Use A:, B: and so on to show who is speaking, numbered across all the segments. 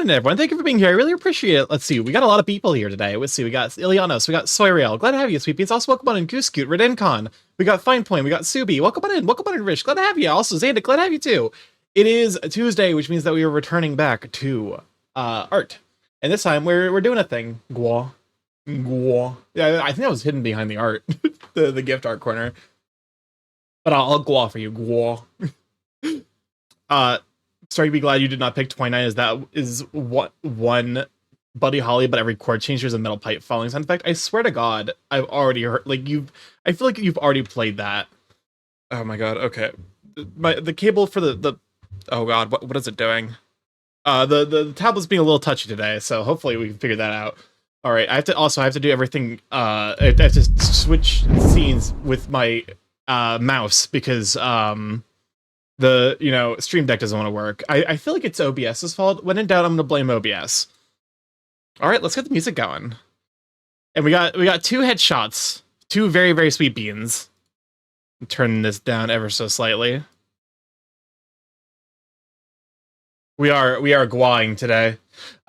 A: in, everyone. Thank you for being here. I really appreciate it. Let's see. We got a lot of people here today. Let's see. We got Ilianos. We got Soyreal. Glad to have you, Sweet Beans. Also, welcome on in, Goose Scoot, Redencon. We got Fine Point. We got Subi. Welcome on in. Welcome on in, Rich. Glad to have you. Also, Zanda. Glad to have you, too. It is Tuesday, which means that we are returning back to art. And this time, we're doing a thing. Gwa. Gwa. Yeah, I think that was hidden behind the art. the gift art corner. But I'll gwa for you. Gwa. Sorry to be glad you did not pick 29, as that is what one Buddy Holly, but every chord change there's a metal pipe falling sound effect. I swear to God, I've already heard, like, I feel like you've already played that. Oh my God, okay. The cable for the oh God, what is it doing? The tablet's being a little touchy today, so hopefully we can figure that out. All right, I have to do everything, I have to switch scenes with my mouse, because, the Stream Deck doesn't want to work. I feel like it's OBS's fault. When in doubt, I'm gonna blame OBS. All right, let's get the music going. And we got two headshots, two very, very sweet beans. I'm turning this down ever so slightly. We are guaing today.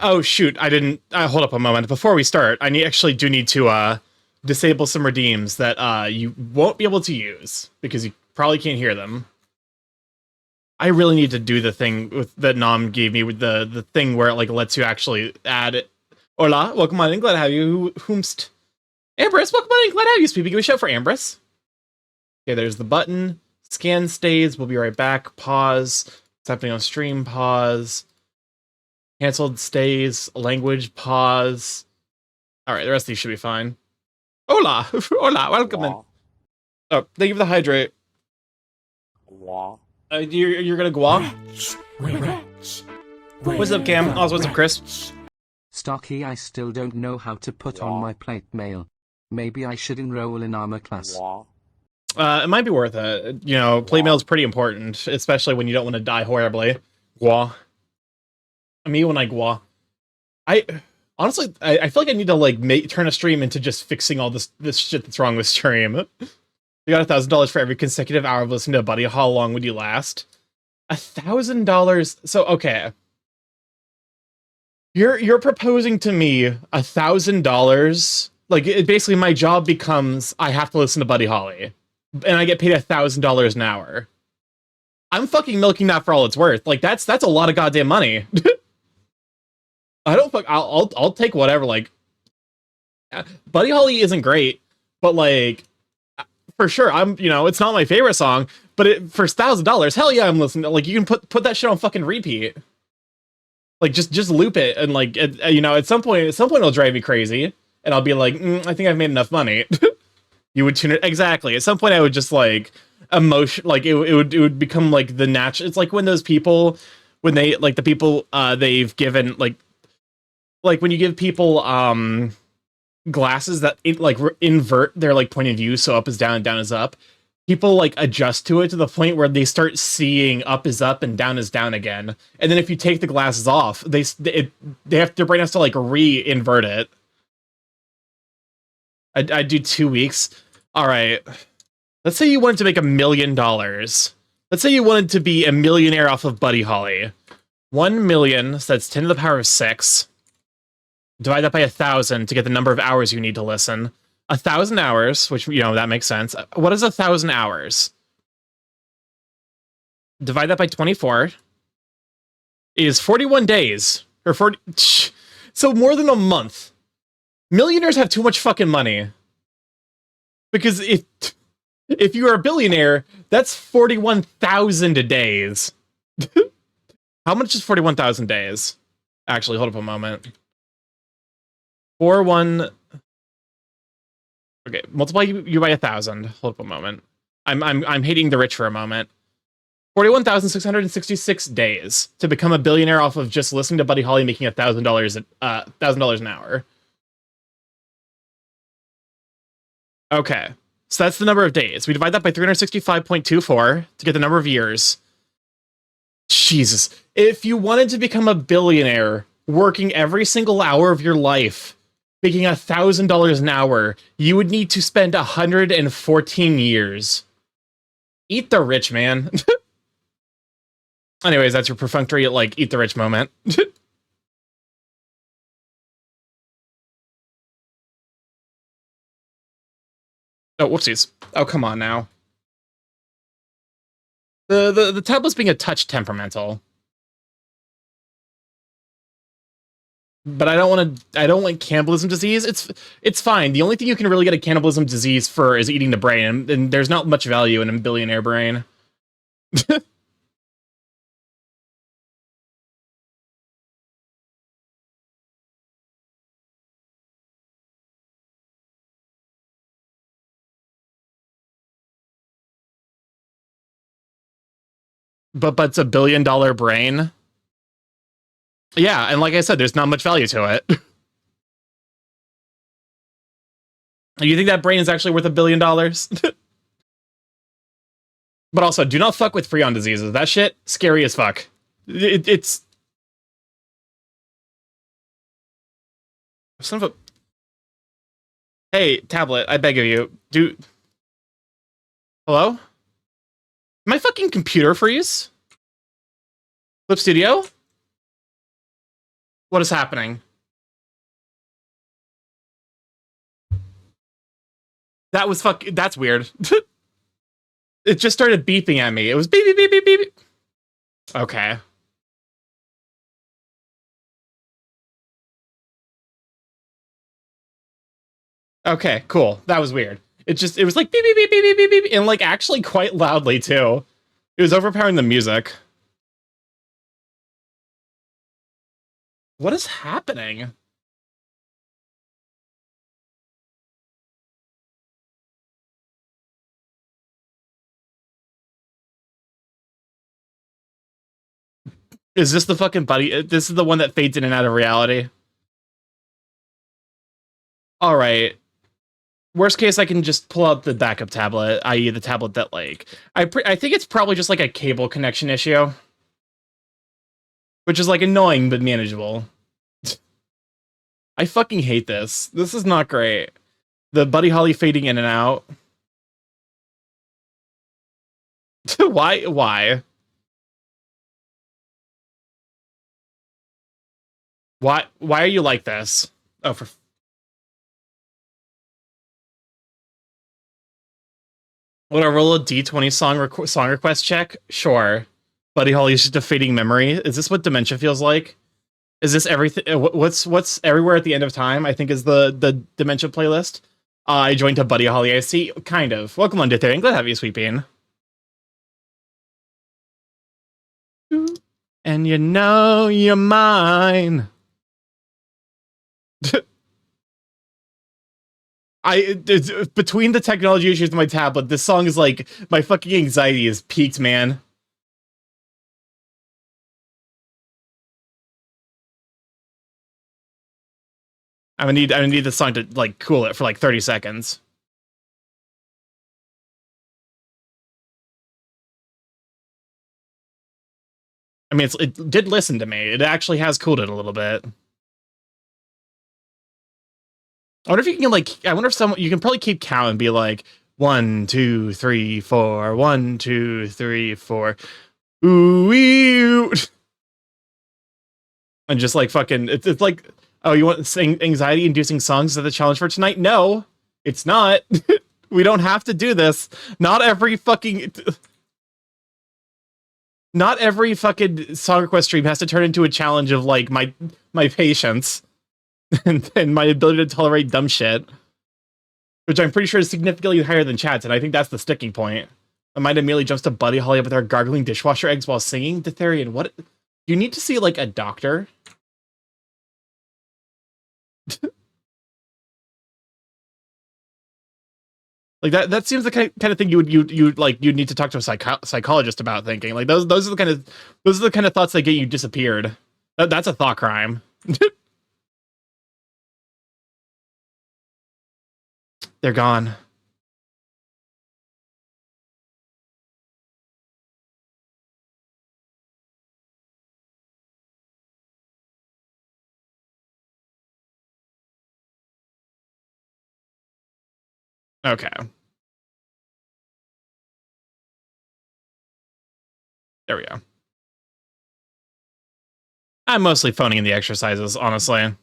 A: Oh shoot, I didn't hold up a moment. Before we start, I actually do need to disable some redeems that you won't be able to use because you probably can't hear them. I really need to do the thing that Nam gave me with the thing where it like lets you actually add it. Hola, welcome on in. Glad to have you. Whomst? Ambrose, welcome on in. Glad to have you. Speedy, give a shout for Ambrose. Okay, there's the button. Scan stays. We'll be right back. Pause. What's happening on stream? Pause. Cancelled stays. Language. Pause. All right, the rest of these should be fine. Hola, hola, welcome in. Oh, thank you for the hydrate. You're gonna go off? What's up, Cam? Also, what's up, Chris?
B: Starky, I still don't know how to put on my plate mail. Maybe I should enroll in armor class.
A: It might be worth it. You know, plate mail is pretty important, especially when you don't want to die horribly. Gwa. Me when I gwa. Honestly, I feel like I need to like turn a stream into just fixing all this shit that's wrong with stream. You got $1,000 for every consecutive hour of listening to Buddy. How long would you last? $1,000. So okay, you're proposing to me $1,000. Like basically, my job becomes I have to listen to Buddy Holly, and I get paid $1,000 an hour. I'm fucking milking that for all it's worth. Like that's a lot of goddamn money. I don't fuck. I'll take whatever. Like Buddy Holly isn't great, but like. For sure, it's not my favorite song, but for $1,000, hell yeah, I'm listening to, like, you can put that shit on fucking repeat. Like, just loop it, and, like, at some point it'll drive me crazy, and I'll be like, I think I've made enough money. You would tune it, exactly. At some point, I would just, like, it would become, like, the natural, it's like when those people, when they, like, the people, they've given, like, when you give people, glasses that invert their like point of view, so up is down and down is up, people like adjust to it to the point where they start seeing up is up and down is down again, and then if you take the glasses off, they have, their brain has to like re-invert it. I do 2 weeks. All right, let's say you wanted to make $1 million. Let's say you wanted to be a millionaire off of Buddy Holly. 1 million, so that's 10 to the power of 6. Divide that by 1,000 to get the number of hours you need to listen. 1,000 hours, which, that makes sense. What is 1,000 hours? Divide that by 24. Is 41 days. Or 40... So more than a month. Millionaires have too much fucking money. Because if you are a billionaire, that's 41,000 days. How much is 41,000 days? Actually, hold up a moment. 4-1. Okay, multiply you by 1,000. Hold up a moment. I'm hating the rich for a moment. 41,666 days to become a billionaire off of just listening to Buddy Holly making $1,000 an hour. Okay, so that's the number of days. We divide that by 365.24 to get the number of years. Jesus, if you wanted to become a billionaire, working every single hour of your life, making $1,000 an hour, you would need to spend 114 years. Eat the rich, man. Anyways, that's your perfunctory, like, eat the rich moment. Oh, whoopsies. Oh, come on now. The tablet's being a touch temperamental. But I don't want to. I don't want cannibalism disease. It's fine. The only thing you can really get a cannibalism disease for is eating the brain, and there's not much value in a billionaire brain. But it's $1 billion brain. Yeah, and like I said, there's not much value to it. You think that brain is actually worth $1 billion? But also, do not fuck with prion diseases. That shit scary as fuck. It's son of a. Hey, tablet, I beg of you, do. Hello? My fucking computer freeze? Clip Studio? What is happening? That was that's weird. It just started beeping at me. It was beep, beep, beep, beep, beep. Okay. Okay, cool. That was weird. It was like beep, beep, beep, beep, beep, beep, beep, and like actually quite loudly too. It was overpowering the music. What is happening? Is this the fucking buddy? This is the one that fades in and out of reality. All right. Worst case, I can just pull out the backup tablet, i.e., the tablet that like I think it's probably just like a cable connection issue, which is like annoying but manageable. I fucking hate this. This is not great. The Buddy Holly fading in and out. Why? Why? Why? Why are you like this? Oh, for would I roll a D20 song request check? Sure. Buddy Holly's just a fading memory. Is this what dementia feels like? Is this everything? What's everywhere at the end of time? I think is the dementia playlist. I joined a Buddy Holly. I see. Kind of. Welcome on Ethereum. Glad to have you, Sweet Bean. And you know you're mine. Between the technology issues with my tablet, this song is like my fucking anxiety is peaked, man. I'm gonna need this song to like cool it for like 30 seconds. I mean, it did listen to me. It actually has cooled it a little bit. I wonder if you can like. I wonder if someone you can probably keep count and be like 1, 2, 3, 4, 1, 2, 3, 4. Ooh, and just like fucking. It's like, oh, you want anxiety-inducing songs? Is that the challenge for tonight? No, it's not. We don't have to do this. Not every fucking song request stream has to turn into a challenge of like my patience and my ability to tolerate dumb shit, which I'm pretty sure is significantly higher than chat's, and I think that's the sticking point. My mind immediately jumps to Buddy Holly with her gargling dishwasher eggs while singing. Ditherian, what? You need to see like a doctor. Like that seems the kind of thing you'd need to talk to a psychologist about. Thinking like those are the kind of thoughts that get you disappeared. That's a thought crime. They're gone. Okay. There we go. I'm mostly phoning in the exercises, honestly.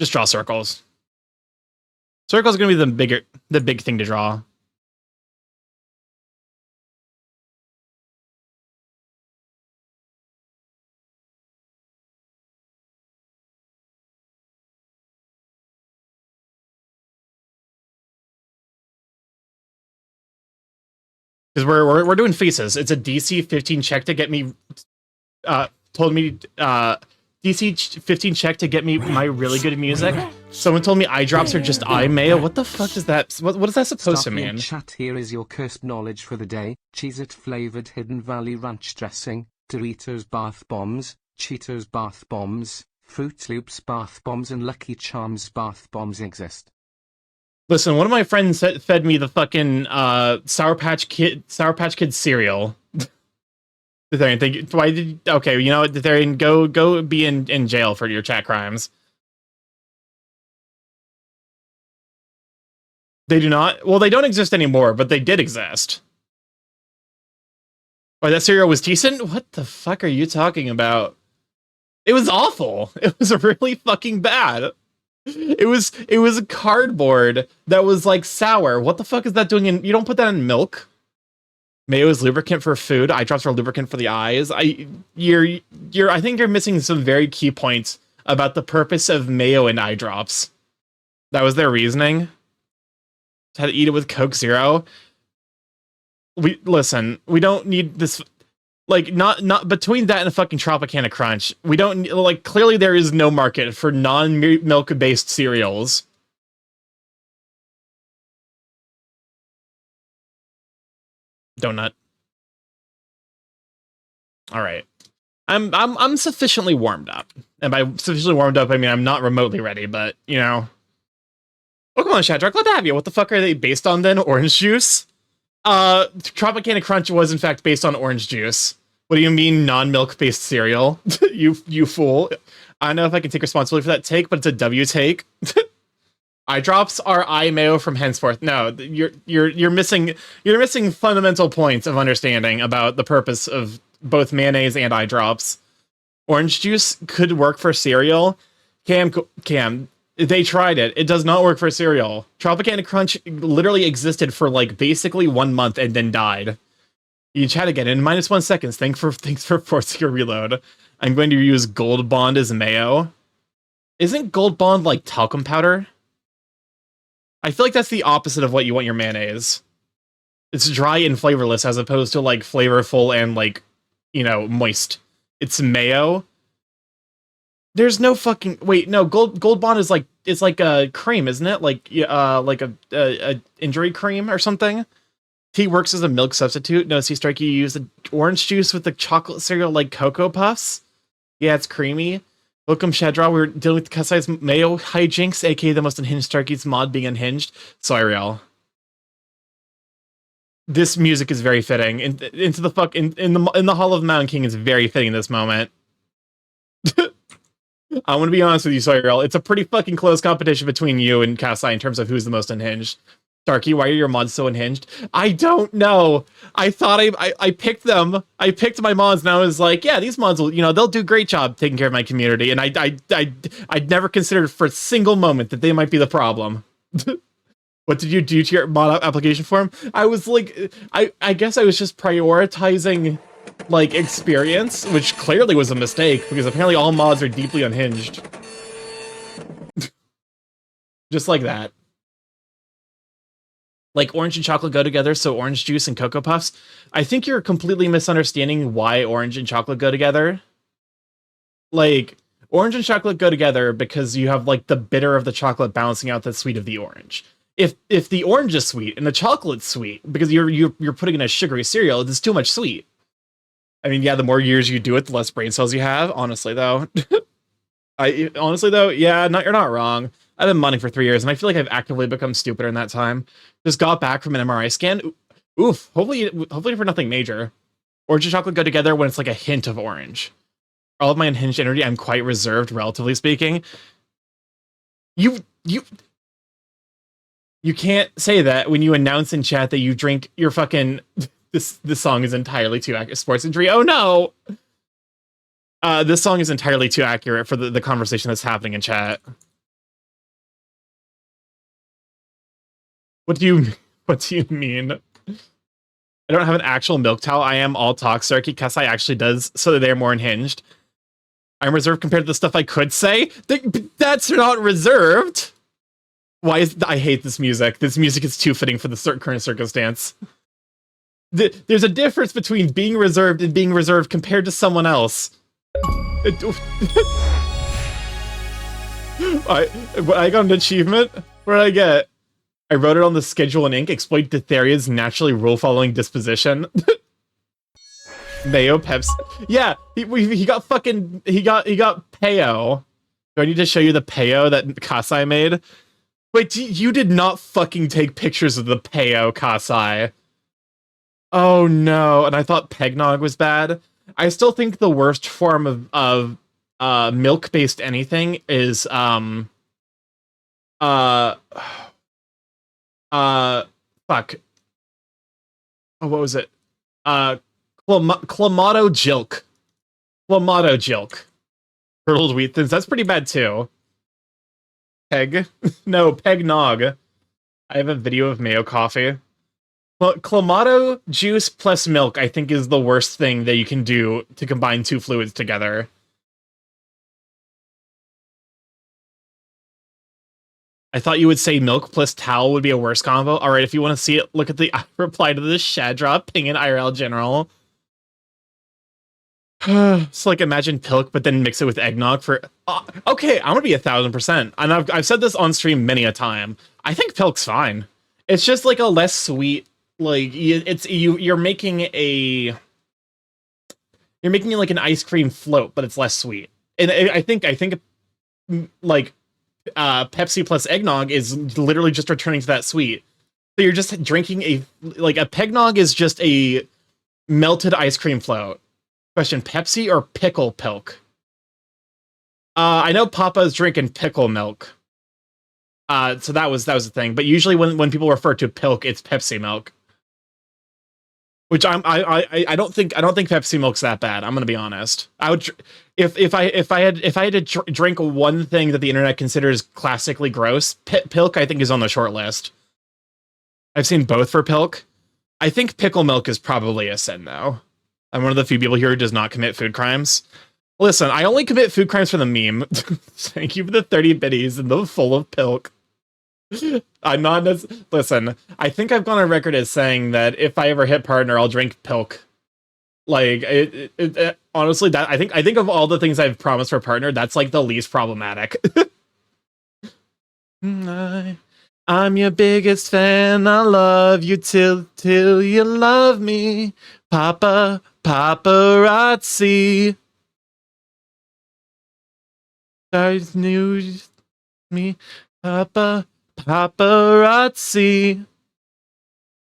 A: Just draw circles. Circle's gonna be the big thing to draw. Because we're doing faces. It's a DC 15 check to get me DC 15 check to get me my really good music. Someone told me eye drops are just eye mayo. What the fuck is that? What is that supposed to mean?
B: Chat, here is your cursed knowledge for the day. Cheez-It flavored Hidden Valley ranch dressing, Doritos bath bombs, Cheetos bath bombs, Fruit Loops bath bombs, and Lucky Charms bath bombs exist.
A: Listen, one of my friends fed me the fucking Sour Patch Kid cereal. Why did? Okay, you know what? Therian, go be in jail for your chat crimes. They do not. Well, they don't exist anymore, but they did exist. Oh, that cereal was decent? What the fuck are you talking about? It was awful. It was really fucking bad. It was a cardboard that was like sour. What the fuck is that doing in? You don't put that in milk. Mayo is lubricant for food. Eye drops are lubricant for the eyes. I think you're missing some very key points about the purpose of mayo and eye drops. That was their reasoning. Had to eat it with Coke Zero. We don't need this. Like, not between that and a fucking Tropicana Crunch, we don't, like, clearly there is no market for non-milk based cereals. Donut. All right. I'm sufficiently warmed up. And by sufficiently warmed up, I mean I'm not remotely ready, but, you know. Welcome on, Shadrach. Glad to have you. What the fuck are they based on, then? Orange juice? Tropicana Crunch was, in fact, based on orange juice. What do you mean, non-milk based cereal? you fool. I don't know if I can take responsibility for that take, but it's a W take. Eye drops are eye mayo from henceforth. No, you're missing fundamental points of understanding about the purpose of both mayonnaise and eye drops. Orange juice could work for cereal. Cam, they tried it. It does not work for cereal. Tropicana Crunch literally existed for like basically 1 month and then died. You chat again in -1 seconds. Thanks for forcing your reload. I'm going to use Gold Bond as mayo. Isn't Gold Bond like talcum powder? I feel like that's the opposite of what you want your mayonnaise. It's dry and flavorless as opposed to like flavorful and like, you know, moist. It's mayo. There's no fucking wait. No, Gold Bond is like it's like a cream, isn't it? Like a injury cream or something. Tea works as a milk substitute. No, see, Strike, you use the orange juice with the chocolate cereal like Cocoa Puffs. Yeah, it's creamy. Welcome, Shadra. We're dealing with the customized mayo hijinks, aka the most unhinged Starky's mod being unhinged. Sorry, real. This music is very fitting. Into the fuck in the Hall of the Mountain King is very fitting in this moment. I want to be honest with you, Sawyer. It's a pretty fucking close competition between you and Kasai in terms of who's the most unhinged. Starky, why are your mods so unhinged? I don't know. I thought I picked them. I picked my mods, and I was like, yeah, these mods will, you know, they'll do a great job taking care of my community. And I'd never considered for a single moment that they might be the problem. What did you do to your mod application form? I was like, I guess I was just prioritizing like experience, which clearly was a mistake because apparently all mods are deeply unhinged. Just like that. Like orange and chocolate go together, so orange juice and Cocoa Puffs. I think you're completely misunderstanding why orange and chocolate go together. Like, orange and chocolate go together because you have like the bitter of the chocolate balancing out the sweet of the orange. If the orange is sweet and the chocolate's sweet, because you're putting in a sugary cereal, it's too much sweet. I mean, yeah, the more years you do it, the less brain cells you have. Honestly, though, yeah, you're not wrong. I've been modding for 3 years, and I feel like I've actively become stupider in that time. Just got back from an MRI scan. Oof. Hopefully for nothing major. Orange and chocolate go together when it's like a hint of orange. All of my unhinged energy, I'm quite reserved, relatively speaking. You can't say that when you announce in chat that you drink your fucking... This song is entirely too accurate. Sports injury. Oh no! This song is entirely too accurate for the conversation that's happening in chat. What do you what do you mean? I don't have an actual milk towel. I am all talk, Starky. Kasai actually does, so they're more unhinged. I'm reserved compared to the stuff I could say. That's not reserved. Why is I hate this music. This music is too fitting for the current circumstance. There's a difference between being reserved and being reserved compared to someone else. I got an achievement. What did I get? I wrote it on the schedule in ink. Exploit Diphtheria's naturally rule-following disposition. Mayo Peps. Yeah, he got fucking he got Peo. Do I need to show you the Peo that Kasai made? Wait, you did not fucking take pictures of the Peo, Kasai. Oh no, and I thought Pegnog was bad. I still think the worst form of milk-based anything is fuck. Oh, what was it? Clamato Jilk. Clamato Jilk. Curdled wheat thins. That's pretty bad too. Peg. No, Pegnog. I have a video of mayo coffee. Well, Clamato juice plus milk, I think, is the worst thing that you can do to combine two fluids together. I thought you would say milk plus towel would be a worse combo. All right, if you want to see it, look at the reply to this Shadra ping in IRL General. So like imagine Pilk, but then mix it with eggnog for... okay, I'm gonna be 1000%. And I've said this on stream many a time. I think Pilk's fine. It's just like a less sweet, like you're making like an ice cream float, but it's less sweet. And I think like Pepsi plus eggnog is literally just returning to that sweet. So you're just drinking a Pegnog is just a melted ice cream float. Question: Pepsi or pickle Pilk? I know Papa's drinking pickle milk. So that was the thing. But usually when people refer to Pilk, it's Pepsi milk. Which I don't think Pepsi milk's that bad. I'm gonna be honest. I would if I had to drink one thing that the internet considers classically gross, Pilk I think is on the short list. I've seen both for Pilk. I think pickle milk is probably a sin though. I'm one of the few people here who does not commit food crimes. Listen, I only commit food crimes for the meme. Thank you for the 30 biddies and the full of Pilk. I'm not. Listen, I think I've gone on record as saying that if I ever hit partner, I'll drink Pilk. Like, honestly, that I think of all the things I've promised for partner, that's like the least problematic. I'm your biggest fan. I love you till you love me, Papa paparazzi. I knew me, Papa paparazzi.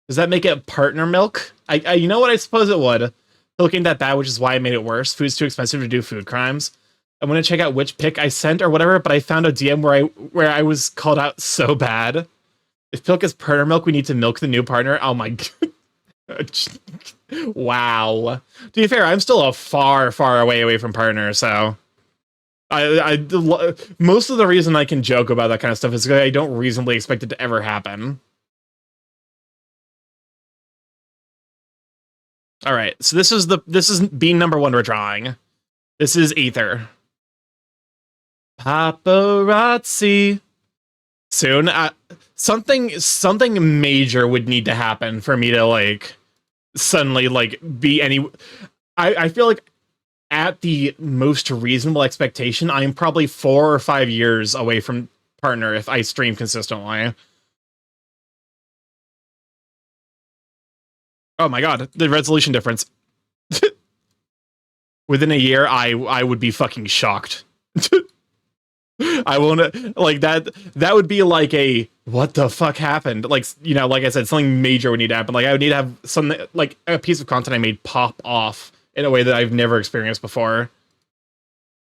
A: Does that make it partner milk? I you know what? I suppose it would. Milk ain't that bad, which is why I made it worse. Food's too expensive to do food crimes. I'm gonna check out which pic I sent or whatever, but I found a DM where I was called out so bad. If Pilk is partner milk, we need to milk the new partner. Oh my god. Wow. To be fair, I'm still a far away from partner, so I most of the reason I can joke about that kind of stuff is because I don't reasonably expect it to ever happen. All right, so this is bean number 1 we're drawing. This is Ether. Paparazzi. Soon, something major would need to happen for me to like suddenly like be any. I feel like at the most reasonable expectation, I am probably 4 or 5 years away from partner if I stream consistently. Oh my god, the resolution difference. Within a year, I would be fucking shocked. I won't like that. That would be like a what the fuck happened? Like, you know, like I said, something major would need to happen. Like I would need to have something like a piece of content I made pop off in a way that I've never experienced before. A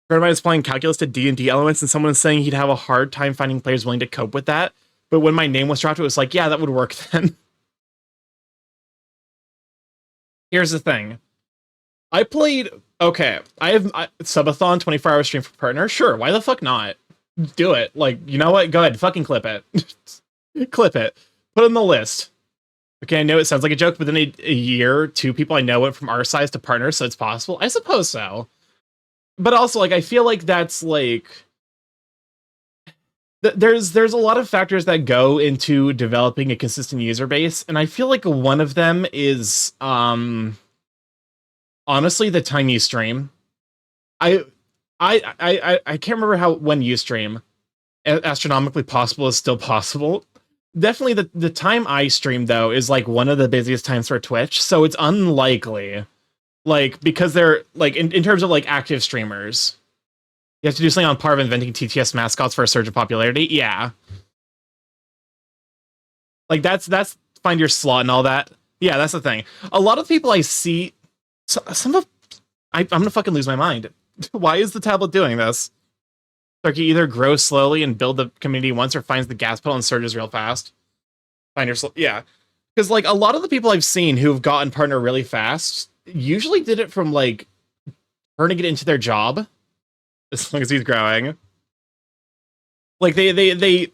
A: friend of mine is playing calculus to D&D elements, and someone was saying he'd have a hard time finding players willing to cope with that. But when my name was dropped, it was like, yeah, that would work then. Here's the thing. I played... Okay, I have subathon 24-hour stream for partner. Sure, why the fuck not? Do it. Like, you know what? Go ahead, fucking clip it. Clip it. Put on the list. Okay, I know it sounds like a joke, but then a year, two people I know went from our size to partners, so it's possible. I suppose so. But also, like, I feel like that's like there's a lot of factors that go into developing a consistent user base, and I feel like one of them is honestly the time you stream. I can't remember when you stream. Astronomically possible is still possible. Definitely the time I stream though is like one of the busiest times for Twitch, so it's unlikely. Like, because they're like in terms of like active streamers. You have to do something on par of inventing TTS mascots for a surge of popularity. Yeah. Like that's find your slot and all that. Yeah, that's the thing. A lot of people I see some of I'm gonna fucking lose my mind. Why is the tablet doing this? Like, you either grow slowly and build the community once, or finds the gas pedal and surges real fast. Find your yeah, because like a lot of the people I've seen who've gotten partner really fast usually did it from like turning it into their job. As long as he's growing, like they.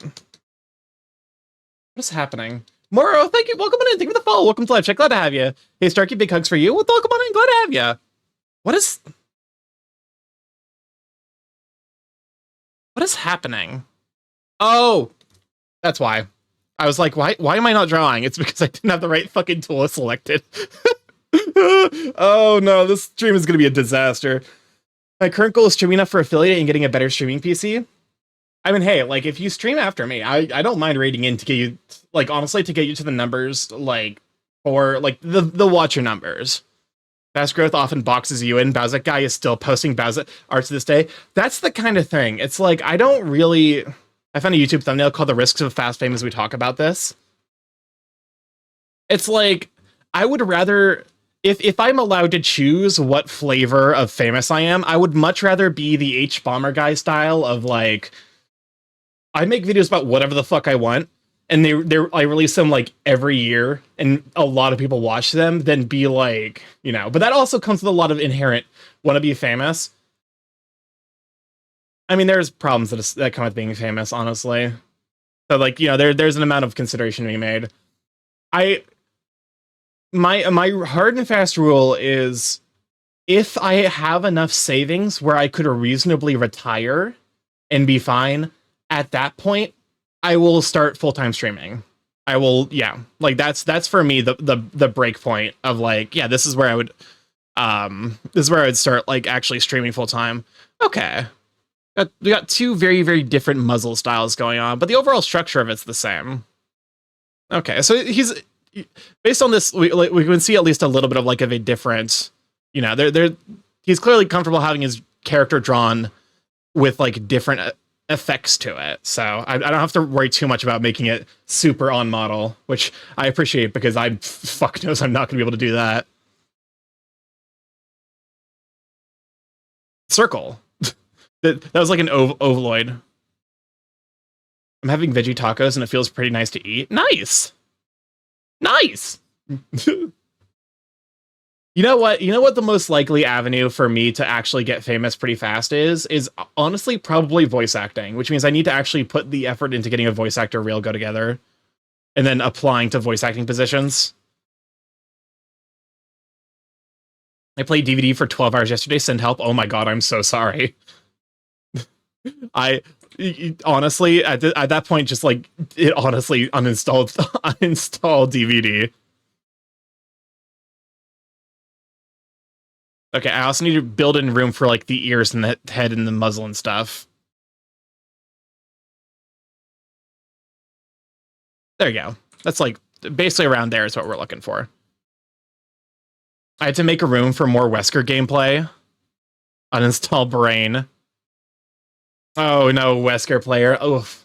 A: What's happening? Moro, thank you. Welcome on in. Thank you for the follow. Welcome to live chat. Glad to have you. Hey, Starky, big hugs for you. Well, welcome on in. Glad to have you. What is happening? Oh, that's why. I was like, why am I not drawing? It's because I didn't have the right fucking tool selected. Oh no, this stream is gonna be a disaster. My current goal is streaming up for affiliate and getting a better streaming PC. I mean, hey, like, if you stream after me, I don't mind rating in to get you, like, honestly, to get you to the numbers, like, or, like, the watcher numbers. Fast growth often boxes you in. Bowsette guy is still posting Bowsette art to this day. That's the kind of thing. It's like, I found a YouTube thumbnail called The Risks of Fast Fame as we talk about this. It's like, I would rather... If I'm allowed to choose what flavor of famous I am, I would much rather be the H-Bomber guy style of, like... I make videos about whatever the fuck I want, and I release them, like, every year, and a lot of people watch them, than be like, you know... But that also comes with a lot of inherent wanna be famous. I mean, there's problems that come with being famous, honestly. So, like, you know, there's an amount of consideration to be made. My hard and fast rule is, if I have enough savings where I could reasonably retire and be fine, at that point, I will start full-time streaming. I will, yeah. Like, that's for me the break point of, like, yeah, this is where I would start, like, actually streaming full-time. Okay. We got two very, very different muzzle styles going on, but the overall structure of it's the same. Okay, so based on this, we can see at least a little bit of, like, of a different, you know, he's clearly comfortable having his character drawn with, like, different effects to it. So I don't have to worry too much about making it super on model, which I appreciate, because fuck knows I'm not going to be able to do that. Circle. That was like an ovaloid. I'm having veggie tacos and it feels pretty nice to eat. Nice. Nice. You know what? You know what the most likely avenue for me to actually get famous pretty fast is honestly probably voice acting, which means I need to actually put the effort into getting a voice actor reel go together and then applying to voice acting positions. I played DVD for 12 hours yesterday. Send help. Oh my god, I'm so sorry. Honestly, at that point, just like, it honestly uninstalled DVD. Okay, I also need to build in room for, like, the ears and the head and the muzzle and stuff. There you go. That's, like, basically around there is what we're looking for. I had to make a room for more Wesker gameplay. Uninstall brain. Oh, no, Wesker player. Oof.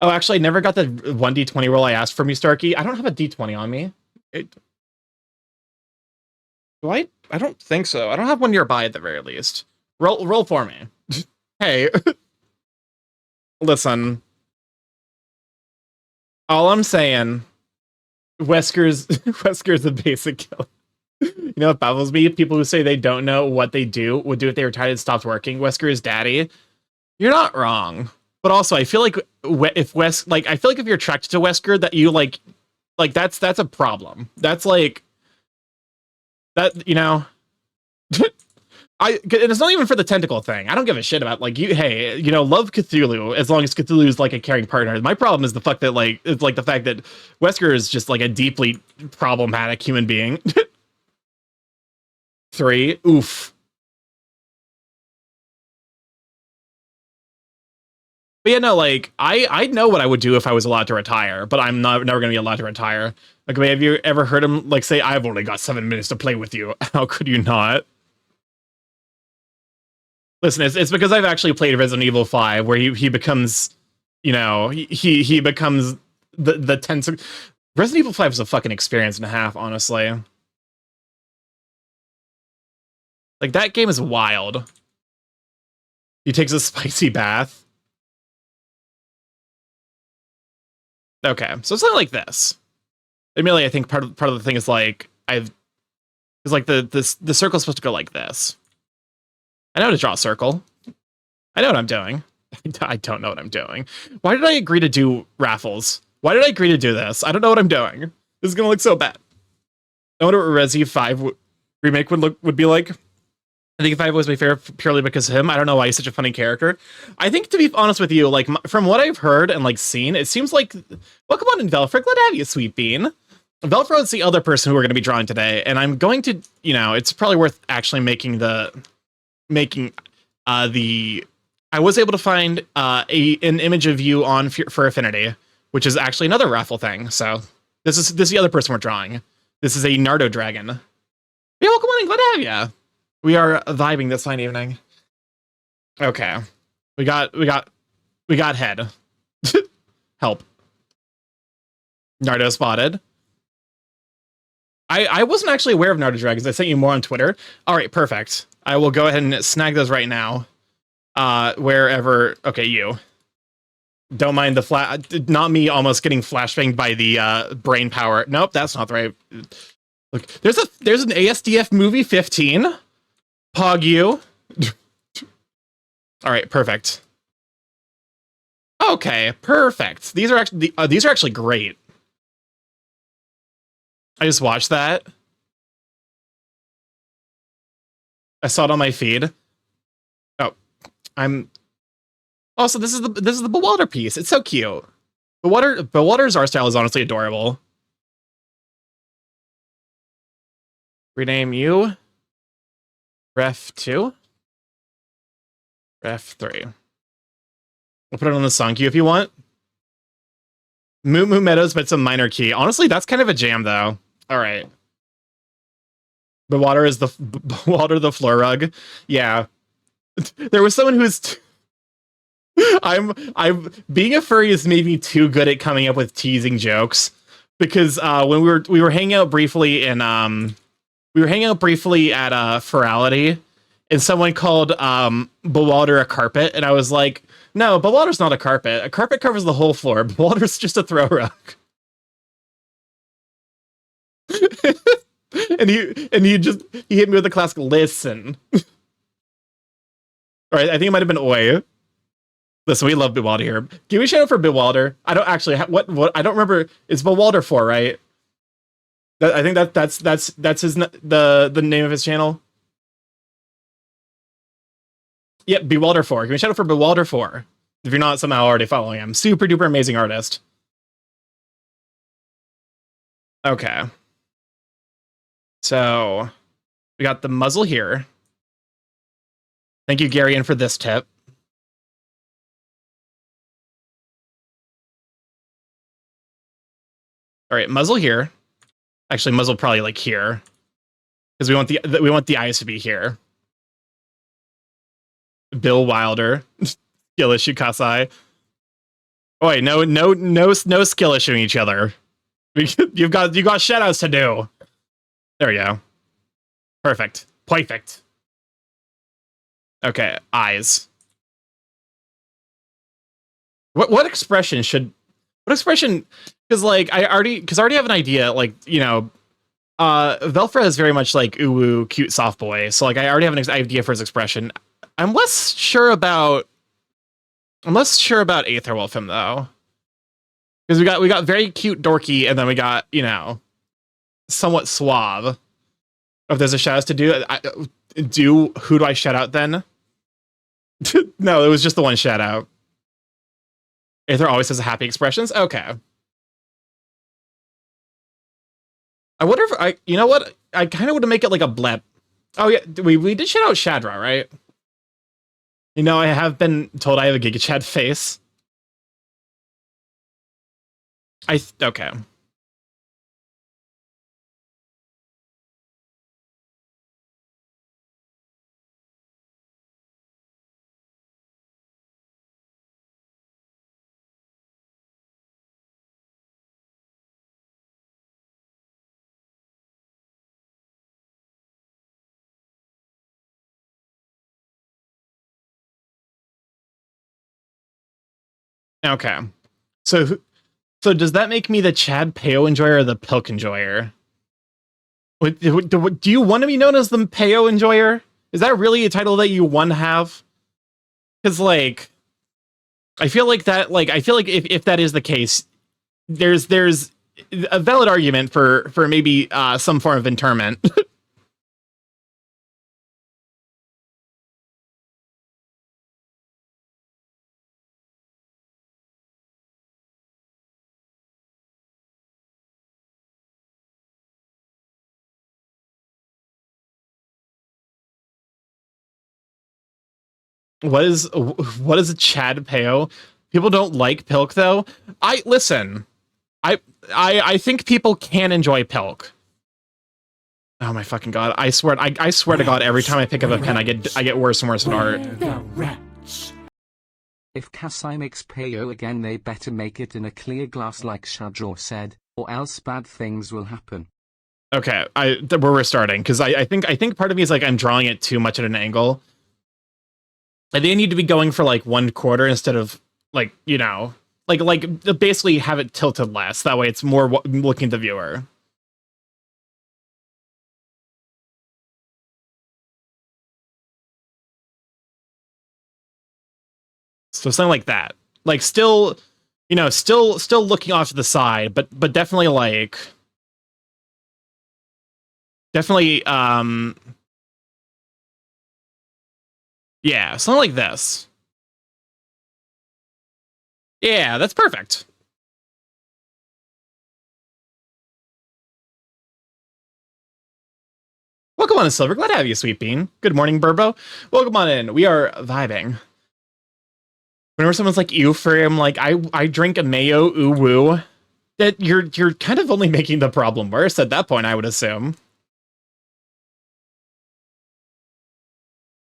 A: Oh, actually, I never got the 1d20 roll I asked from you, Starky. I don't have a d20 on me. Do I? I don't think so. I don't have one nearby at the very least. Roll for me. Hey. Listen. All I'm saying, Wesker's a basic killer. You know what baffles me? People who say they don't know what they do would do if they retired and stopped working. Wesker is daddy. You're not wrong. But also, I feel like if I feel like if you're attracted to Wesker, that you like that's a problem. That's like that, you know. And it's not even for the tentacle thing. I don't give a shit about like you. Hey, you know, love Cthulhu as long as Cthulhu is like a caring partner. My problem is the fact that it's like the fact that Wesker is just like a deeply problematic human being. 3, oof. But yeah, no, like I know what I would do if I was allowed to retire, but I'm never gonna be allowed to retire. Like, have you ever heard him like say, "I've only got 7 minutes to play with you"? How could you not? Listen, it's because I've actually played Resident Evil 5, where he becomes, you know, he becomes the tensor. Resident Evil 5 is a fucking experience and a half, honestly. Like, that game is wild. He takes a spicy bath. Okay, so it's not like this. Admittedly, I think part of the thing is like the circle's supposed to go like this. I know how to draw a circle. I know what I'm doing. I don't know what I'm doing. Why did I agree to do raffles? Why did I agree to do this? I don't know what I'm doing. This is gonna look so bad. I wonder what Resi 5 remake would be like. I think 5 was my favorite purely because of him. I don't know why he's such a funny character. I think, to be honest with you, like from what I've heard and like seen, it seems like welcome on in Velfric. Glad to have you, Sweet Bean. Velfro is the other person who we're going to be drawing today, and I'm going to, you know, it's probably worth actually making I was able to find an image of you on for Affinity, which is actually another raffle thing. So this is the other person we're drawing. This is a Nardo dragon. Yeah, welcome on in. Glad to have you. We are vibing this fine evening. Okay, we got head. Help. Nardo spotted. I wasn't actually aware of Nardo dragons. I sent you more on Twitter. All right, perfect. I will go ahead and snag those right now. Wherever. Okay, you. Don't mind the not me almost getting flashbanged by the brain power. Nope, that's not the right. Look, there's an ASDF movie 15. Pog you. All right, perfect. Okay, perfect. These are actually great. I just watched that. I saw it on my feed. Oh, also, this is the Bewilder piece. It's so cute. Bewilder's art style is honestly adorable. Rename you. Ref 2. Ref 3. We'll put it on the song queue if you want. Moo Moo Meadows, but some minor key. Honestly, that's kind of a jam, though. All right. Bewilder is Bewilder the floor rug. Yeah. There was someone who's I'm being a furry has made me too good at coming up with teasing jokes, because when we were hanging out briefly at Ferality, and someone called Bewilder a carpet, and I was like, no, Bewilder's not a carpet. A carpet covers the whole floor. Bewilder's just a throw rug. and he hit me with the classic listen. All right, I think it might have been Oi. Listen, we love Bewilder here. Give me a shout out for Bewilder. I don't actually what I don't remember. It's Bewilder 4, right? I think that's his the name of his channel. Yep, Bewilder 4. Give me a shout out for Bewilder 4. If you're not somehow already following him. Super duper amazing artist. Okay. So we got the muzzle here. Thank you, Garian, for this tip. All right, muzzle here. Actually, muzzle probably like here, because we want the eyes to be here. Bill Wilder, skill issue Kasai. Oh wait, no skill issuing each other. You got shoutouts to do. There we go. Perfect. Perfect. Okay, eyes. What expression? Because like I already have an idea. Like, you know, Velfra is very much like ooh cute soft boy. So like I already have an idea for his expression. I'm less sure about I'm less sure about Aetherwolfhim though. Because we got very cute dorky, and then we got, you know, somewhat suave. If there's a shout out to do, who do I shout out then? No, it was just the one shout out. Aether always has happy expressions. Okay. I wonder if you know what? I kind of want to make it like a blep. Oh yeah, we did shout out Shadra, right? You know, I have been told I have a Giga Chad face. Okay. Okay. So so does that make me the Chad Peo enjoyer or the Pilk enjoyer? Do you want to be known as the Peo enjoyer? Is that really a title that you want to have? Because like, I feel like if that is the case, there's a valid argument for maybe some form of interment. What is a Chad Peo? People don't like Pilk though. I listen. I think people can enjoy Pilk. Oh my fucking god! I swear to God, every time I pick up a pen, I get worse and worse at art.
B: If Kasai makes Peo again, they better make it in a clear glass like Shadra said, or else bad things will happen.
A: Okay, we're restarting because I think part of me is like I'm drawing it too much at an angle. Like they need to be going for like 1/4 instead of like, you know, like basically have it tilted less. That way it's more looking at the viewer. So something like that. Like still, you know, still looking off to the side, but definitely like definitely yeah, something like this. Yeah, that's perfect. Welcome on in, Silver. Glad to have you, Sweet Bean. Good morning, Burbo. Welcome on in. We are vibing. Whenever someone's like ew for him, like I drink a mayo ooh woo, that you're kind of only making the problem worse at that point, I would assume.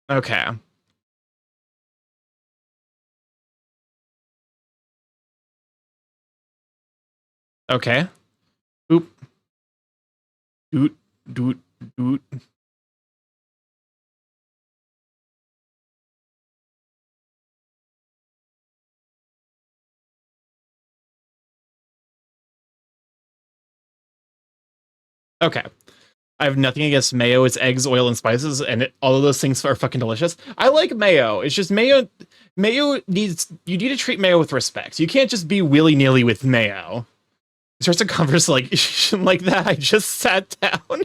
A: Okay. Okay. Oop. Doot. Doot. Doot. Okay. I have nothing against mayo. It's eggs, oil, and spices, and all of those things are fucking delicious. I like mayo. It's just mayo. You need to treat mayo with respect. You can't just be willy nilly with mayo. It starts a conversation like that. I just sat down.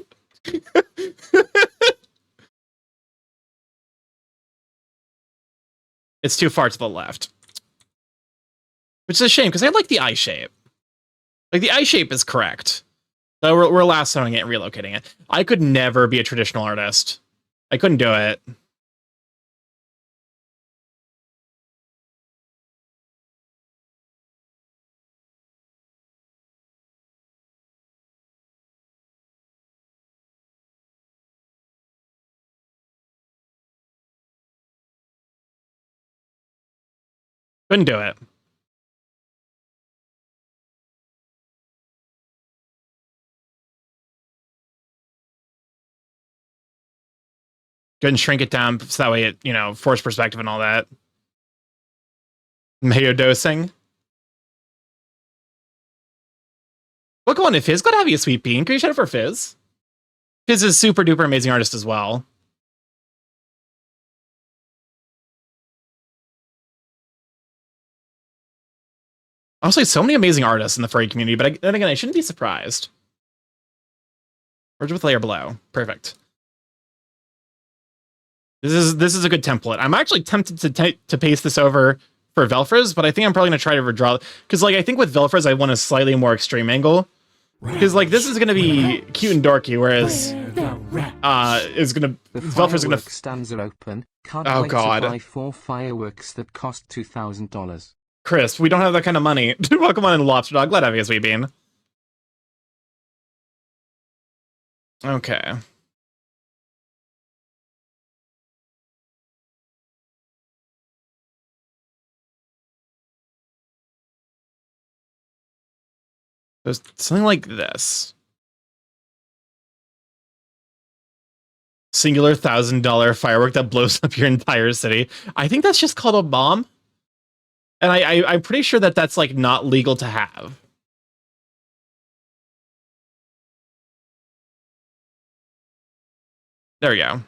A: It's too far to the left, which is a shame because I like the eye shape. Like the eye shape is correct. So we're lassoing it and relocating it. I could never be a traditional artist. I couldn't do it. Couldn't do it. Couldn't shrink it down so that way it, you know, force perspective and all that. Mayo dosing. Welcome on to Fizz. Glad to have you, Sweet Bean. Can you shout out for Fizz? Fizz is super duper amazing artist as well. Honestly, so many amazing artists in the furry community, but then again, I shouldn't be surprised. Merge with layer below. Perfect. This is a good template. I'm actually tempted to paste this over for Velfras, but I think I'm probably gonna try to redraw, because like I think with Velfras I want a slightly more extreme angle. Because like this is gonna be cute and dorky, whereas Velfras gonna
B: stands are open. Can't
A: oh
B: wait
A: god.
B: to buy 4 fireworks that cost $2,000.
A: Chris, we don't have that kind of money. Welcome on in, Lobster Dog. Glad to have you, Sweet Bean. Okay. There's something like this. Singular $1,000 firework that blows up your entire city. I think that's just called a bomb. And I'm pretty sure that that's like not legal to have. There we go.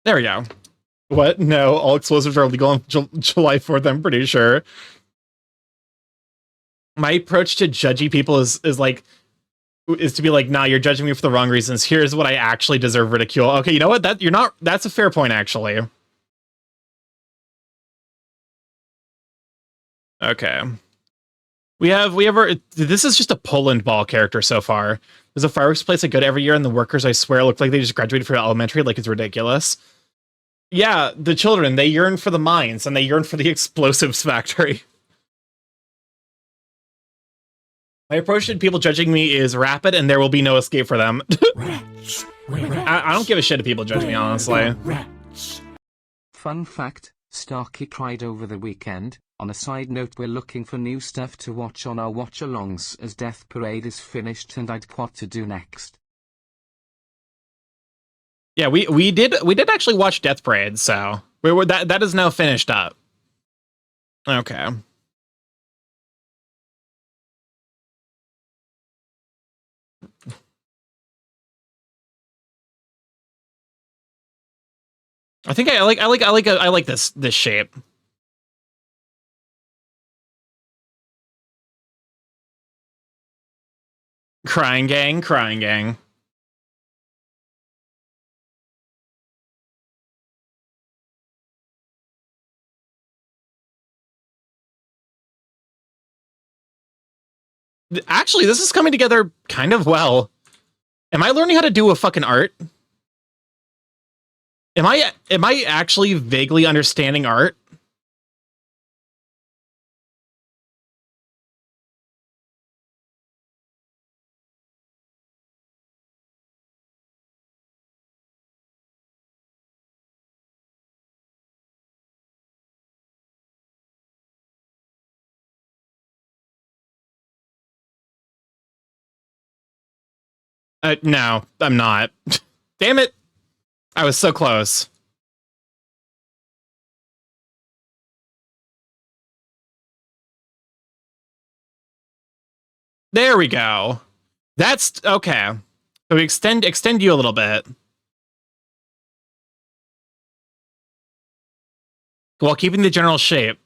A: There we go. What? No, all explosives are legal on July 4th, I'm pretty sure. My approach to judgy people is to be like, nah, you're judging me for the wrong reasons. Here's what I actually deserve ridicule. Okay, you know what? That's a fair point, actually. Okay. This is just a Poland ball character so far. There's a fireworks place I go to every year, and the workers, I swear, look like they just graduated from elementary. Like, it's ridiculous. Yeah, the children, they yearn for the mines, and they yearn for the explosives factory. My approach to people judging me is rapid, and there will be no escape for them. I don't give a shit if people judge me, honestly.
B: Fun fact, Starky cried over the weekend. On a side note, we're looking for new stuff to watch on our watch-alongs as Death Parade is finished and I'd what to do next.
A: Yeah, we did actually watch Death Parade, so that is now finished up. Okay. I think I like this shape. Crying gang, crying gang. Actually, this is coming together kind of well. Am I learning how to do a fucking art? Am I actually vaguely understanding art? No, I'm not. Damn it. I was so close. There we go. That's okay. So we extend you a little bit while keeping the general shape.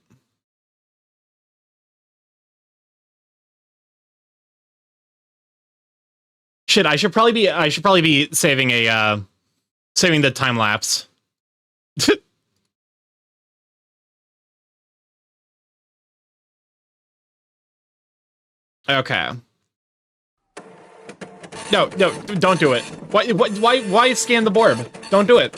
A: Shit, I should probably be saving saving the time lapse. Okay. No, don't do it. Why scan the borb? Don't do it.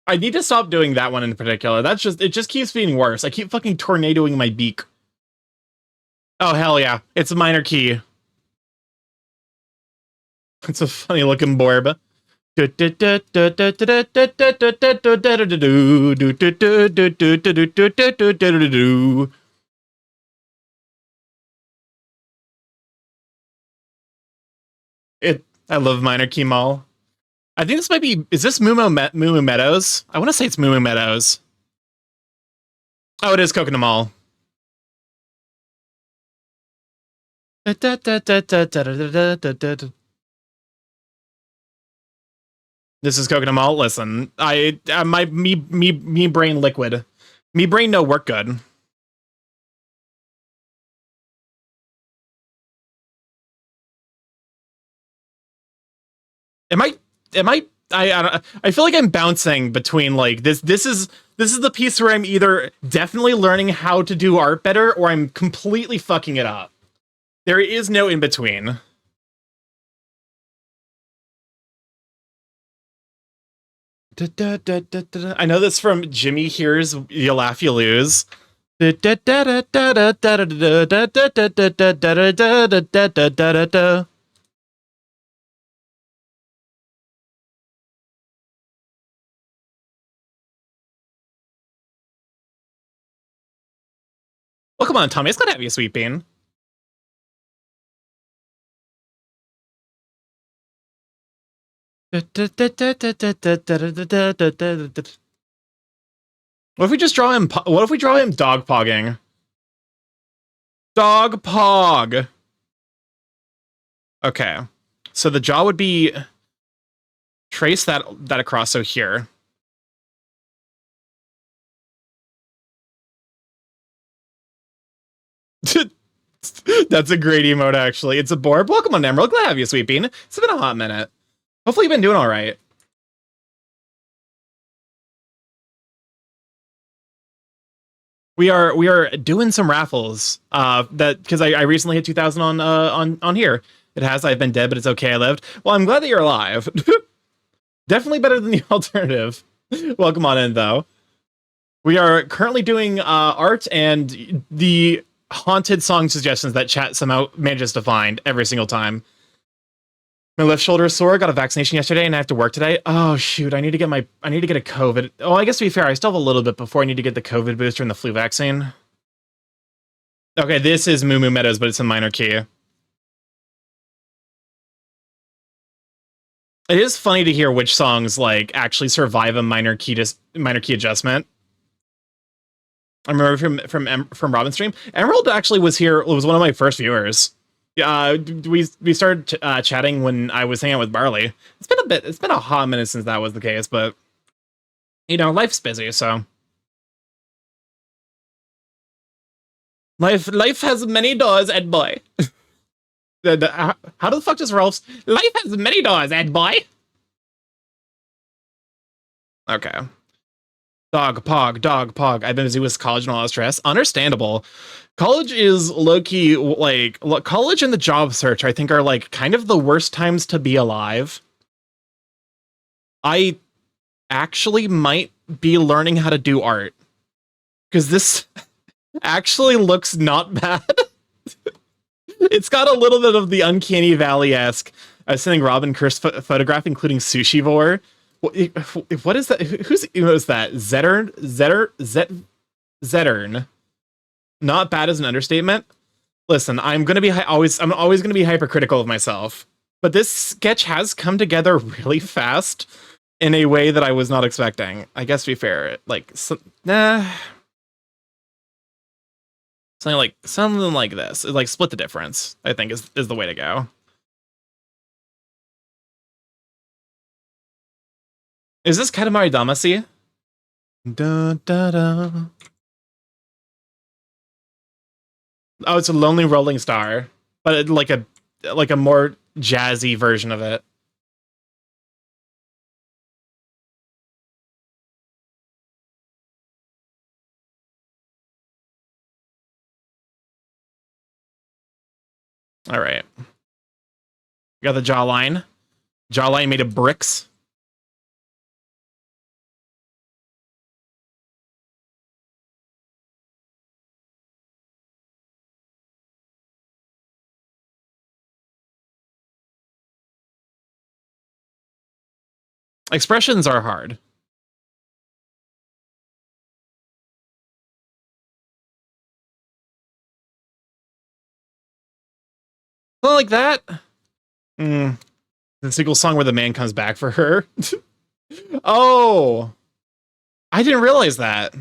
A: I need to stop doing that one in particular. It just keeps being worse. I keep fucking tornadoing my beak. Oh, hell yeah. It's a minor key. It's a funny looking borb. I love minor key mall. I think this might be, is this Moo Meadows? I want to say it's Moo Meadows. Oh, it is Coconut Mall. This is coconut malt. Listen, my me brain liquid. Me brain no work good. Am I feel like I'm bouncing between like this is the piece where I'm either definitely learning how to do art better or I'm completely fucking it up. There is no in between. I know this from Jimmy Here's You Laugh You Lose. Well, come on, Tommy. It's gotta have you, sweet bean. What if we just draw him? What if we draw him dog pogging? Dog pog. Okay, so the jaw would be trace that across. So here. That's a great emote, actually. It's a Borb. Welcome on, Emerald. Glad to have you, sweet bean. It's been a hot minute. Hopefully you've been doing all right. We are doing some raffles. That because I recently hit 2,000 on here. It has. I've been dead, but it's okay. I lived. Well, I'm glad that you're alive. Definitely better than the alternative. Welcome on in, though. We are currently doing art and the haunted song suggestions that chat somehow manages to find every single time. My left shoulder is sore. Got a vaccination yesterday, and I have to work today. Oh shoot! I need to get a COVID. Oh, I guess to be fair, I still have a little bit before I need to get the COVID booster and the flu vaccine. Okay, this is Moo Moo Meadows, but it's in minor key. It is funny to hear which songs like actually survive a minor key adjustment. I remember from Robin's stream. Emerald actually was here. Was one of my first viewers. Yeah, we started chatting when I was hanging out with Barley. It's been a hot minute since that was the case, but you know, life's busy, so life has many doors, Ed boy. How the fuck does Ralph's life has many doors, Ed boy? Okay. Dog pog. I've been busy with college and a lot of stress. Understandable. College is low-key, like, college and the job search, I think, are, like, kind of the worst times to be alive. I actually might be learning how to do art. Because this actually looks not bad. It's got a little bit of the Uncanny Valley-esque. I was sending Robin cursed photograph, including Sushivore. What is that? Who is that? Zettern. Not bad as an understatement. Listen, I'm always going to be hypercritical of myself, but this sketch has come together really fast in a way that I was not expecting. I guess to be fair, like something like this, like split the difference. I think is the way to go. Is this Katamari Damacy? Da da da. Oh, it's a Lonely Rolling Star, but like a more jazzy version of it. All right. Got the jawline. Jawline made of bricks. Expressions are hard. Something like that. The single song where the man comes back for her. Oh, I didn't realize that.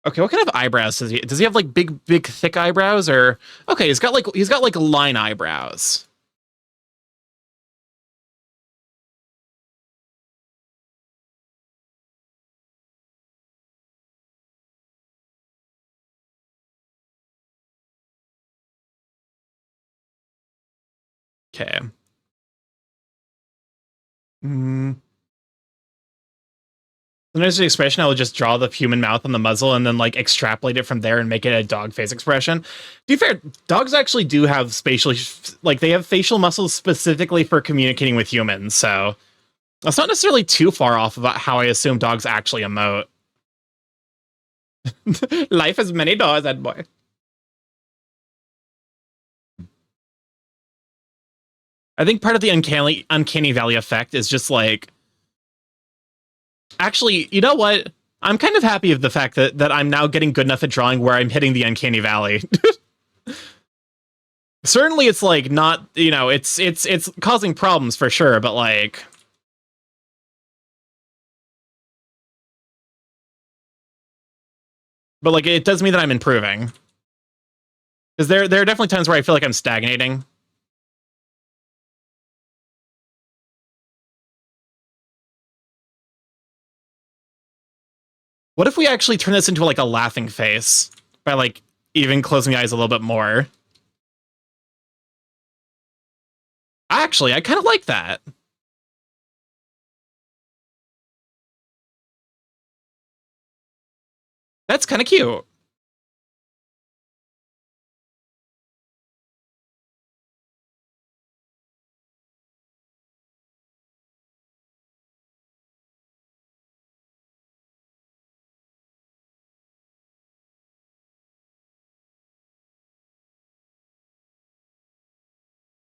A: Okay, what kind of eyebrows does he? Does he have like big, thick eyebrows, or okay? He's got like line eyebrows. Okay. Mm. There's the expression I will just draw the human mouth on the muzzle and then like extrapolate it from there and make it a dog face expression. To be fair, dogs actually do have spatial, like they have facial muscles specifically for communicating with humans, so that's not necessarily too far off about how I assume dogs actually emote. Life has many doors, that boy. I think part of the uncanny valley effect is just like, actually, you know what? I'm kind of happy of the fact that I'm now getting good enough at drawing where I'm hitting the uncanny valley. Certainly, it's like not, it's causing problems for sure, but like, it does mean that I'm improving. Because there are definitely times where I feel like I'm stagnating. What if we actually turn this into like a laughing face by like even closing the eyes a little bit more? Actually, I kind of like that. That's kind of cute.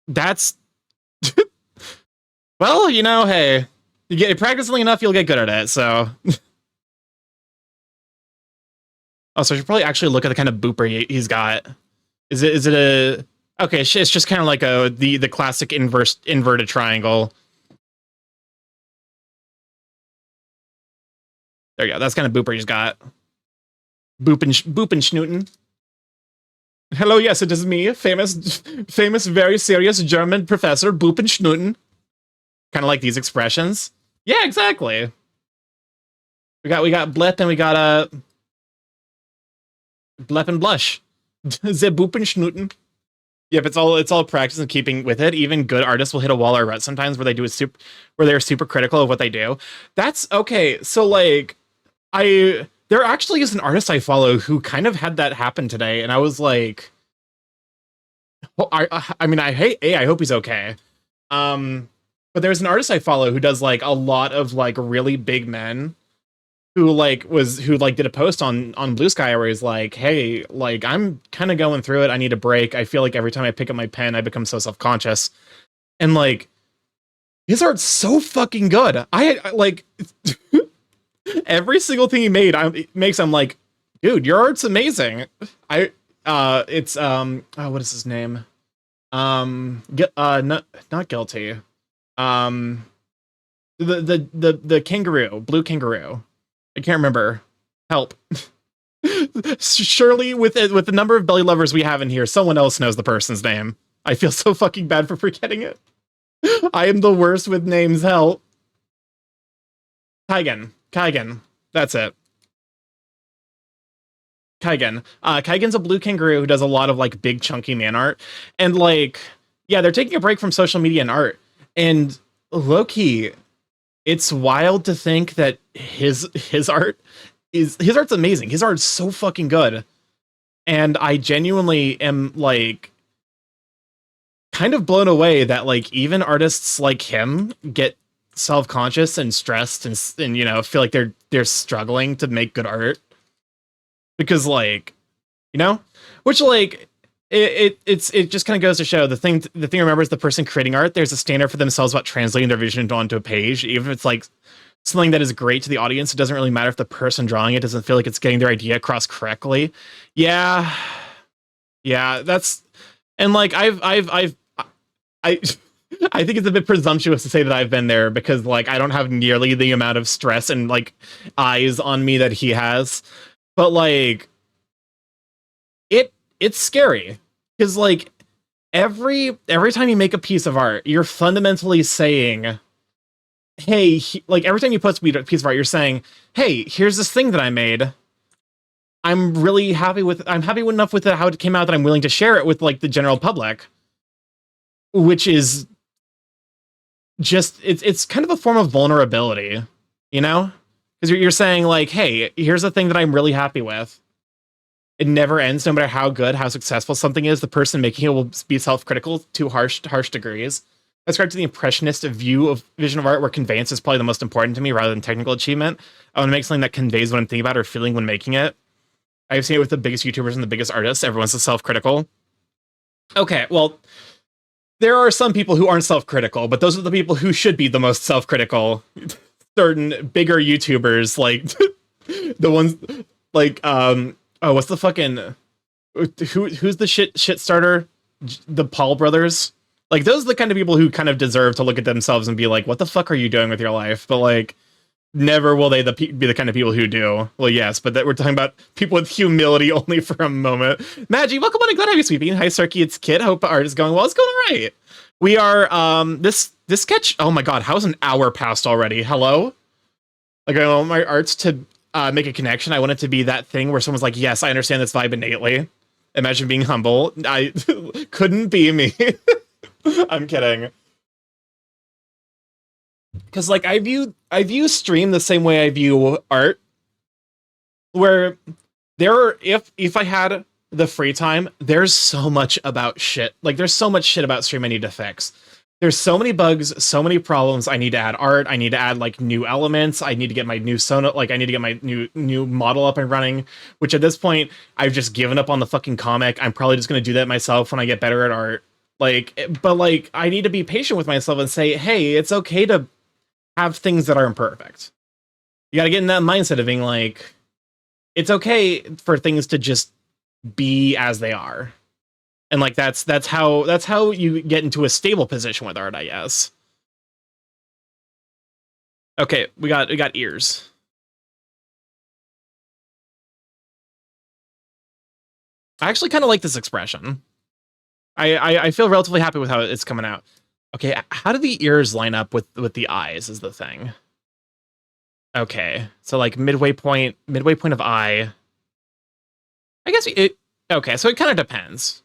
A: That's well, hey, you get practicing enough, you'll get good at it. So, oh, so I should probably actually look at the kind of booper he's got. Is it a okay? It's just kind of like the classic inverted triangle. There you go. That's kind of booper he's got. Boop and schnooten. Hello, yes, it is me, famous, very serious German professor Boop and schnooten. Kind of like these expressions. Yeah, exactly. We got blep and we got blep and blush. The Boop and schnooten. Yep, it's all practice and keeping with it. Even good artists will hit a wall or rut sometimes where they're super critical of what they do. That's okay. So like, there actually is an artist I follow who kind of had that happen today, and I was like, well, I mean, I hope he's okay. But there's an artist I follow who does like a lot of like really big men who did a post on Blue Sky where he's like, hey, like I'm kind of going through it. I need a break. I feel like every time I pick up my pen, I become so self-conscious. And like his art's so fucking good. I like every single thing he makes, I'm like, dude, your art's amazing. It's what is his name? Not guilty. The kangaroo, blue kangaroo. I can't remember. Help. Surely, with the number of belly lovers we have in here, someone else knows the person's name. I feel so fucking bad for forgetting it. I am the worst with names. Help. Kaigen. That's it. Kaigen's a blue kangaroo who does a lot of like big chunky man art. And like, yeah, they're taking a break from social media and art. And low-key, it's wild to think that his art's amazing. His art's so fucking good. And I genuinely am like kind of blown away that like even artists like him get self-conscious and stressed and feel like they're struggling to make good art. Because like, which like it just kind of goes to show the thing to remember is the person creating art, there's a standard for themselves about translating their vision onto a page. Even if it's like something that is great to the audience, it doesn't really matter if the person drawing it doesn't feel like it's getting their idea across correctly. Yeah, that's, and like I I think it's a bit presumptuous to say that I've been there because like I don't have nearly the amount of stress and like eyes on me that he has. but like it's scary because like every time you make a piece of art, you're fundamentally saying, hey, like every time you post a piece of art, you're saying, hey, here's this thing that I made. I'm really happy with I'm happy enough with it, how it came out, that I'm willing to share it with like the general public, which is just it's kind of a form of vulnerability, you know? Because you're saying like, hey, here's a thing that I'm really happy with. It never ends, no matter how good, how successful something is. The person making it will be self-critical to harsh degrees. I ascribe to the impressionist vision of art, where conveyance is probably the most important to me rather than technical achievement. I want to make something that conveys what I'm thinking about or feeling when making it. I've seen it with the biggest YouTubers and the biggest artists. Everyone's so self-critical. Okay, well, there are some people who aren't self-critical, but those are the people who should be the most self-critical. Certain bigger YouTubers, like the ones like oh, what's the fucking who's the shit starter? The Paul brothers. Like those are the kind of people who kind of deserve to look at themselves and be like, what the fuck are you doing with your life? But like never will they be the kind of people who do. Well, yes, but that we're talking about people with humility only for a moment. Maggie, welcome on and glad to have you sweeping. Hi, Starky, it's Kid. Hope art is going well. It's going all right. We are this sketch. Oh my god, how's an hour passed already? Hello? Like I want my arts to make a connection. I want it to be that thing where someone's like, yes, I understand this vibe innately. Imagine being humble. I couldn't be me. I'm kidding. Because like I view stream the same way I view art, where there are, if I had the free time, there's so much about shit. Like there's so much shit about stream I need to fix. There's so many bugs, so many problems. I need to add art. I need to add like new elements. I need to get my new Sono, I need to get my new model up and running, which at this point I've just given up on the fucking comic. I'm probably just going to do that myself when I get better at art. But like I need to be patient with myself and say, hey, it's okay to have things that are imperfect. You got to get in that mindset of being like, it's okay for things to just be as they are. And like that's how you get into a stable position with art, I guess. Okay, we got ears. I actually kind of like this expression. I feel relatively happy with how it's coming out. Okay, how do the ears line up with the eyes is the thing. Okay, so like midway point of eye. I guess it. Okay, so it kind of depends.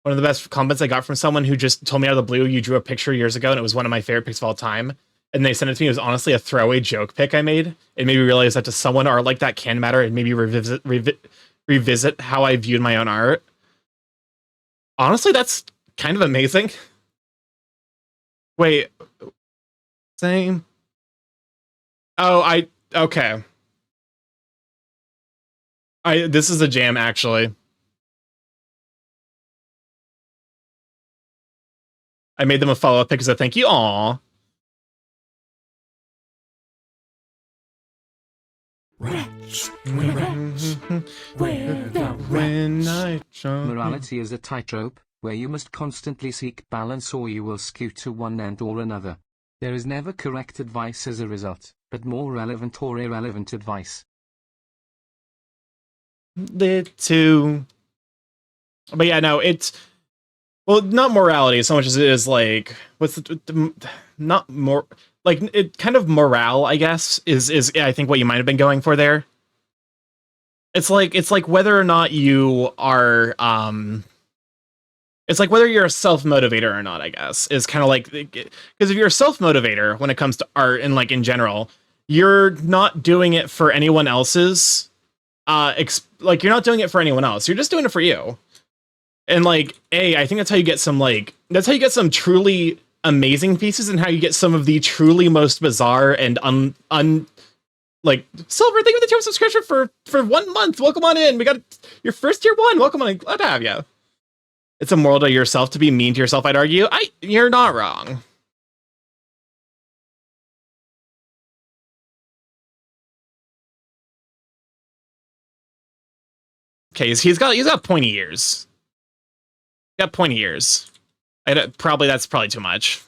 A: One of the best comments I got from someone who just told me out of the blue, you drew a picture years ago and it was one of my favorite pics of all time. And they sent it to me. It was honestly a throwaway joke pic I made. It made me realize that to someone, art like that can matter and maybe revisit how I viewed my own art. Honestly, that's kind of amazing. Wait, same. Oh, okay. This is a jam, actually. I made them a follow-up pic as a thank you. Aww.
B: Morality is a tightrope, where you must constantly seek balance or you will skew to one end or another. There is never correct advice as a result, but more relevant or irrelevant advice.
A: Too. But yeah, no, it's... Well, not morality so much as it is like... What's not more... Like, it kind of morale, I guess, is I think what you might have been going for there. It's like whether or not you are... It's like whether you're a self-motivator or not, I guess, is kind of like... Because if you're a self-motivator when it comes to art and like in general, you're not doing it for anyone else's... like, you're not doing it for anyone else. You're just doing it for you. And like, I think that's how you get some that's how you get some truly amazing pieces, and how you get some of the truly most bizarre and like Silver. Thank you for the 2 subscription for 1 month. Welcome on in. We got your first tier 1. Welcome on. Glad to have you. It's a moral to yourself to be mean to yourself. I'd argue. You're not wrong. Okay, he's got pointy ears. Got pointy ears. That's probably too much.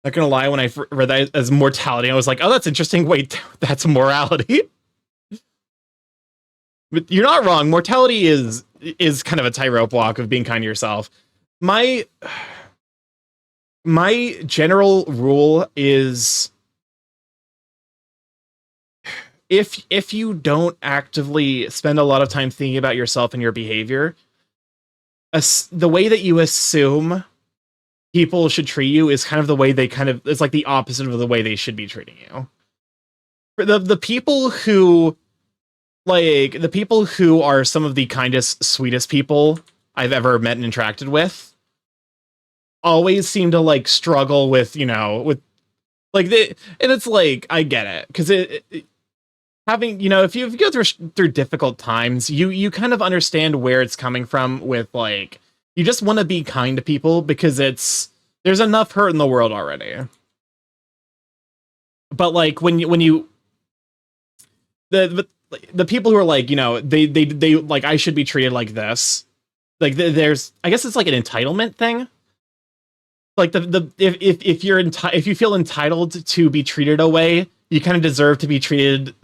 A: Not gonna lie, when I read that as mortality, I was like, oh, that's interesting. Wait, that's morality. But you're not wrong. Mortality is kind of a tightrope walk of being kind to yourself. My general rule is if you don't actively spend a lot of time thinking about yourself and your behavior, the way that you assume people should treat you is kind of the way they it's like the opposite of the way they should be treating you. For the people who are some of the kindest, sweetest people I've ever met and interacted with always seem to like struggle with, with like and it's like, I get it. Because having, if you go through difficult times, you kind of understand where it's coming from with like, you just want to be kind to people because there's enough hurt in the world already. But like when you the people who are like, they like, I should be treated like this. Like there's, I guess it's like an entitlement thing. Like if you feel entitled to be treated a way, you kind of deserve to be treated,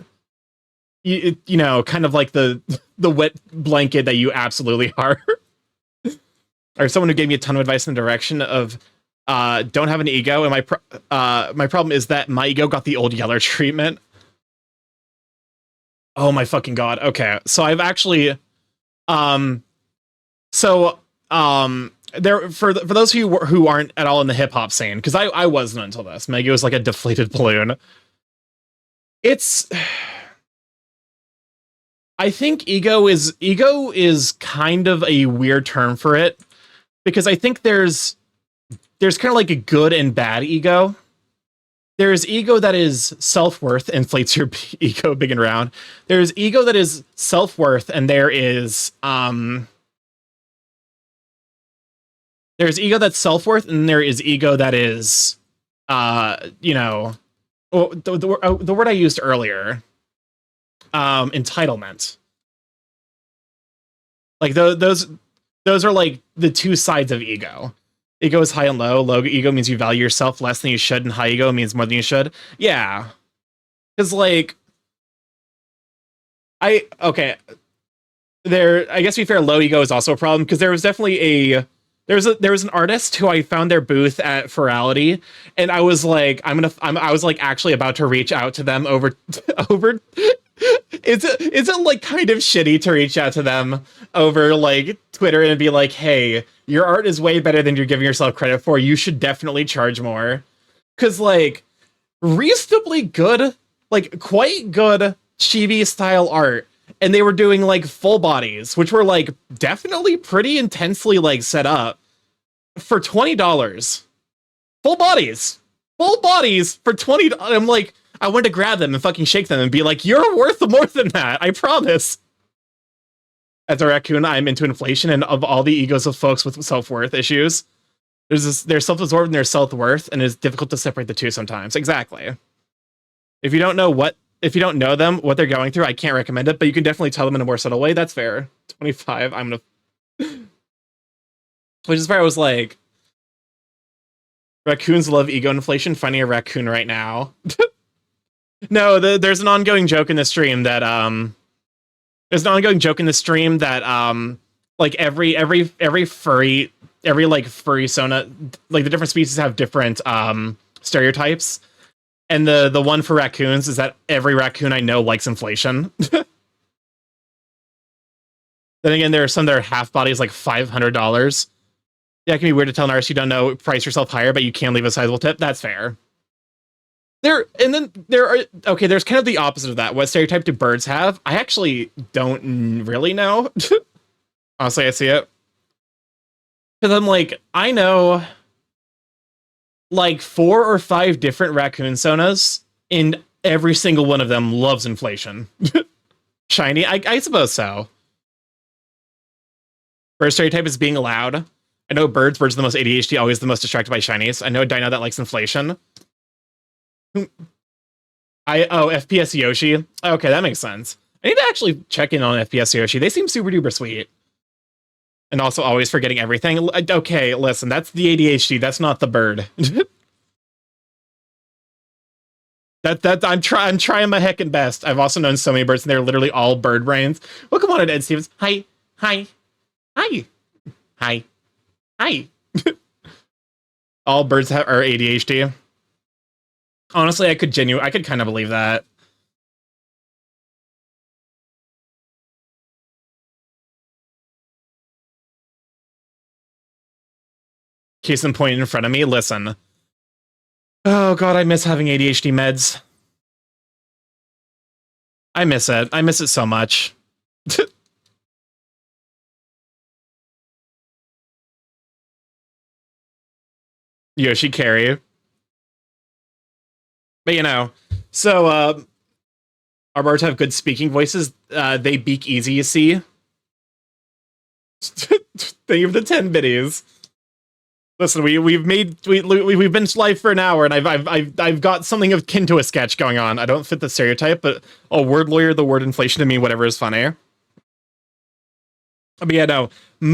A: kind of like the wet blanket that you absolutely are. Or someone who gave me a ton of advice in the direction of don't have an ego, and my problem is that my ego got the old Yeller treatment. Oh my fucking god. Okay. So I've actually there for those who aren't at all in the hip hop scene, because I wasn't until this. My ego was like a deflated balloon. I think ego is kind of a weird term for it, because I think there's kind of like a good and bad ego. There's ego that is self-worth, inflates your ego big and round. There's ego that is self-worth, and there's ego that's self-worth, and there is ego that is, the word I used earlier, entitlement. Like those are like the two sides of ego. Ego is high and low. Low ego means you value yourself less than you should, and high ego means more than you should. Yeah. Because, like, I guess to be fair, low ego is also a problem, because there was definitely there was an artist who I found their booth at Ferality, and I was like, I was like actually about to reach out to them over Is it like kind of shitty to reach out to them over like Twitter and be like, hey, your art is way better than you're giving yourself credit for. You should definitely charge more. Cause like reasonably good, like quite good chibi style art. And they were doing like full bodies, which were like definitely pretty intensely like set up for $20. Full bodies for $20. I'm like, I wanted to grab them and fucking shake them and be like, you're worth more than that, I promise. As a raccoon, I'm into inflation, and of all the egos of folks with self-worth issues, there's self-absorbed and there's self-worth, and it's difficult to separate the two sometimes. Exactly. If you don't know them, what they're going through, I can't recommend it, but you can definitely tell them in a more subtle way. That's fair. 25, I'm gonna... Which is where I was like, raccoons love ego inflation, finding a raccoon right now. No, there's an ongoing joke in the stream that like every furry sona, like the different species have different stereotypes, and the one for raccoons is that every raccoon I know likes inflation. Then again, there are some that are half bodies, like $500. Yeah, it can be weird to tell an artist you don't know, price yourself higher, but you can leave a sizable tip. That's fair. There's kind of the opposite of that. What stereotype do birds have? I actually don't really know. Honestly, I see it. Because I'm like, I know like 4 or 5 different raccoon sonas, and every single one of them loves inflation. Shiny? I suppose so. Bird stereotype is being loud. I know birds are the most ADHD, always the most distracted by shinies. I know a dino that likes inflation. FPS Yoshi. Okay, that makes sense. I need to actually check in on FPS Yoshi. They seem super duper sweet. And also always forgetting everything. Okay, listen, that's the ADHD. That's not the bird. I'm trying my heckin' best. I've also known so many birds, and they're literally all bird brains. Welcome on, Ed Stevens. Hi, hi, hi, hi, hi. All birds are ADHD. Honestly, I could kind of believe that. Case in point in front of me. Listen. Oh god, I miss having ADHD meds. I miss it. I miss it so much. Yoshi Carry. But you know, so our birds have good speaking voices. They beak easy, you see. Thank you for the 10 biddies. Listen, we've been live for an hour, and I've got something akin to a sketch going on. I don't fit the stereotype, but a word lawyer, the word inflation to me, whatever is funny. But yeah, no,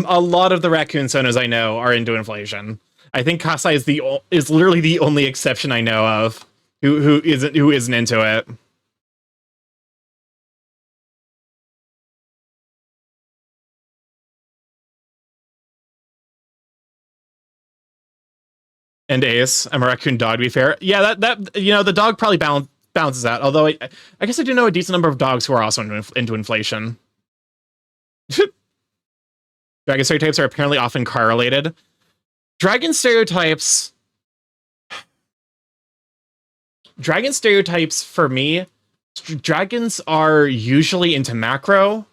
A: a lot of the raccoon sonas I know are into inflation. I think Kasai is literally the only exception I know of who isn't into it. And Ace, I'm a raccoon dog, to be fair. Yeah, that you know, the dog probably balances out. Although I guess I do know a decent number of dogs who are also into inflation. Dragon stereotypes are apparently often correlated. Dragon stereotypes for me, dragons are usually into macro.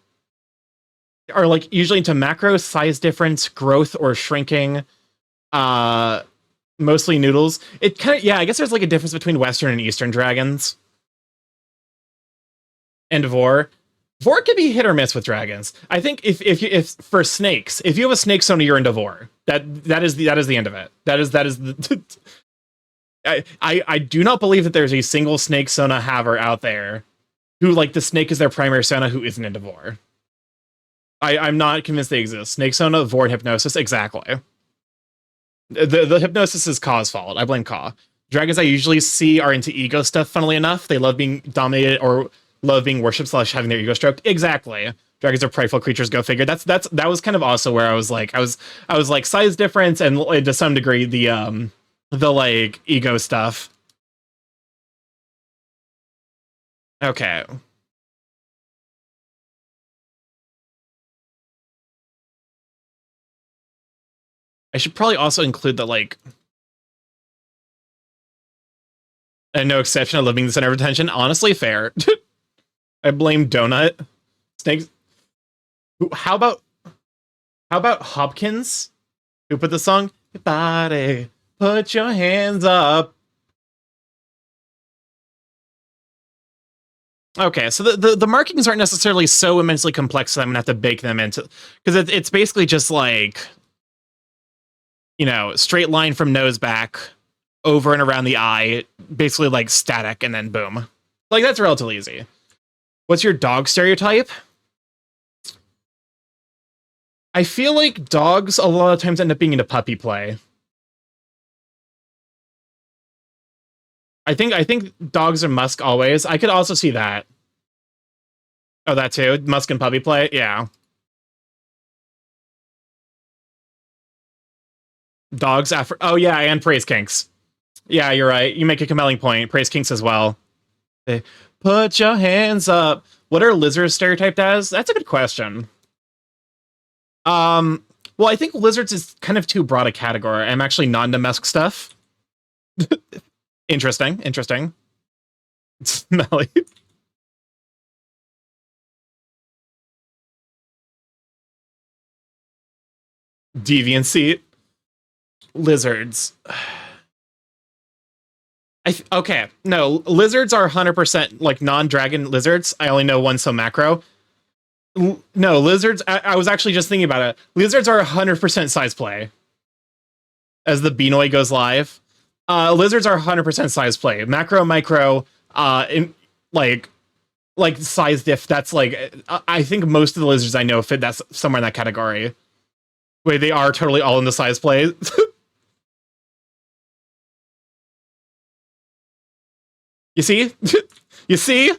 A: Are like usually into macro, size difference, growth, or shrinking. Mostly noodles. It kind of, yeah, I guess there's like a difference between Western and Eastern dragons. And Vor. Vor can be hit or miss with dragons. I think if for snakes, if you have a snake sona, you're into Vor. That is the end of it. That is the I do not believe that there's a single snake sona haver out there who, like, the snake is their primary sona who isn't into Vor. I'm not convinced they exist. Snake sona, Vor, and hypnosis, exactly. The hypnosis is Kaw's fault. I blame Kaw. Dragons I usually see are into ego stuff, funnily enough. They love being dominated or love being worshipped / having their ego stroked. Exactly. Dragons are prideful creatures, go figure. That was kind of also where I was like size difference and to some degree the like ego stuff. Okay. I should probably also include that, like, and no exception of living the center of attention. Honestly, fair. I blame Donut. Snakes. How about Hopkins, who put the song "Body, Put Your Hands Up"? Okay, so the markings aren't necessarily so immensely complex that I'm gonna have to bake them into, because it's basically just like, you know, straight line from nose back over and around the eye, basically like static, and then boom. Like, that's relatively easy. What's your dog stereotype? I feel like dogs a lot of times end up being into puppy play. I think dogs are musk always. I could also see that. Oh, that too? Musk and puppy play? Yeah. Dogs after. Oh, yeah, and praise kinks. Yeah, you're right. You make a compelling point. Praise kinks as well. They put your hands up. What are lizards stereotyped as? That's a good question. Well, I think lizards is kind of too broad a category. I'm actually non-domestic stuff. Interesting. Smelly. Deviancy. Lizards. Okay, no, lizards are 100% like non-dragon lizards. I only know one, so macro. No, lizards, I was actually just thinking about it. Lizards are 100% size play. As the Beanoy goes live. Lizards are 100% size play. Macro, micro, in like size diff, that's like, I think most of the lizards I know fit that's somewhere in that category. Wait, they are totally all in the size play. You see? You see?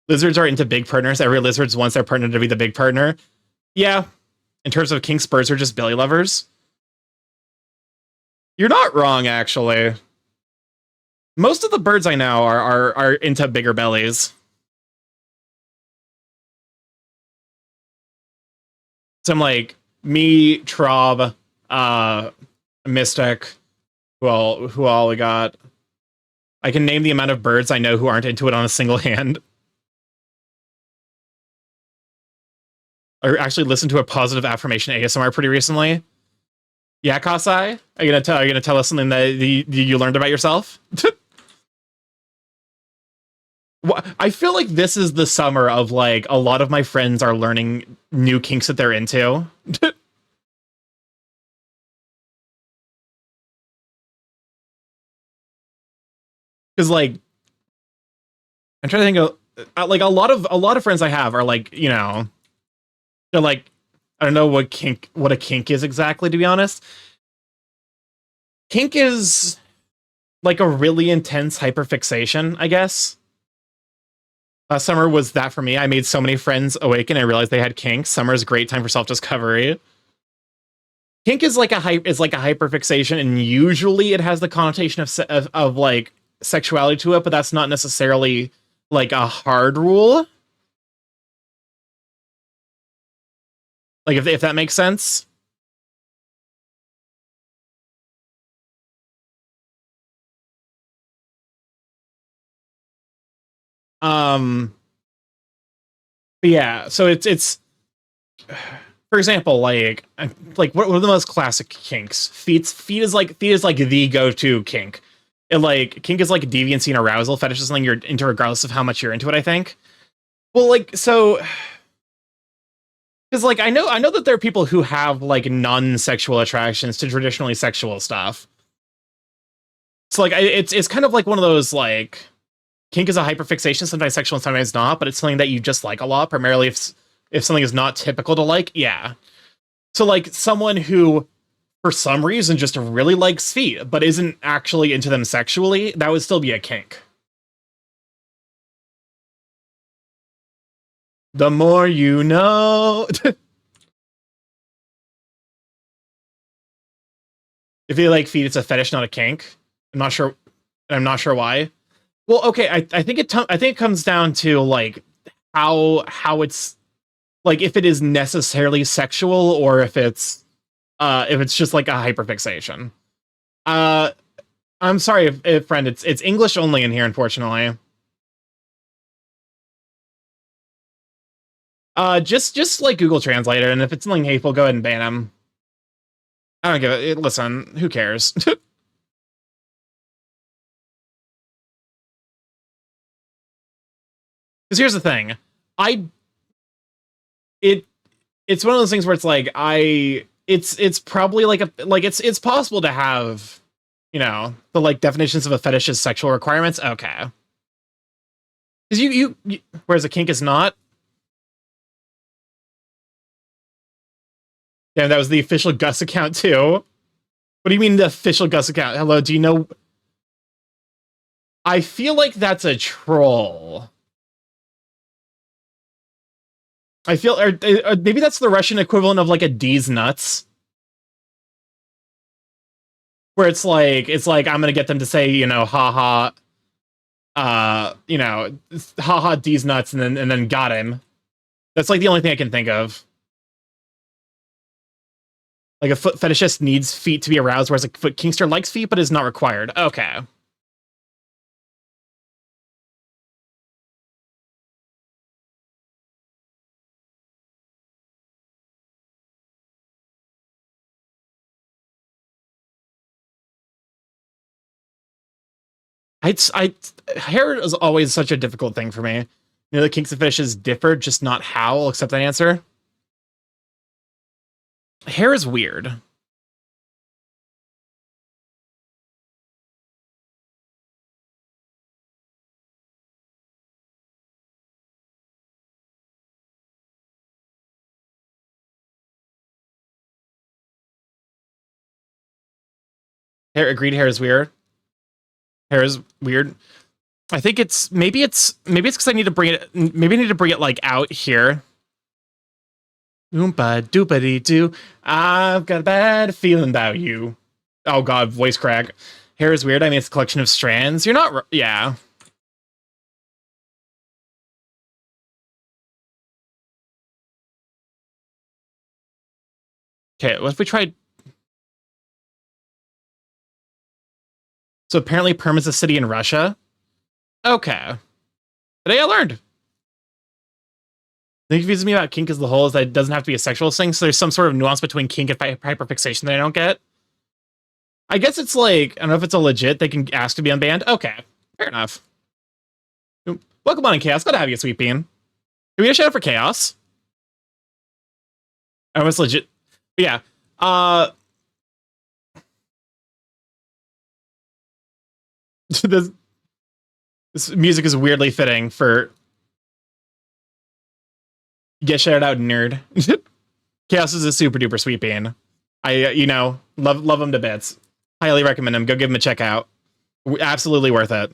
A: Lizards are into big partners. Every lizard wants their partner to be the big partner. Yeah. In terms of kinks, birds are just billy lovers. You're not wrong, actually. Most of the birds I know are into bigger bellies. Some like me, Trob, Mystic, who all we got. I can name the amount of birds I know who aren't into it on a single hand. I actually listened to a positive affirmation ASMR pretty recently. Yeah, Kasai? Are you gonna tell us something that you learned about yourself? I feel like this is the summer of like a lot of my friends are learning new kinks that they're into. Because like I'm trying to think of like a lot of friends I have are like, you know, they're like, I don't know what a kink is exactly, to be honest. Kink is like a really intense hyperfixation, I guess. Last summer was that for me. I made so many friends awaken and realized they had kinks. Summer is a great time for self-discovery. Kink is like a hyperfixation, and usually it has the connotation of like sexuality to it, but that's not necessarily like a hard rule. Like if that makes sense. Um yeah, so it's for example, like what are the most classic kinks? Feet is like the go-to kink. Kink is like deviancy and arousal. Fetish is something you're into regardless of how much you're into it, I think. Well, like so because like I know that there are people who have like non-sexual attractions to traditionally sexual stuff. So like it's kind of like one of those like kink is a hyperfixation, sometimes sexual and sometimes not, but it's something that you just like a lot, primarily if something is not typical to like, yeah. So like someone who for some reason just really likes feet, but isn't actually into them sexually, that would still be a kink. The more you know. If you like feet, it's a fetish, not a kink. I'm not sure. I'm not sure why. Well, okay, I think I think it comes down to like how it's like if it is necessarily sexual or if it's just like a hyperfixation. Uh, I'm sorry, if friend, it's English only in here, unfortunately. Just like Google Translator, and if it's something hateful, go ahead and ban him. I don't give it. Listen, who cares? Because here's the thing, I it it's one of those things where it's like it's probably like it's possible to have, you know, the like definitions of a fetish as sexual requirements. Okay, because whereas a kink is not. Yeah, that was the official Gus account too. What do you mean the official Gus account? Hello, do you know? I feel like that's a troll. I feel, or maybe that's the Russian equivalent of like a D's nuts, where it's like I'm gonna get them to say, you know, haha, you know, haha D's nuts, and then got him. That's like the only thing I can think of. Like a foot fetishist needs feet to be aroused, whereas a foot kinkster likes feet but is not required. Okay. I hair is always such a difficult thing for me. You know, the kinks and fetishes differ, just not how. I'll accept that answer. Hair is weird. Hair agreed. Hair is weird. Hair is weird. I think maybe it's because I need to bring it. Maybe I need to bring it like out here. Oompa doopity doo. I've got a bad feeling about you. Oh god, voice crack. Hair is weird. I mean, it's a collection of strands. You're not. Yeah. Okay, what if we tried? So apparently Perm is a city in Russia. Okay. Today I learned. The thing that confuses me about kink as the whole is that it doesn't have to be a sexual thing, so there's some sort of nuance between kink and hyperfixation that I don't get. I guess it's like, I don't know if it's a legit, they can ask to be unbanned. Okay, fair enough. Welcome on in, Chaos. Glad to have you, Sweet Bean. Can we get a shout out for Chaos? I know it's legit. But yeah. This music is weirdly fitting for get shouted out, nerd. Chaos is a super duper sweet bean. Love him to bits. Highly recommend him. Go give him a check out. Absolutely worth it.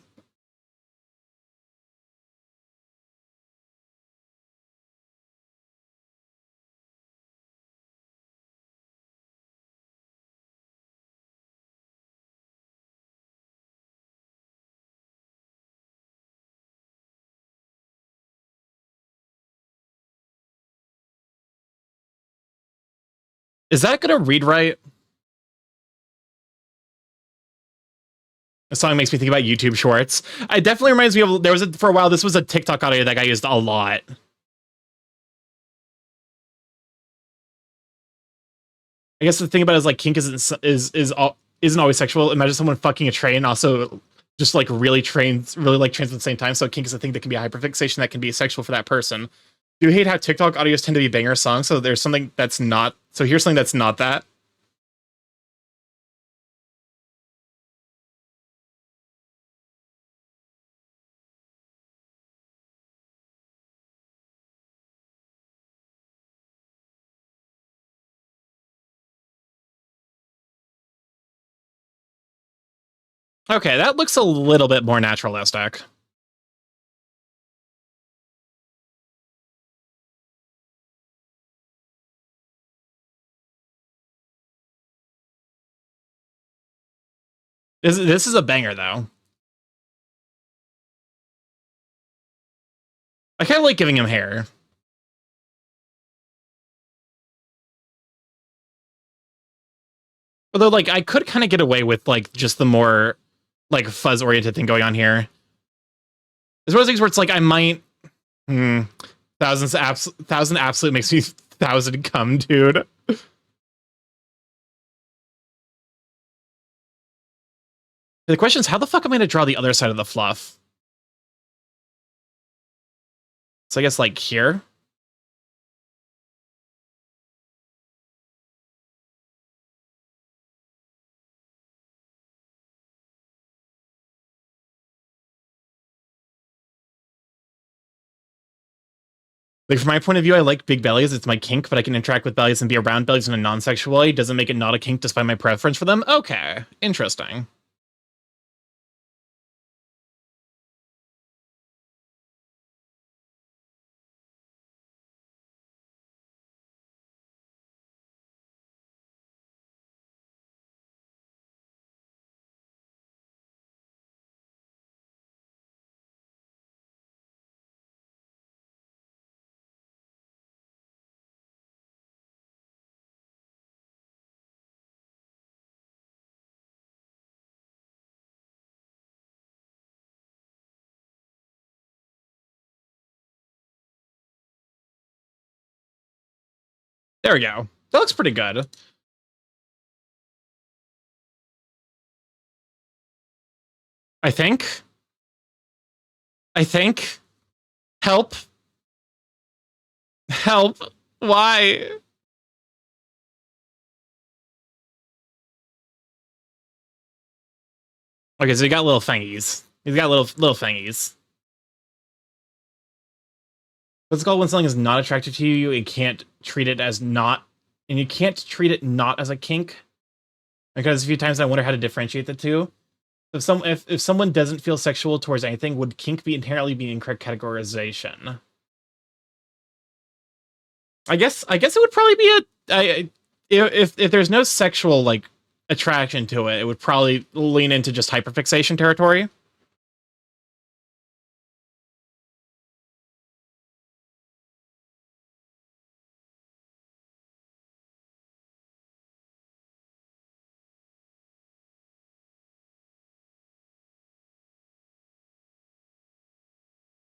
A: Is that gonna read right? The song makes me think about YouTube Shorts. It definitely reminds me of for a while. This was a TikTok audio that I used a lot. I guess the thing about it is like kink isn't always sexual. Imagine someone fucking a train, also just like really trains at the same time. So kink is a thing that can be a hyperfixation that can be sexual for that person. Do you hate how TikTok audios tend to be banger songs? So there's something that's not. So here's something that's not that. Okay, that looks a little bit more naturalistic. This is a banger, though. I kind of like giving him hair. Although, like, I could kind of get away with, like, just the more, like, fuzz-oriented thing going on here. It's one of those things where it's like, I might... Thousand absolute makes me 1,000 come, dude. The question is, how the fuck am I going to draw the other side of the fluff? So I guess, like, here? Like, from my point of view, I like big bellies. It's my kink, but I can interact with bellies and be around bellies in a non-sexual way. Doesn't make it not a kink despite my preference for them. Okay, interesting. There we go. That looks pretty good. I think. Help. Help. Why? Okay, so he got little thingies. He's got little thingies. What's it called when something is not attractive to you? You can't treat it as not, and you can't treat it not as a kink. Because a few times I wonder how to differentiate the two. If someone doesn't feel sexual towards anything, would kink be inherently be incorrect categorization? I guess it would probably be if there's no sexual like attraction to it, it would probably lean into just hyperfixation territory.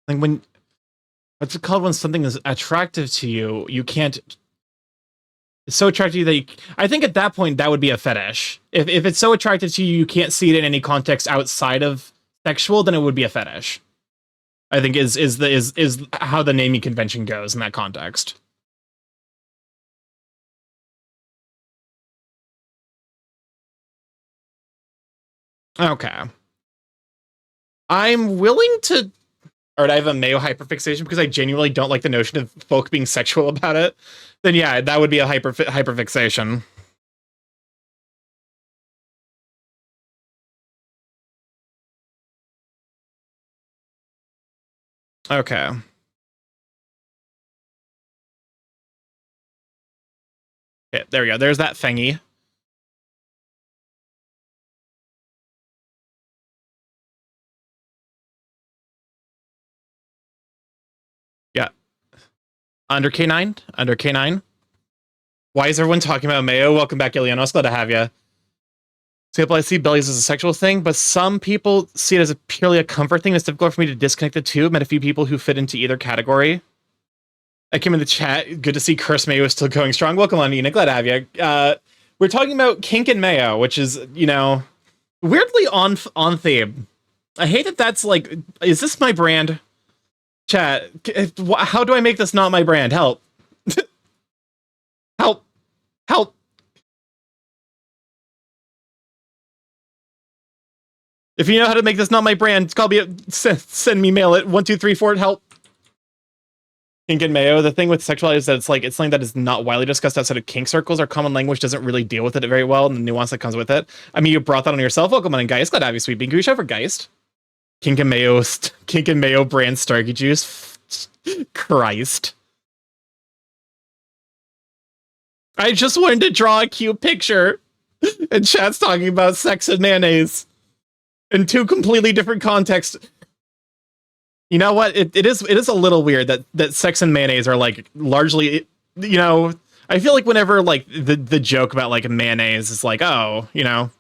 A: Like when what's it called when something is attractive to you, you can't. It's so attractive to you that I think at that point that would be a fetish. If it's so attractive to you, you can't see it in any context outside of sexual, then it would be a fetish. I think is how the naming convention goes in that context. Okay. I'm willing to. Or I have a Mayo hyperfixation because I genuinely don't like the notion of folk being sexual about it. Then yeah, that would be a hyperfixation. Okay. Okay, there we go. There's that thingy. Yeah. Under K9? Under K9? Why is everyone talking about Mayo? Welcome back, Ilianos. Glad to have you. Example, I see bellies as a sexual thing, but some people see it as purely a comfort thing. It's difficult for me to disconnect the two. Met a few people who fit into either category. I came in the chat. Good to see Curse Mayo is still going strong. Welcome on, Nina. Glad to have you. We're talking about kink and Mayo, which is, you know, weirdly on theme. I hate that that's like, is this my brand? Chat, how do I make this not my brand? Help. Help. Help. If you know how to make this not my brand, call me, send me mail at 1234 help. Kink and Mayo. The thing with sexuality is that it's something that is not widely discussed outside of kink circles. Our common language doesn't really deal with it very well, and the nuance that comes with it. I mean, you brought that on yourself. Welcome on, Geist. Glad to have you, Sweet Bean. Can we show for Geist? Kink and Mayo brand Starky Juice. Christ. I just wanted to draw a cute picture, and chat's talking about sex and mayonnaise in two completely different contexts. You know what? It is a little weird that sex and mayonnaise are like largely, you know, I feel like whenever like the joke about like mayonnaise is like, oh, you know.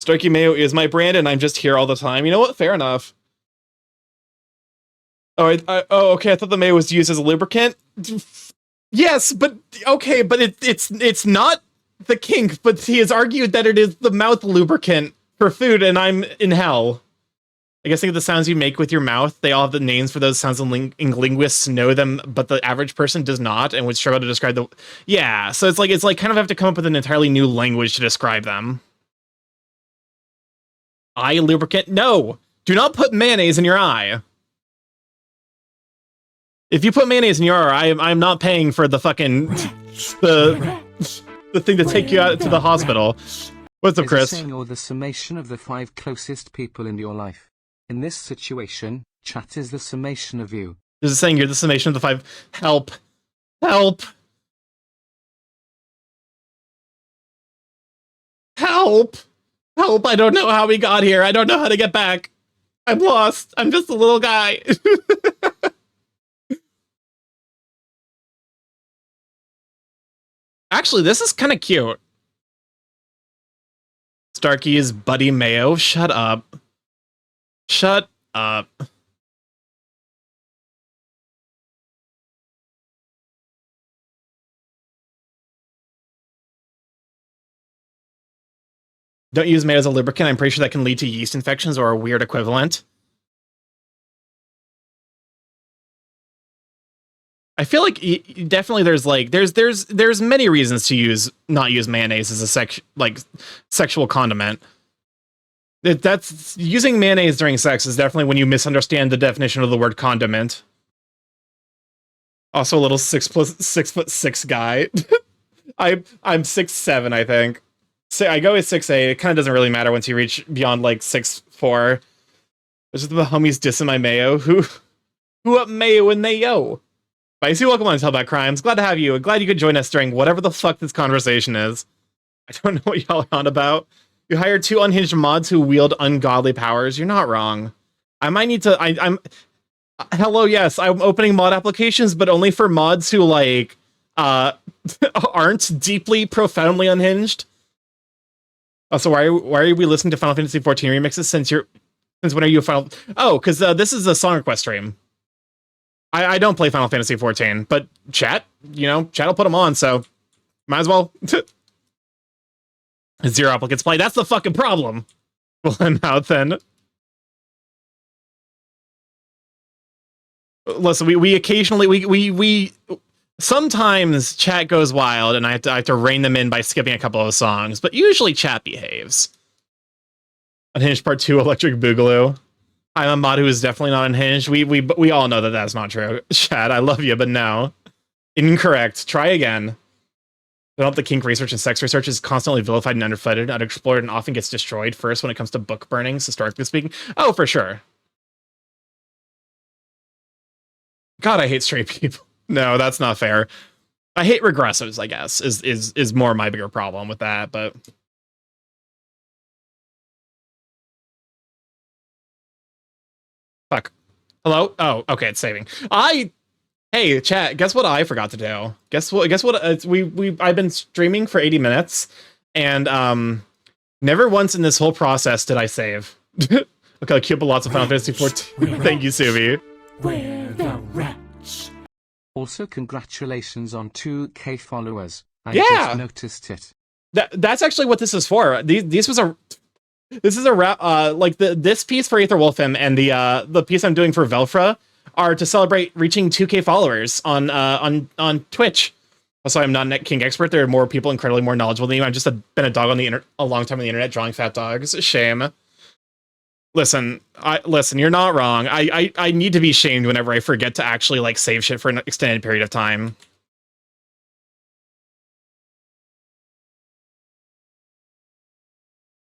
A: Starky Mayo is my brand and I'm just here all the time. You know what? Fair enough. Oh, okay. I thought the mayo was used as a lubricant. Yes, but okay, but it's not the kink, but he has argued that it is the mouth lubricant for food, and I'm in hell. I guess think of the sounds you make with your mouth. They all have the names for those sounds, and linguists know them, but the average person does not, and would struggle to describe the. Yeah, so it's like kind of have to come up with an entirely new language to describe them. Eye lubricant? No, do not put mayonnaise in your eye. If you put mayonnaise in your eye, I'm not paying for the fucking the thing to take you out to the hospital. What's up, Chris?
B: Or the summation of the 5 closest people in your life. In this situation, chat is the summation of you.
A: This is saying you're the summation of the 5. Help. Help. Help. Help. I don't know how we got here. I don't know how to get back. I'm lost. I'm just a little guy. Actually, this is kind of cute. Starky is Buddy Mayo. Shut up. Shut up. Don't use mayo as a lubricant. I'm pretty sure that can lead to yeast infections or a weird equivalent. I feel like definitely there's many reasons to not use mayonnaise as a sexual condiment. That's using mayonnaise during sex is definitely when you misunderstand the definition of the word condiment. Also a little 6'6" guy. I'm 6'7", I think. So I go with 6'8". It kind of doesn't really matter once you reach beyond like 6'4". This is the homies dissing my mayo. Who up mayo and they yo? Spicy, welcome on Tell About Crimes. Glad to have you. Glad you could join us during whatever the fuck this conversation is. I don't know what y'all are on about. You hired 2 unhinged mods who wield ungodly powers. You're not wrong. I might need to. I'm. Hello, yes, I'm opening mod applications, but only for mods who like aren't deeply, profoundly unhinged. Also, why are we listening to Final Fantasy 14 remixes since when are you a Final? Oh, because this is a song request stream. I don't play Final Fantasy 14, but chat will put them on, so might as well. 0 applicants play. That's the fucking problem. Well, and now then. Listen, we occasionally we sometimes chat goes wild, and I have to rein them in by skipping a couple of songs, but usually chat behaves. Unhinged Part 2, Electric Boogaloo. I'm a mod who is definitely not unhinged. We all know that that's not true. Chat, I love you, but no. Incorrect. Try again. The kink research and sex research is constantly vilified and underfunded, unexplored, and often gets destroyed first when it comes to book burnings, historically speaking. Oh, for sure. God, I hate straight people. No, that's not fair. I hate regressives, I guess, is more my bigger problem with that, but... Fuck. Hello? Oh, okay, it's saving. Hey, chat, guess what I forgot to do? Guess what, I've been streaming for 80 minutes, and, never once in this whole process did I save. Okay, I'll keep lots of Final Fantasy 14. Thank you, Subi.
C: We're the rats.
B: Also, congratulations on 2K followers. I
A: Yeah.
B: just noticed it.
A: That's actually what this is for. This is a rap. Like this piece for Aether Wolfham and the piece I'm doing for Velfra are to celebrate reaching 2K followers on Twitch. Also, I'm not a Net King expert. There are more people incredibly more knowledgeable than me. I've just been a dog on a long time on the internet drawing fat dogs. Shame. Listen, you're not wrong. I need to be shamed whenever I forget to actually like save shit for an extended period of time.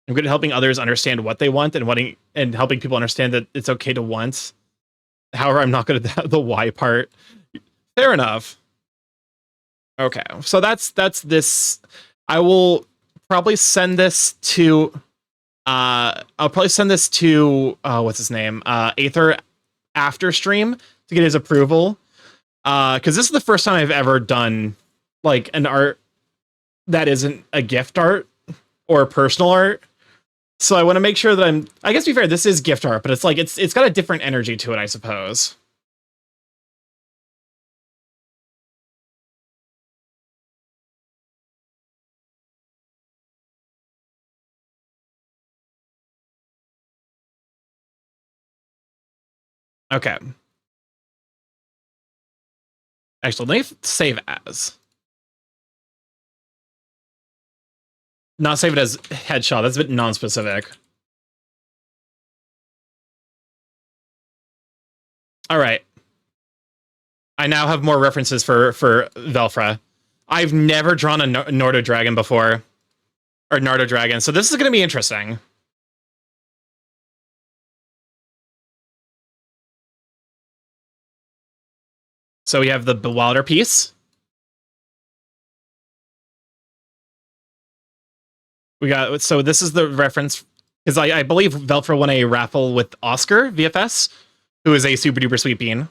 A: I'm good at helping others understand what they want and helping people understand that it's okay to want. However, I'm not good at the why part. Fair enough. Okay, so that's this. I will probably send this to. What's his name? Aether after stream to get his approval. Because this is the first time I've ever done like an art that isn't a gift art or personal art. So I want to make sure that I guess to be fair, this is gift art, but it's like it's got a different energy to it, I suppose. Okay. Actually, let me save as. Not save it as headshot. That's a bit non-specific. All right. I now have more references for Velfra. I've never drawn a Nardo Dragon before. Or Nardo Dragon. So this is going to be interesting. So we have the Bewilder piece. So this is the reference, because I believe Velfra won a raffle with Oscar VFS, who is a super duper sweet bean.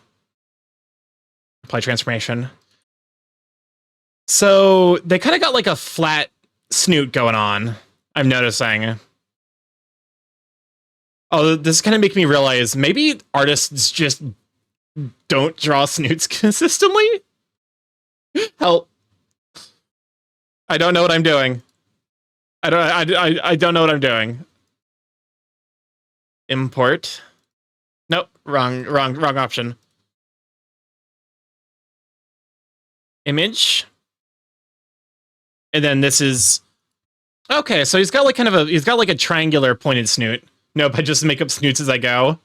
A: Apply transformation. So they kind of got like a flat snoot going on, I'm noticing. Oh, this is kind of making me realize maybe artists just don't draw snoots consistently? Help. I don't know what I'm doing. I don't know what I'm doing. Import. Nope, wrong option. Image. And then this is okay, so he's got like he's got like a triangular pointed snoot. Nope, I just make up snoots as I go.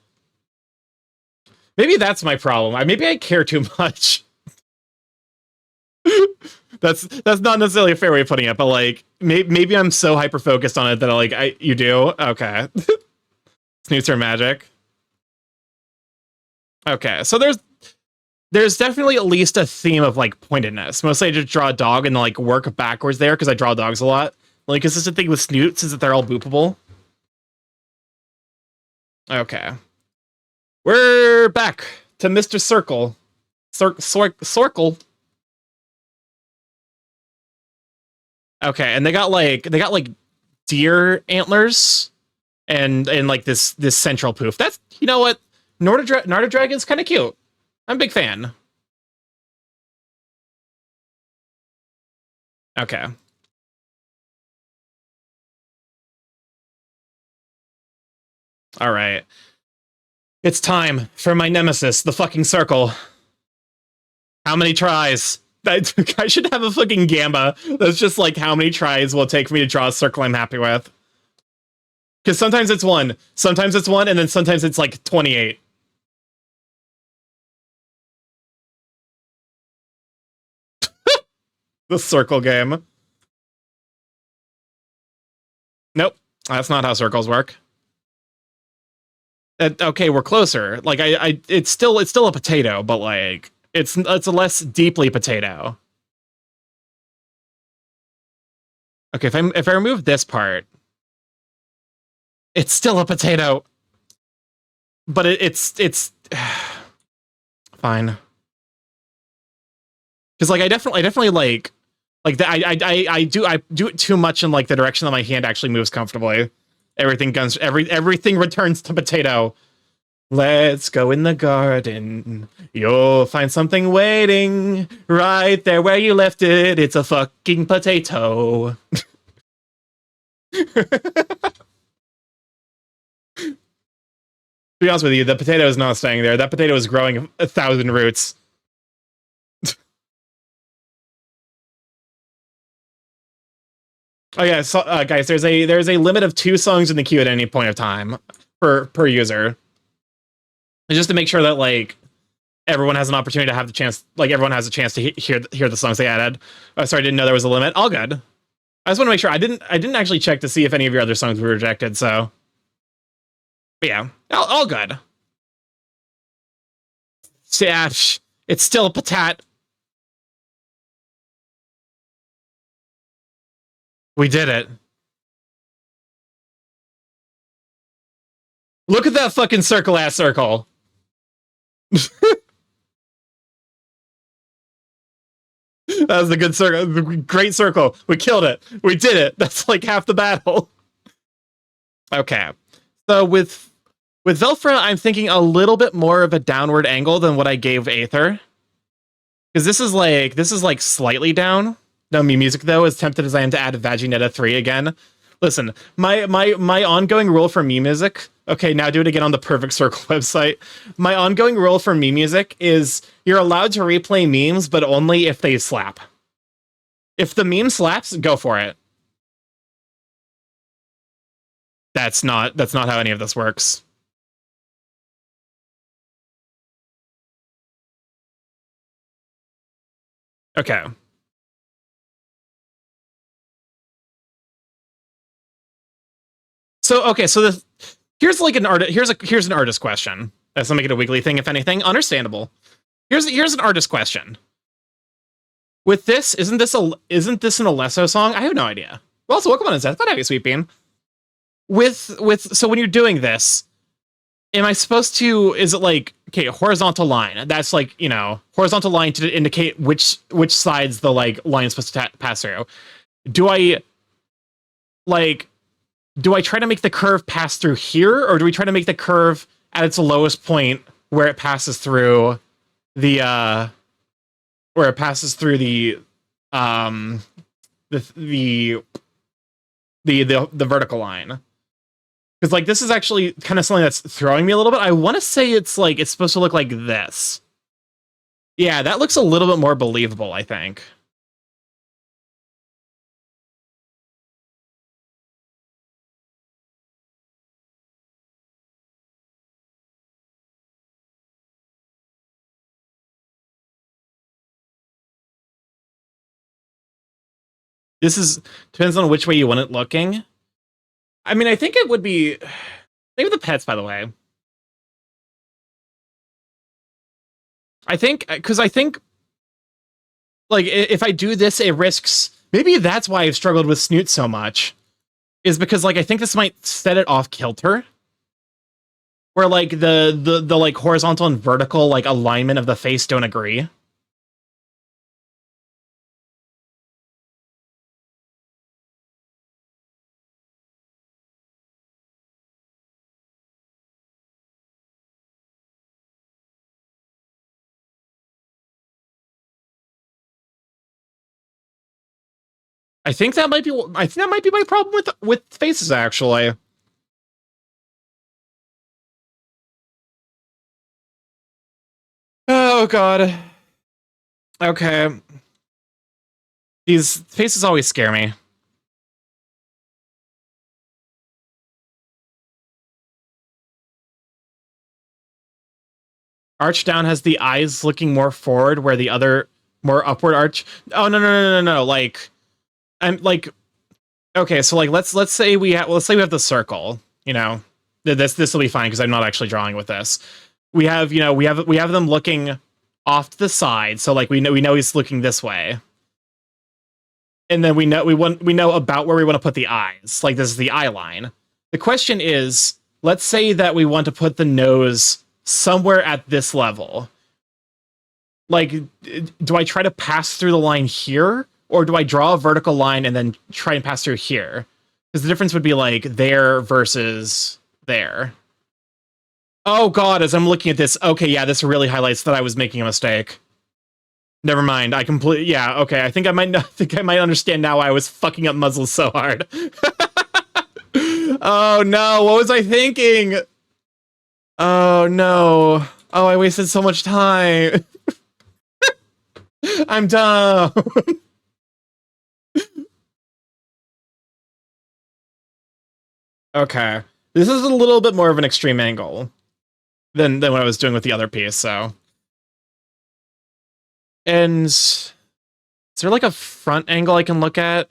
A: Maybe that's my problem. Maybe I care too much. That's not necessarily a fair way of putting it, but like maybe I'm so hyper focused on it that you do okay. Snoots are magic. Okay, so there's definitely at least a theme of like pointedness. Mostly I just draw a dog and like work backwards there because I draw dogs a lot. Like consistent thing with snoots is that they're all boopable. Okay, we're back to Mr. Circle. Circle. Okay, and they got like deer antlers and like this central poof. That's, you know what, Narda Dragon's kind of cute. I'm a big fan. Okay. All right. It's time for my nemesis, the fucking circle. How many tries? I should have a fucking gamba that's just like how many tries will it take for me to draw a circle I'm happy with. Because sometimes it's one, and then sometimes it's like 28. The circle game. Nope, that's not how circles work. Okay, we're closer. Like it's still a potato, but like it's a less deeply potato. Okay, if I remove this part, it's still a potato, but it's fine. Because like I definitely like that I do it too much in like the direction that my hand actually moves comfortably. Everything returns to potato. Let's go in the garden. You'll find something waiting right there where you left it. It's a fucking potato. To be honest with you, the potato is not staying there. That potato is growing 1,000 roots. Oh yeah, so, guys, there's a limit of 2 songs in the queue at any point of time per user. And just to make sure that like everyone has an opportunity to have the chance, like everyone has a chance to hear the songs they added. Oh, sorry, I didn't know there was a limit. All good. I just want to make sure. I didn't actually check to see if any of your other songs were rejected. So, but yeah, all good. Yeah, it's still a patat. We did it. Look at that fucking circle ass circle. That was a good circle. Great circle. We killed it. We did it. That's like half the battle. Okay. So with Velfra, I'm thinking a little bit more of a downward angle than what I gave Aether. Because this is like slightly down. No, me music though, as tempted as I am to add Vaginetta 3 again. Listen, my ongoing rule for me music. Okay, now do it again on the Perfect Circle website. My ongoing rule for me music is you're allowed to replay memes, but only if they slap. If the meme slaps, go for it. That's not how any of this works. Okay. So okay, so here's like here's an artist question. That's not make it a weekly thing, if anything. Understandable. Here's an artist question. With this, isn't this an Alesso song? I have no idea. Well, also, welcome on Zeth. Glad to have you, Sweet Bean. So when you're doing this, am I supposed to? Is it like, okay, horizontal line? That's like, you know, horizontal line to indicate which sides the like line is supposed to pass through. Do I like? Do I try to make the curve pass through here, or do we try to make the curve at its lowest point where it passes through the um the vertical line? Because like this is actually kind of something that's throwing me a little bit. I want to say it's like it's supposed to look like this. Yeah, that looks a little bit more believable, I think. This is depends on which way you want it looking. I mean, I think it would be maybe the pets, by the way. I think like if I do this, it risks. Maybe that's why I've struggled with Snoot so much, is because like I think this might set it off kilter, where like the like horizontal and vertical like alignment of the face don't agree. I think that might be my problem with faces, actually. Oh god. Okay. These faces always scare me. Arch down has the eyes looking more forward, where the other more upward arch. Oh no. Like I'm like, okay, so like let's say we have the circle. You know, this will be fine because I'm not actually drawing with this. We have we have them looking off to the side, so like we know he's looking this way, and then we know about where we want to put the eyes. Like this is the eye line. The question is, let's say that we want to put the nose somewhere at this level. Like, do I try to pass through the line here? Or do I draw a vertical line and then try and pass through here? Because the difference would be like there versus there. Oh god, as I'm looking at this, okay, yeah, this really highlights that I was making a mistake. Never mind, I completely, yeah, okay, I think I might understand now why I was fucking up muzzles so hard. Oh no, what was I thinking? Oh no. Oh, I wasted so much time. I'm dumb. Okay. This is a little bit more of an extreme angle than what I was doing with the other piece, so. And is there like a front angle I can look at?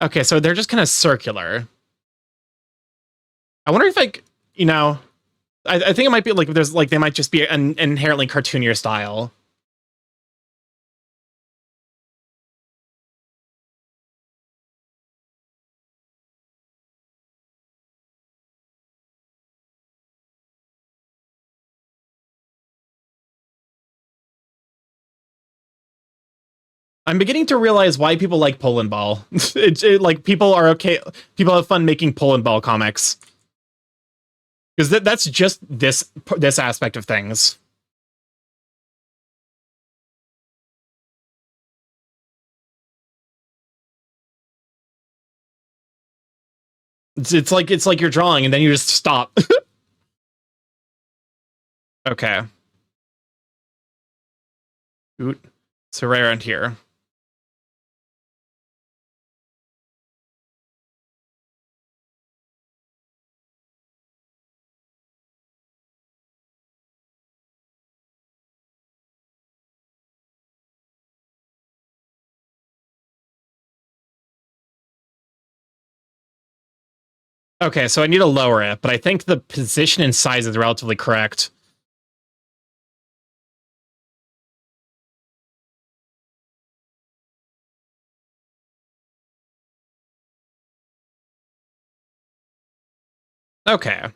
A: Okay, so they're just kind of circular. I wonder if like, you know, I think it might be like there's like they might just be an inherently cartoonier style. I'm beginning to realize why people like Poland Ball. Like people are okay. People have fun making Poland Ball comics because that's just this aspect of things. It's like you're drawing and then you just stop. Okay. Oot. So right around here. Okay, so I need to lower it, but I think the position and size is relatively correct. Okay.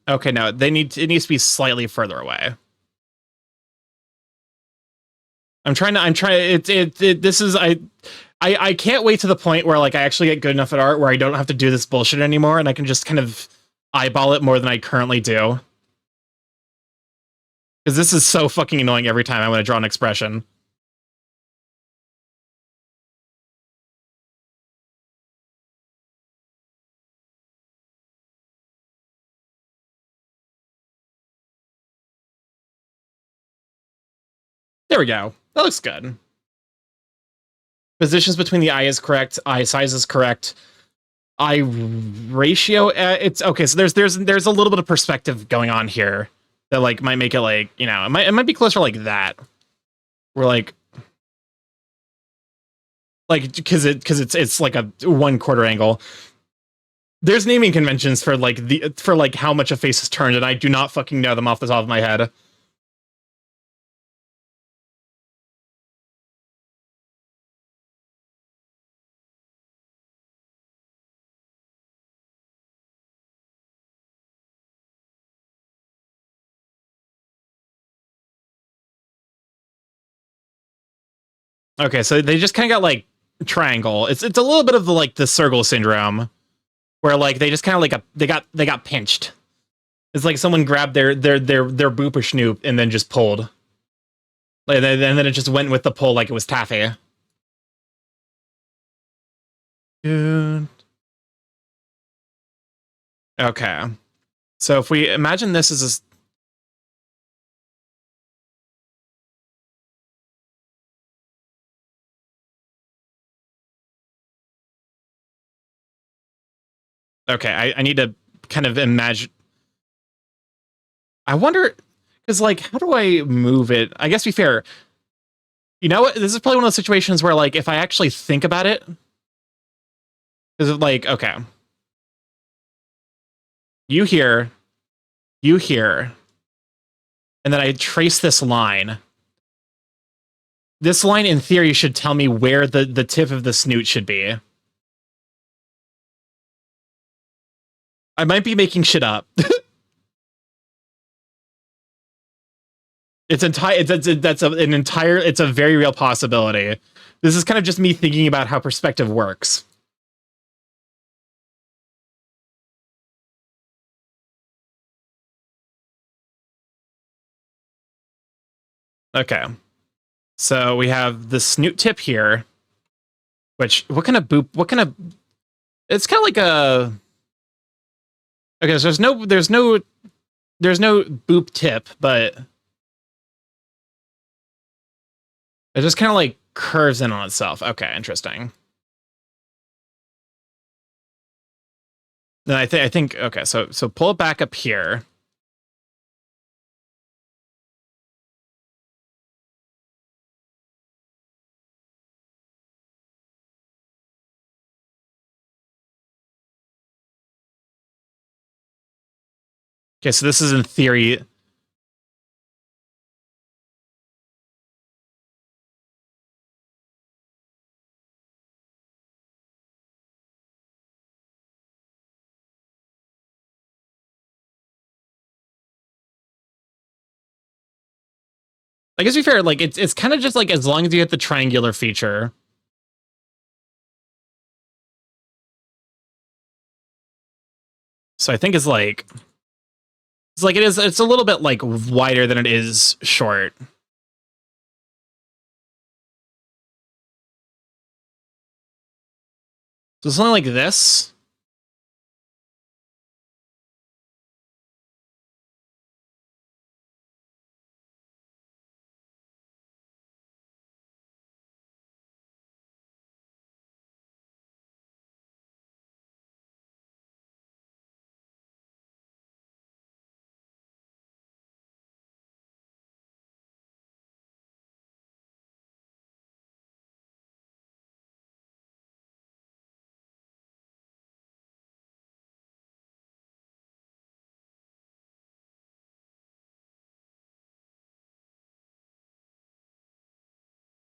A: Okay, no, it needs to be slightly further away. This is I can't wait to the point where like I actually get good enough at art where I don't have to do this bullshit anymore and I can just kind of eyeball it more than I currently do. Because this is so fucking annoying every time I want to draw an expression. There we go. That looks good. Positions between the eye is correct. Eye size is correct. Eye ratio, it's okay. So there's a little bit of perspective going on here that like might make it like, you know, it might be closer like that. We're like, like because it's like a 1/4 angle. There's naming conventions for like how much a face is turned, and I do not fucking know them off the top of my head. Okay, so they just kind of got like triangle. It's a little bit of the circle syndrome, where like they just kind of like they got pinched. It's like someone grabbed their boop or snoop and then just pulled. Like, and then it just went with the pull like it was taffy. Dude. Okay. So if we imagine this as okay, I need to kind of imagine. I wonder, because like, how do I move it? I guess to be fair, you know what? This is probably one of those situations where like, if I actually think about it, is it like, okay, you here, and then I trace this line. This line, in theory, should tell me where the tip of the snoot should be. I might be making shit up. It's a very real possibility. This is kind of just me thinking about how perspective works. Okay. So we have the snoot tip here, which what kind of it's kind of like a okay, so there's no boop tip, but it just kind of like curves in on itself. Okay, interesting. Then I think okay, so pull it back up here. Okay, so this is in theory. I guess to be fair, like it's kind of just like as long as you get the triangular feature. So I think it's like it's a little bit like wider than it is short. So something like this.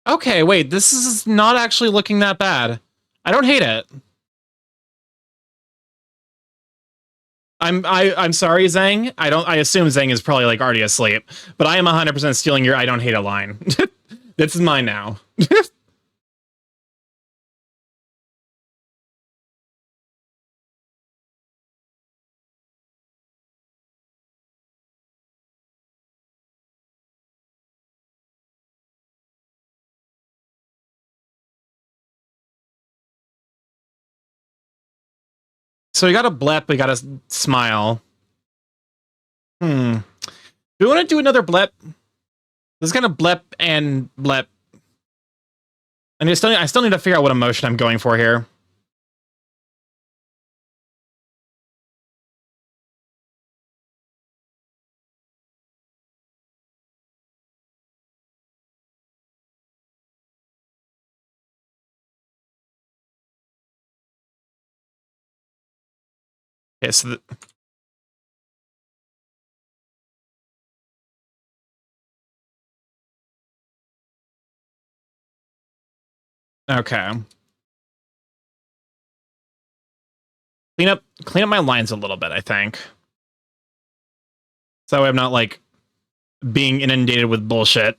A: Okay, wait, this is not actually looking that bad. I don't hate it. I'm sorry, Zhang. I assume Zhang is probably like already asleep, but I am 100% stealing your I don't hate it line. This is mine now. So we got a blep, we got a smile. Do we want to do another blep? This is kind of blep and blep. And I still need to figure out what emotion I'm going for here. Okay, so okay. Clean up my lines a little bit, I think. So I'm not like being inundated with bullshit.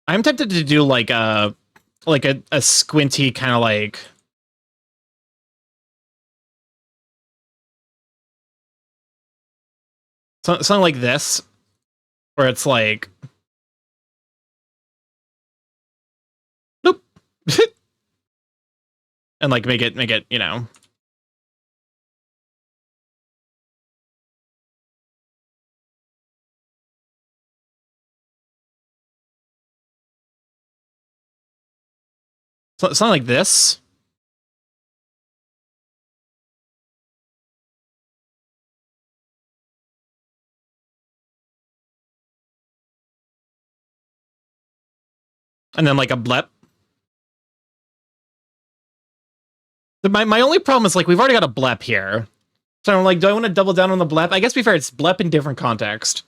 A: I'm tempted to do like a squinty kind of like something like this, where it's like nope. And like make it, you know. Something like this. And then like a blep. My only problem is like we've already got a blep here. So I'm like, do I want to double down on the blep? I guess to be fair, it's blep in different context.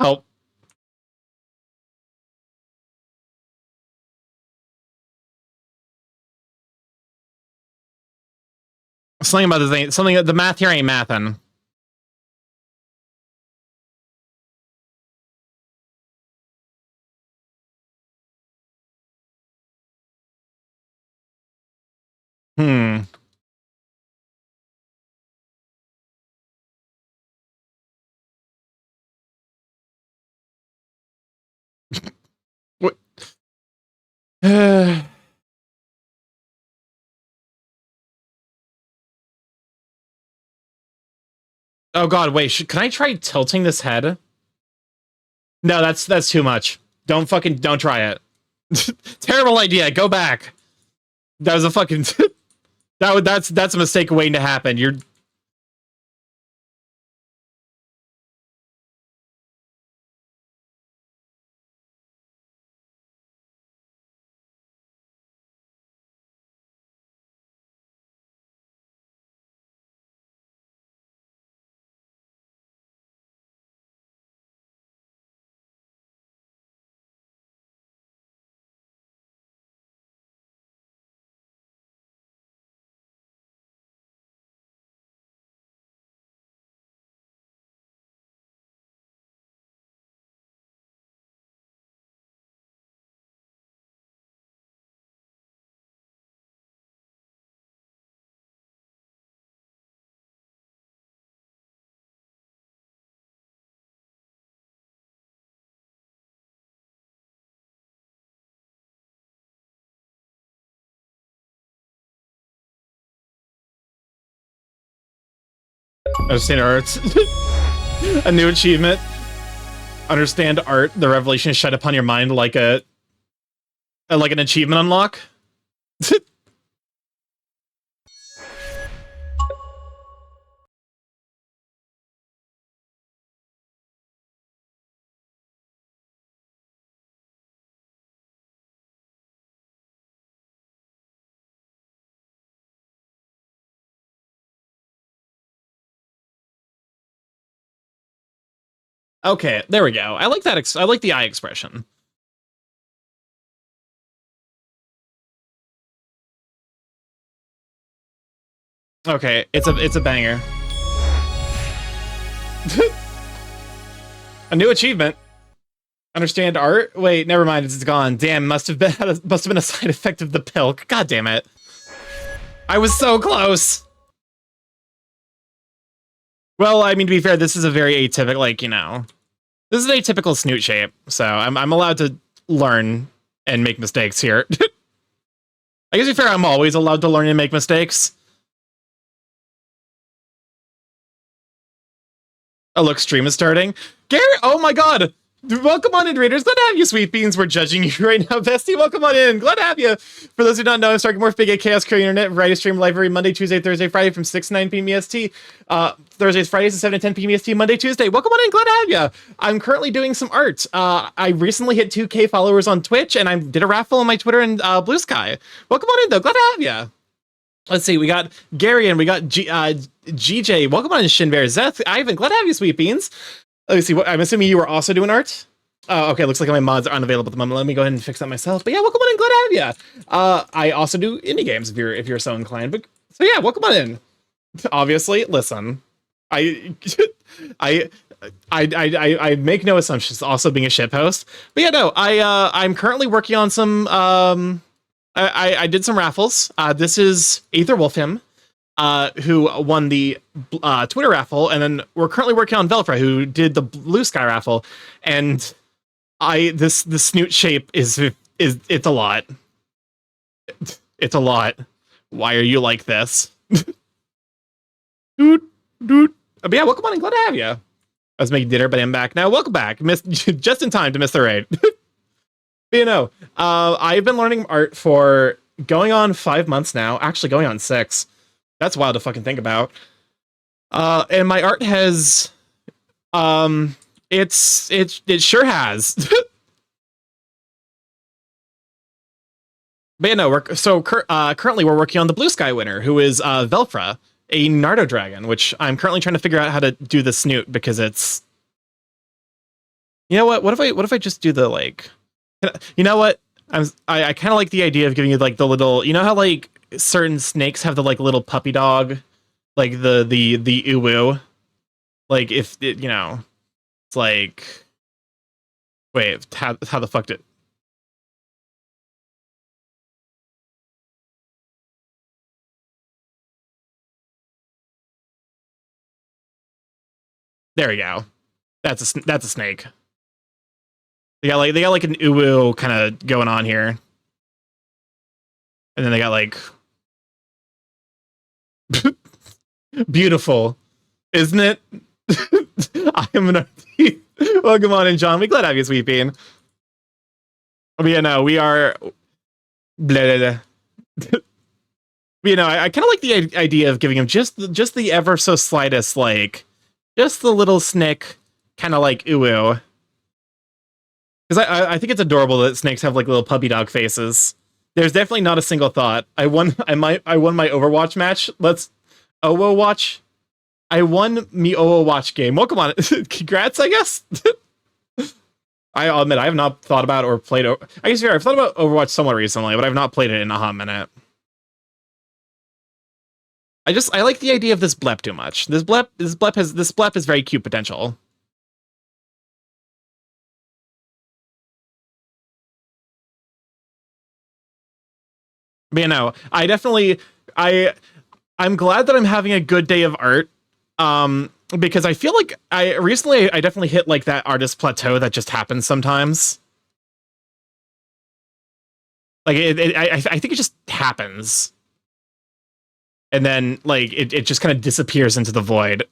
A: Help. Something about the thing. Something. The math here ain't mathin'. Hmm. What? Oh god, wait. Can I try tilting this head? No, that's too much. Don't try it. Terrible idea. Go back. That was a fucking that's a mistake waiting to happen. You're understand art. A new achievement. Understand art. The revelation is shed upon your mind like like an achievement unlock. Okay, there we go. I like that. I like the eye expression. Okay, it's a banger. A new achievement. Understand art? Wait, never mind. It's gone. Damn, must have been a side effect of the pill. God damn it! I was so close. Well, I mean, to be fair, this is a very atypical, like, this is an atypical snoot shape, so I'm allowed to learn and make mistakes here. I guess to be fair, I'm always allowed to learn and make mistakes. Oh, look, stream is starting. Gary, oh my god! Welcome on in, Raiders. Glad to have you, Sweet Beans. We're judging you right now, bestie. Welcome on in. Glad to have you. For those who don't know, I'm StarkyMorph, Big A Chaos Creator Internet, variety stream live every Monday, Tuesday, Thursday, Friday from 6 to 9 p.m. EST. Thursdays, Fridays, and 7 to 10 p.m. EST, Monday, Tuesday. Welcome on in. Glad to have you. I'm currently doing some art. I recently hit 2K followers on Twitch, and I did a raffle on my Twitter and Blue Sky. Welcome on in, though. Glad to have you. Let's see, we got Gary and we got GJ. Welcome on in, Shinbear. Zeth, Ivan, glad to have you, Sweet Beans. Let me see, I'm assuming you were also doing art? Oh, okay, looks like my mods are unavailable at the moment. Let me go ahead and fix that myself. But yeah, welcome on in, glad to have you. I also do indie games if you're so inclined. But so yeah, welcome on in. Obviously, listen, I make no assumptions. Also being a shitpost, but yeah, no, I'm currently working on some. I did some raffles. This is Aether Wolfhim, who won the Twitter raffle, and then we're currently working on Velfra, who did the Blue Sky raffle. And the snoot shape is it's a lot. It's a lot. Why are you like this? But yeah, welcome on and glad to have you. I was making dinner, but I'm back now. Welcome back. Just in time to miss the raid. But I've been learning art for going on 5 months now. Actually, going on 6. That's wild to fucking think about. And my art has, it sure has. But yeah, no, currently we're working on the Blue Sky winner, who is Velfra, a Nardo dragon, which I'm currently trying to figure out how to do the snoot because it's. You know what? What if I just do the like. You know what? I kind of like the idea of giving you like the little, you know how like certain snakes have the like little puppy dog, like the uwu, like if it, it's like, wait, how the fuck did? There we go. That's a snake. They got like an uwu kind of going on here. And then they got like beautiful, isn't it? I am an welcome on in, John. We glad to have you, Sweet Bean. But yeah, no, we are blah, blah, blah. But, I kind of like the idea of giving him just the ever so slightest, like just the little snick kind of like uwu. Because I think it's adorable that snakes have like little puppy dog faces. There's definitely not a single thought. I won my Overwatch match. Let's Owo watch. I won me Owo watch game. Welcome on. Congrats, I guess. I'll admit I have not thought about or played. I guess I've thought about Overwatch somewhat recently, but I've not played it in a hot minute. I like the idea of this blep too much. This blep has very cute potential. But I'm glad that I'm having a good day of art. Because I feel like I definitely hit like that artist plateau that just happens sometimes. Like I think it just happens. And then like it just kind of disappears into the void.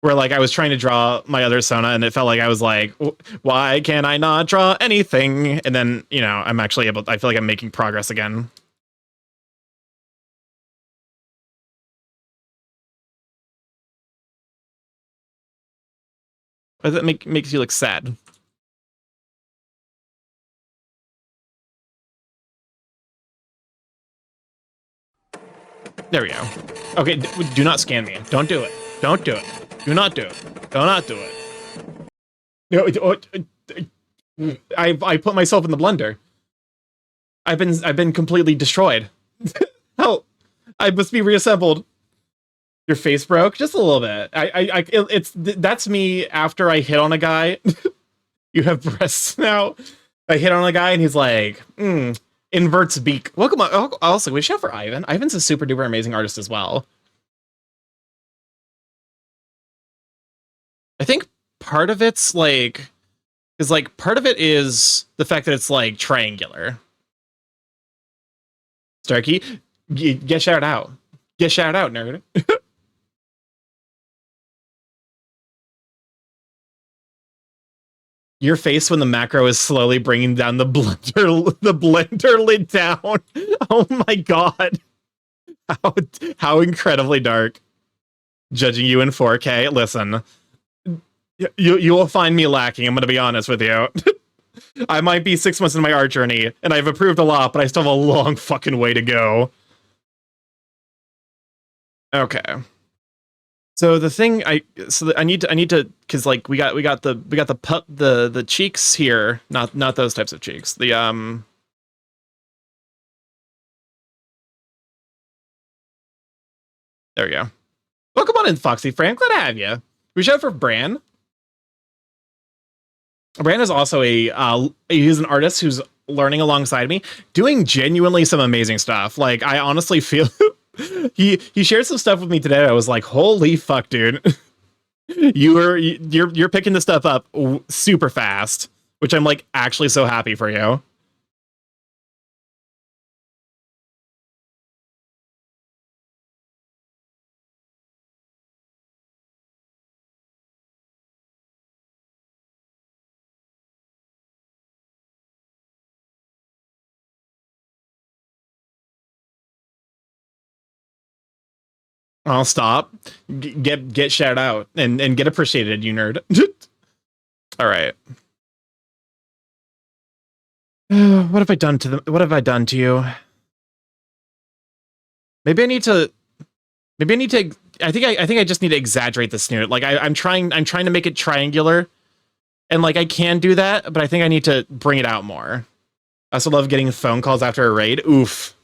A: Where like I was trying to draw my other Sona and it felt like I was like, why can't I not draw anything? And then, I'm actually I feel like I'm making progress again. But that makes you look sad. There we go. Okay, do not scan me. Don't do it. Don't do it. Do not do it. Do not do it. No, I put myself in the blender. I've been completely destroyed. Help! I must be reassembled. Your face broke just a little bit. That's me after I hit on a guy. You have breasts now. I hit on a guy and he's like, inverts beak. Welcome on. Also, we shout for Ivan. Ivan's a super duper amazing artist as well. I think part of it's like, is like part of it is the fact that it's like triangular. Starky, get shouted out. Get shouted out, nerd. Your face when the macro is slowly bringing down the blender lid down. Oh my god. How incredibly dark. Judging you in 4K. Listen, you will find me lacking. I'm going to be honest with you. I might be 6 months in my art journey, and I've improved a lot, but I still have a long fucking way to go. Okay. So the thing I need to because like we got the cheeks here, not those types of cheeks. There we go. Welcome on in, Foxy Fran. Glad to have you. We shout for Bran. Bran is also he's an artist who's learning alongside me, doing genuinely some amazing stuff. Like I honestly feel he shared some stuff with me today. I was like, holy fuck, dude. You're picking this stuff up super fast, which I'm like actually so happy for you. I'll stop. Get shout out and get appreciated, you nerd. All right. What have I done to them? What have I done to you? Maybe I need to. I think I just need to exaggerate the snoot. Like I'm trying to make it triangular, and like I can do that, but I think I need to bring it out more. I also love getting phone calls after a raid. Oof.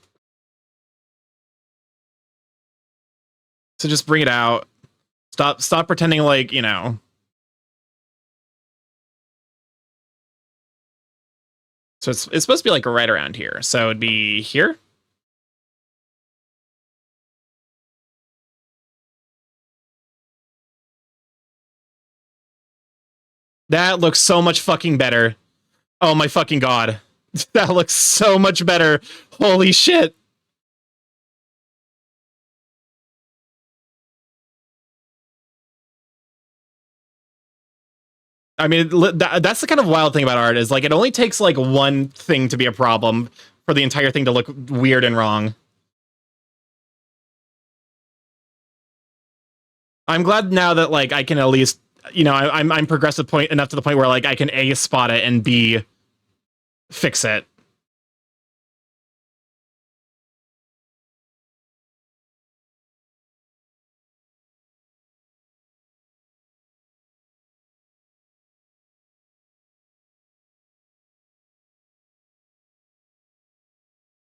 A: So just bring it out. Stop pretending like, you know. So it's supposed to be like right around here. So it'd be here. That looks so much fucking better. Oh my fucking god. That looks so much better. Holy shit. I mean, that's the kind of wild thing about art is like it only takes like one thing to be a problem for the entire thing to look weird and wrong. I'm glad now that like I can at least, you know, I'm progressive point enough to the point where like I can A, spot it, and B, fix it.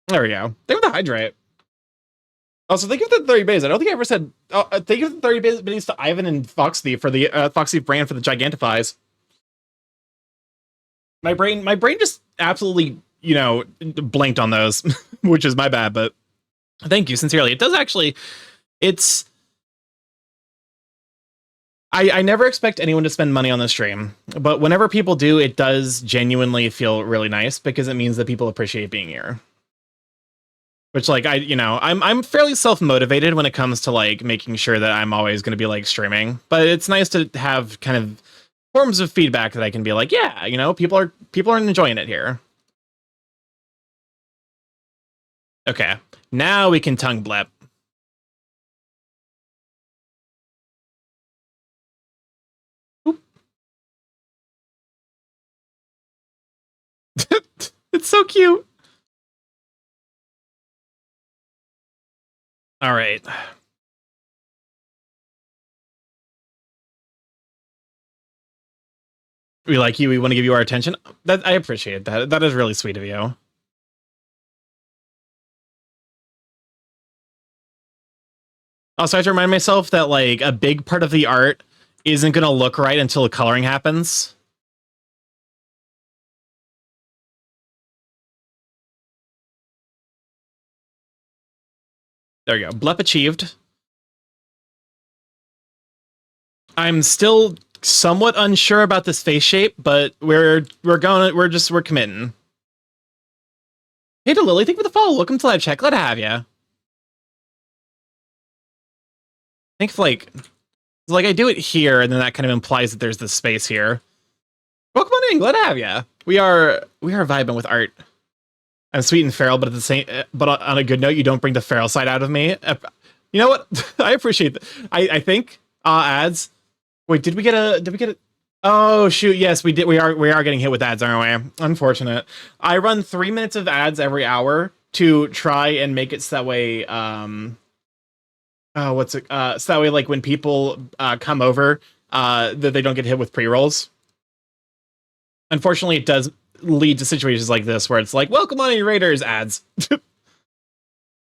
A: There we go. Thank you for the hydrate. Also, thank you for the 30 bays. I don't think I ever said thank you for the 30 bays to Ivan and Foxy for the Foxy brand for the Gigantifies. My brain just absolutely, you know, blanked on those, which is my bad, but thank you sincerely. It does actually, it's I never expect anyone to spend money on the stream, but whenever people do, it does genuinely feel really nice because it means that people appreciate being here. Which, like, I'm fairly self-motivated when it comes to like making sure that I'm always going to be like streaming, but it's nice to have kind of forms of feedback that I can be like, yeah, you know, people are enjoying it here. Okay, now we can tongue blip. It's so cute. All right. We like you. We want to give you our attention. That I appreciate that. That is really sweet of you. Also, I have to remind myself that like a big part of the art isn't going to look right until the coloring happens. There you go. Blep achieved. I'm still somewhat unsure about this face shape, but we're committing. Hey to Lily, thank you for the follow. Welcome to live chat. Glad to have you. Thanks, like I do it here, and then that kind of implies that there's this space here. Welcome on in. Glad to have you. We are vibing with art. I'm sweet and feral, but on a good note, you don't bring the feral side out of me. You know what? I appreciate that. I think ads. Wait, did we get a? Oh shoot! Yes, we did. We are getting hit with ads, aren't we? Unfortunate. I run 3 minutes of ads every hour to try and make it so that way. So that way, like when people come over, that they don't get hit with pre-rolls. Unfortunately, it does lead to situations like this where it's like, welcome on in Raiders ads.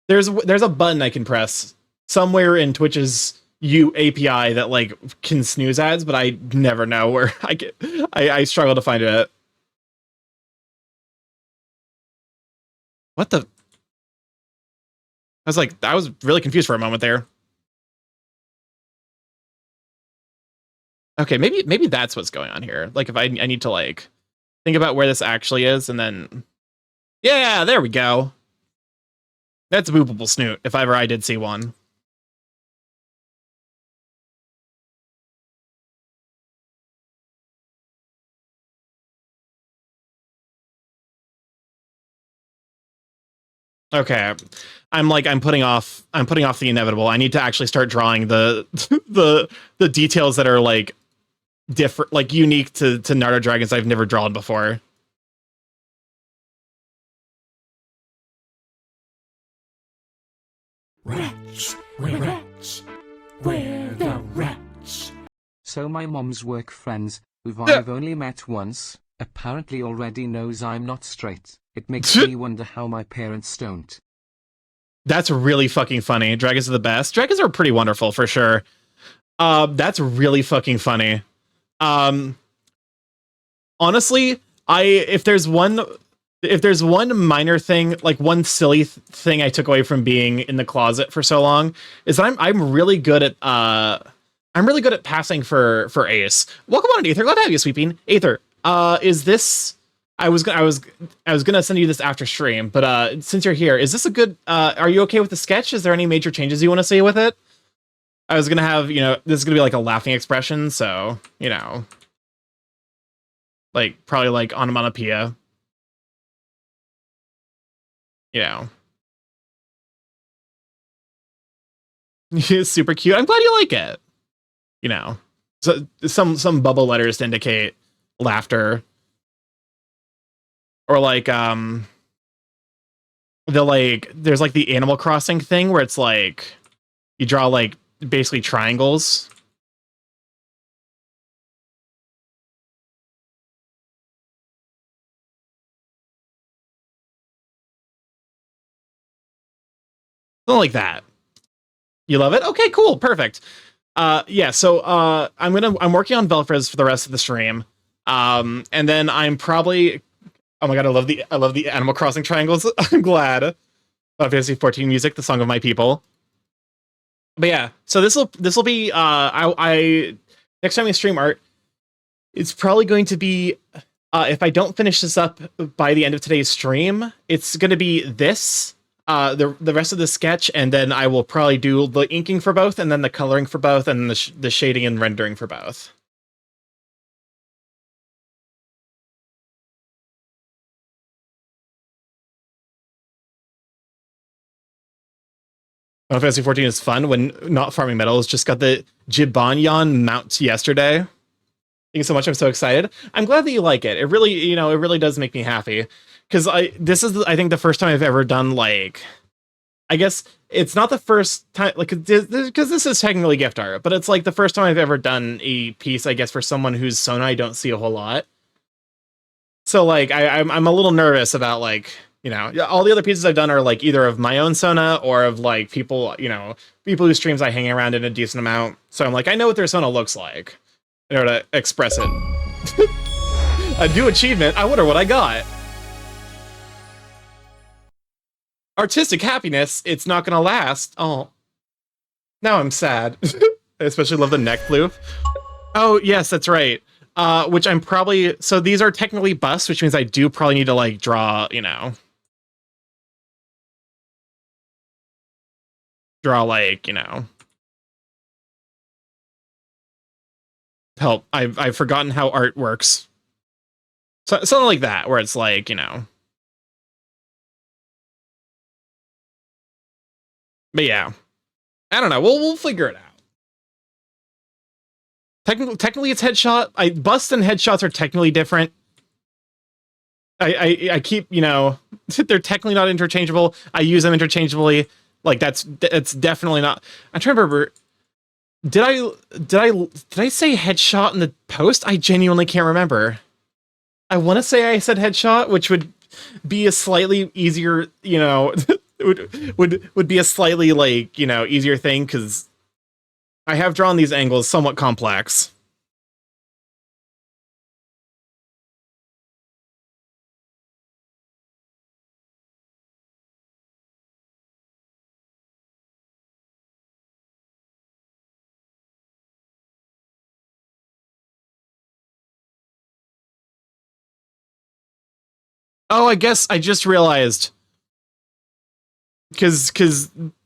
A: There's a button I can press somewhere in Twitch's API that like can snooze ads, but I never know where I struggle to find it. What the? I was really confused for a moment there. Okay, maybe that's what's going on here. Like if I need to like think about where this actually is, and then yeah, there we go. That's a boopable snoot if ever I did see one. Okay, I'm putting off the inevitable. I need to actually start drawing the the details that are like different, like unique to Nardo dragons I've never drawn before.
C: Rats, we're rats, we're the rats.
B: So my mom's work friends, who I've only met once, apparently already knows I'm not straight. It makes me wonder how my parents don't.
A: That's really fucking funny. Dragons are the best. Dragons are pretty wonderful for sure. That's really fucking funny. Honestly, if there's one minor thing, like one silly thing I took away from being in the closet for so long, is that I'm really good at passing for Ace. Welcome on, Aether. Glad to have you, Sweeping. Aether, is this? I was gonna send you this after stream, but since you're here, is this a good? Are you okay with the sketch? Is there any major changes you want to see with it? I was gonna have, this is gonna be like a laughing expression, so like probably like onomatopoeia. It's super cute. I'm glad you like it. So some bubble letters to indicate laughter. Or like there's like the Animal Crossing thing where it's like you draw like basically triangles. Something like that. You love it? Okay, cool, perfect. Yeah, so I'm working on Velfres for the rest of the stream. And then I'm probably, oh my god, I love the Animal Crossing triangles. I'm glad. Final Fantasy 14 music, the song of my people. But yeah, so this will be I next time we stream art, it's probably going to be if I don't finish this up by the end of today's stream, it's going to be this the rest of the sketch, and then I will probably do the inking for both, and then the coloring for both, and the shading and rendering for both. Final Fantasy 14 is fun when not farming metals. Just got the Jibanyan mount yesterday. Thank you so much. I'm so excited. I'm glad that you like it. It really, it really does make me happy. Because this is, I think, the first time I've ever done, like, I guess it's not the first time, like, because this is technically gift art, but it's like the first time I've ever done a piece, I guess, for someone whose Sona I don't see a whole lot. So, like, I'm a little nervous about, like, all the other pieces I've done are like either of my own Sona or of like people, people whose streams I hang around in a decent amount. So I'm like, I know what their Sona looks like in order to express it. A new achievement. I wonder what I got. Artistic happiness. It's not gonna last. Oh, now I'm sad. I especially love the neck floof. Oh, yes, that's right. Which I'm probably, so these are technically busts, which means I do probably need to like draw, draw like, help. I've forgotten how art works. So, something like that, where it's like, but yeah, I don't know. We'll figure it out. Technically, it's headshot. Bust and headshots are technically different. I keep, they're technically not interchangeable. I use them interchangeably. Like that's definitely not. I'm trying to remember. Did I say headshot in the post? I genuinely can't remember. I want to say I said headshot, which would be a slightly easier, would be a slightly like, easier thing because I have drawn these angles somewhat complex. Oh, I guess I just realized because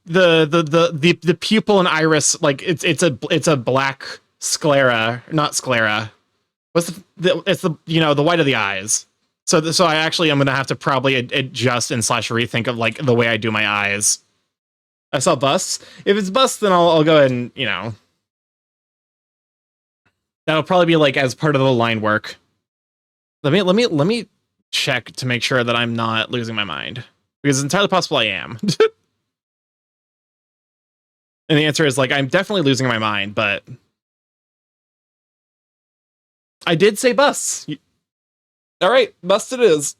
A: the pupil and iris, like it's a black sclera, not sclera. What's it's the the white of the eyes. So I actually am gonna have to probably adjust and slash rethink of like the way I do my eyes. I saw busts. If it's busts, then I'll go ahead and that'll probably be like as part of the line work. Let me check to make sure that I'm not losing my mind because it's entirely possible I am. And the answer is like I'm definitely losing my mind, but I did say busts. All right, bust it is.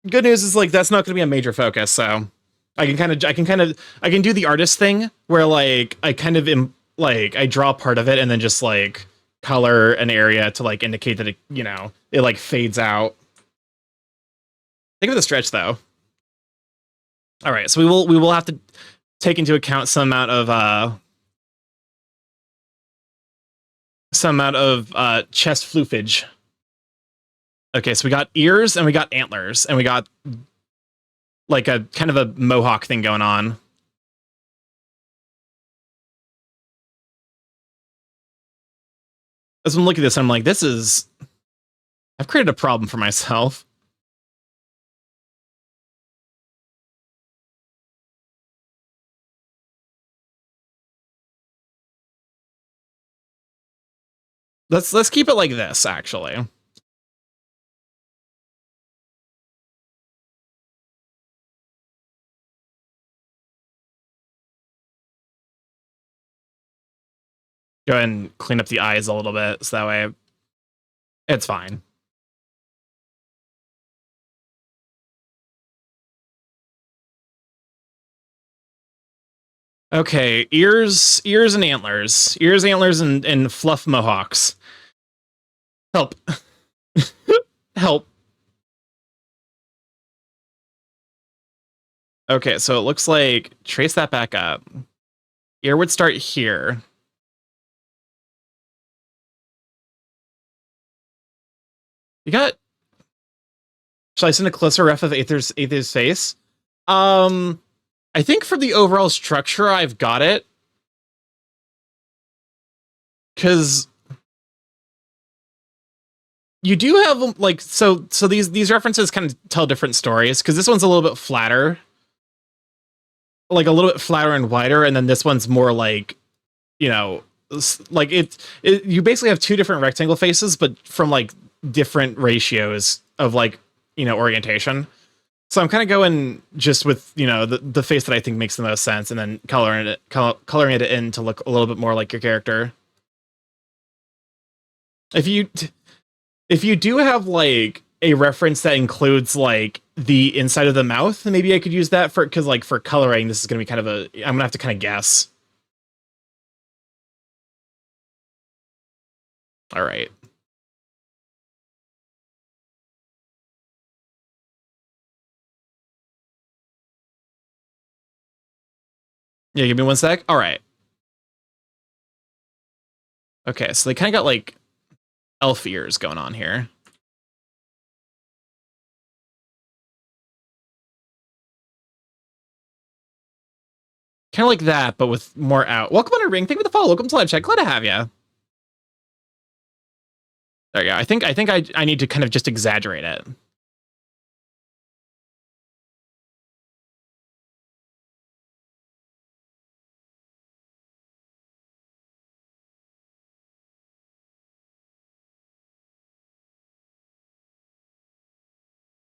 A: Good news is like that's not going to be a major focus, so I can do the artist thing where like I kind of like I draw part of it and then just like color an area to like indicate that it like fades out. Think of the stretch though. All right, so we will have to take into account some amount of chest floofage. Okay, so we got ears and we got antlers and we got like a kind of a mohawk thing going on. As I'm looking at this, I'm like, I've created a problem for myself. Let's keep it like this, actually. Go ahead and clean up the eyes a little bit, so that way it's fine. Okay, ears and antlers. Ears, antlers, and fluff mohawks. Help. Help. Okay, so it looks like trace that back up. Ear would start here. You got. Shall I send a closer ref of Aether's face? I think for the overall structure, I've got it. Because you do have like so these references kind of tell different stories. Because this one's a little bit flatter, like a little bit flatter and wider, and then this one's more like, like you basically have two different rectangle faces, but from like different ratios of like orientation. So I'm kind of going just with the face that I think makes the most sense, and then coloring it in to look a little bit more like your character. If you do have like a reference that includes like the inside of the mouth, then maybe I could use that because like for coloring, this is going to be kind of I'm gonna have to kind of guess. All right. Yeah, give me one sec. All right. Okay, so they kind of got like elf ears going on here. Kind of like that, but with more out. Welcome on a ring. Thank you for the follow. Welcome to live chat. Glad to have you. There you go. I think I need to kind of just exaggerate it.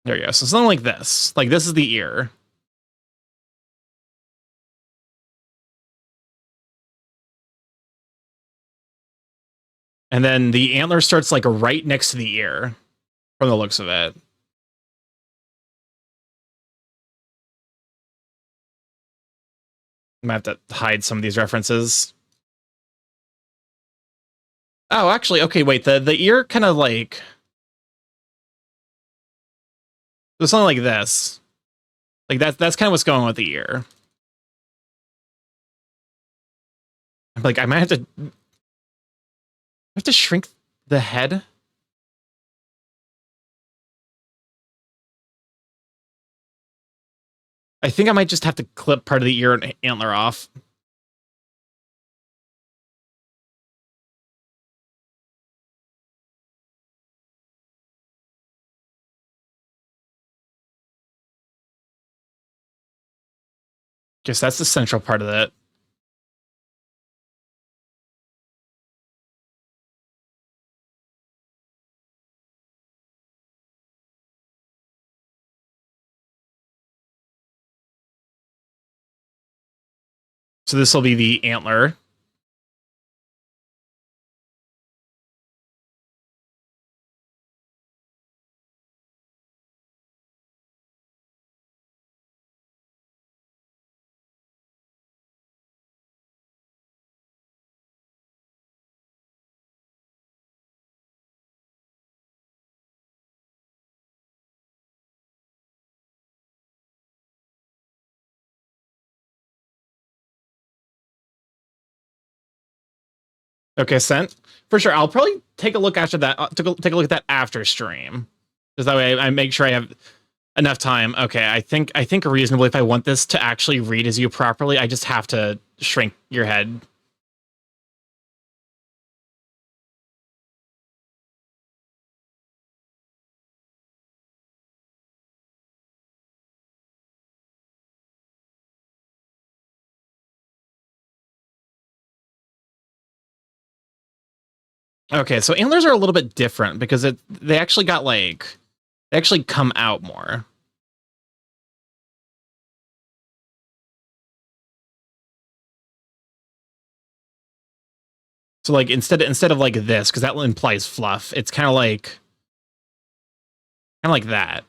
A: There you go. So something like this. Like this is the ear. And then the antler starts like right next to the ear from the looks of it. I might have to hide some of these references. Oh, actually, okay, wait. The ear kind of like there's something like this. Like that's kind of what's going on with the ear. Like I might have to shrink the head. I think I might just have to clip part of the ear and antler off. Guess that's the central part of it. So this will be the antler. Okay, sent. For sure. I'll probably take a look after that. Take a look at that after stream. Because that way I make sure I have enough time. Okay, I think reasonably if I want this to actually read as you properly, I just have to shrink your head. Okay, so antlers are a little bit different because they actually got like they actually come out more. So like instead of like this, because that implies fluff, it's kind of like that.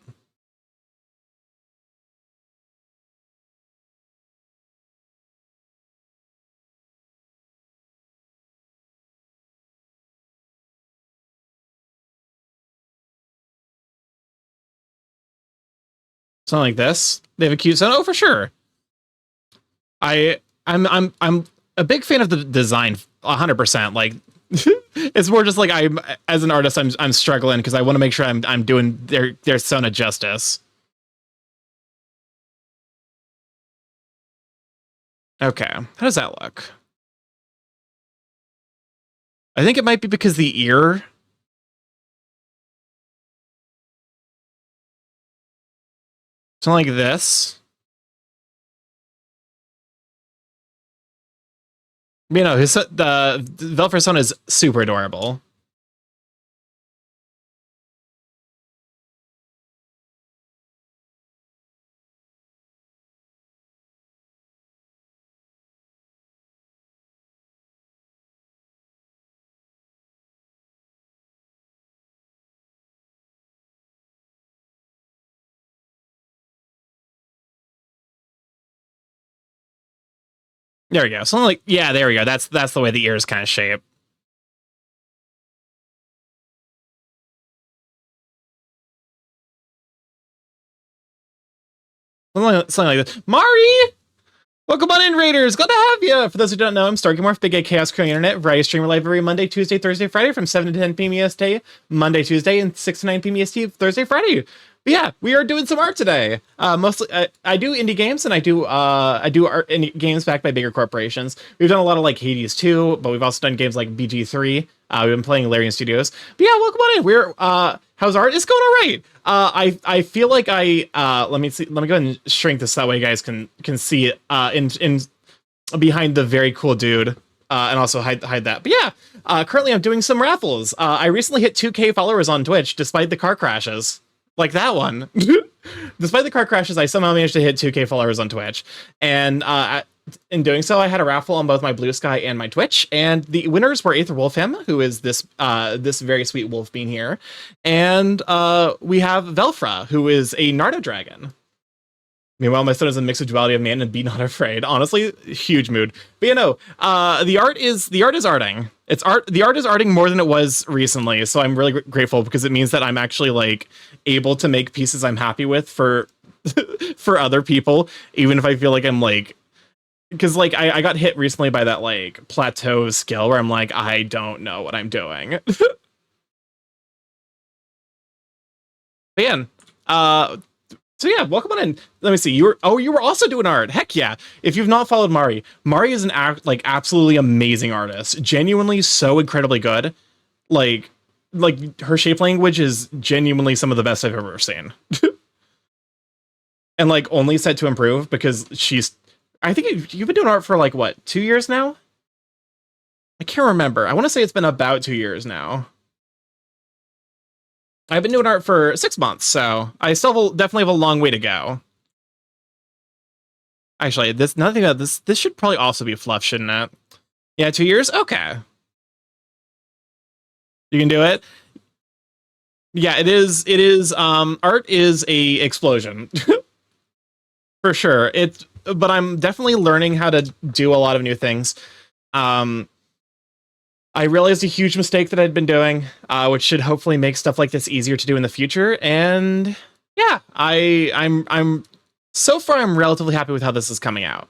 A: Something like this. They have a cute sound. Oh, for sure. I'm a big fan of the design, 100%. Like it's more just like I'm as an artist, I'm struggling because I want to make sure I'm doing their Sona justice. Okay, how does that look? I think it might be because the ear. Something like this. You know, the Velversona is super adorable. There we go. Something like yeah, there we go. That's the way the ear is kind of shaped. Something like this. Mari! Welcome on in, Raiders! Glad to have you! For those who don't know, I'm StarkyMorph, Big A Chaos Crewing Internet, variety streamer live every Monday, Tuesday, Thursday, Friday from 7 to 10 p.m. EST, Monday, Tuesday, and 6 to 9 p.m. EST, Thursday, Friday. But yeah, we are doing some art today. Mostly, I do indie games, and I do art indie games backed by bigger corporations. We've done a lot of like Hades 2, but we've also done games like BG3. We've been playing Larian Studios. But yeah, welcome on in. We're how's art? It's going all right. I feel like let me see. Let me go ahead and shrink this that way you guys can see it in behind the very cool dude, and also hide that. But yeah, currently I'm doing some raffles. I recently hit 2K followers on Twitch despite the car crashes. Like that one. Despite the car crashes, I somehow managed to hit 2K followers on Twitch. And in doing so, I had a raffle on both my Blue Sky and my Twitch. And the winners were Aether Wolfham, who is this very sweet wolf being here. And we have Velfra, who is a Nardo dragon. Meanwhile, my son is a mix of duality of man and be not afraid. Honestly, huge mood. But you know, the art is arting. The art is arting more than it was recently. So I'm really grateful because it means that I'm actually like able to make pieces I'm happy with for for other people, even if I feel like I'm like, because like I got hit recently by that like plateau skill where I'm like, I don't know what I'm doing. But yeah, so yeah, welcome on in. Let me see. You were also doing art. Heck yeah! If you've not followed Mari is an absolutely amazing artist. Genuinely so incredibly good. Like her shape language is genuinely some of the best I've ever seen. And like only set to improve because I think you've been doing art for like what, 2 years now? I can't remember. I want to say it's been about 2 years now. I've been doing art for 6 months, so I still definitely have a long way to go. Actually, nothing about this should probably also be fluff, shouldn't it? Yeah, 2 years? Okay. You can do it? Yeah, it is, art is a explosion. For sure. But I'm definitely learning how to do a lot of new things. I realized a huge mistake that I'd been doing, which should hopefully make stuff like this easier to do in the future. And yeah, I'm so far I'm relatively happy with how this is coming out.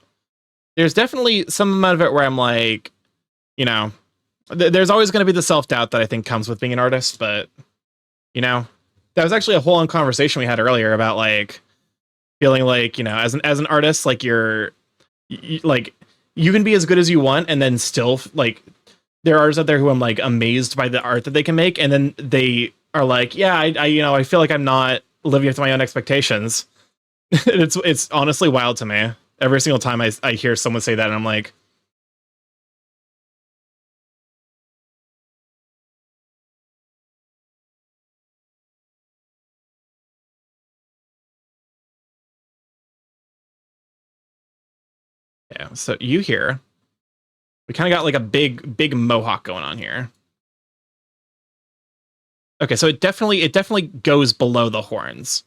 A: There's definitely some amount of it where I'm like, you know, there's always going to be the self-doubt that I think comes with being an artist, but you know, that was actually a whole on conversation we had earlier about like feeling like, you know, as an artist, like like you can be as good as you want and then still like there are artists out there who I'm like amazed by the art that they can make, and then they are like, yeah, I you know, I feel like I'm not living up to my own expectations. It's honestly wild to me. Every single time I hear someone say that, and I'm like, yeah. So you here, we kind of got like a big mohawk going on here. Okay, so it definitely goes below the horns.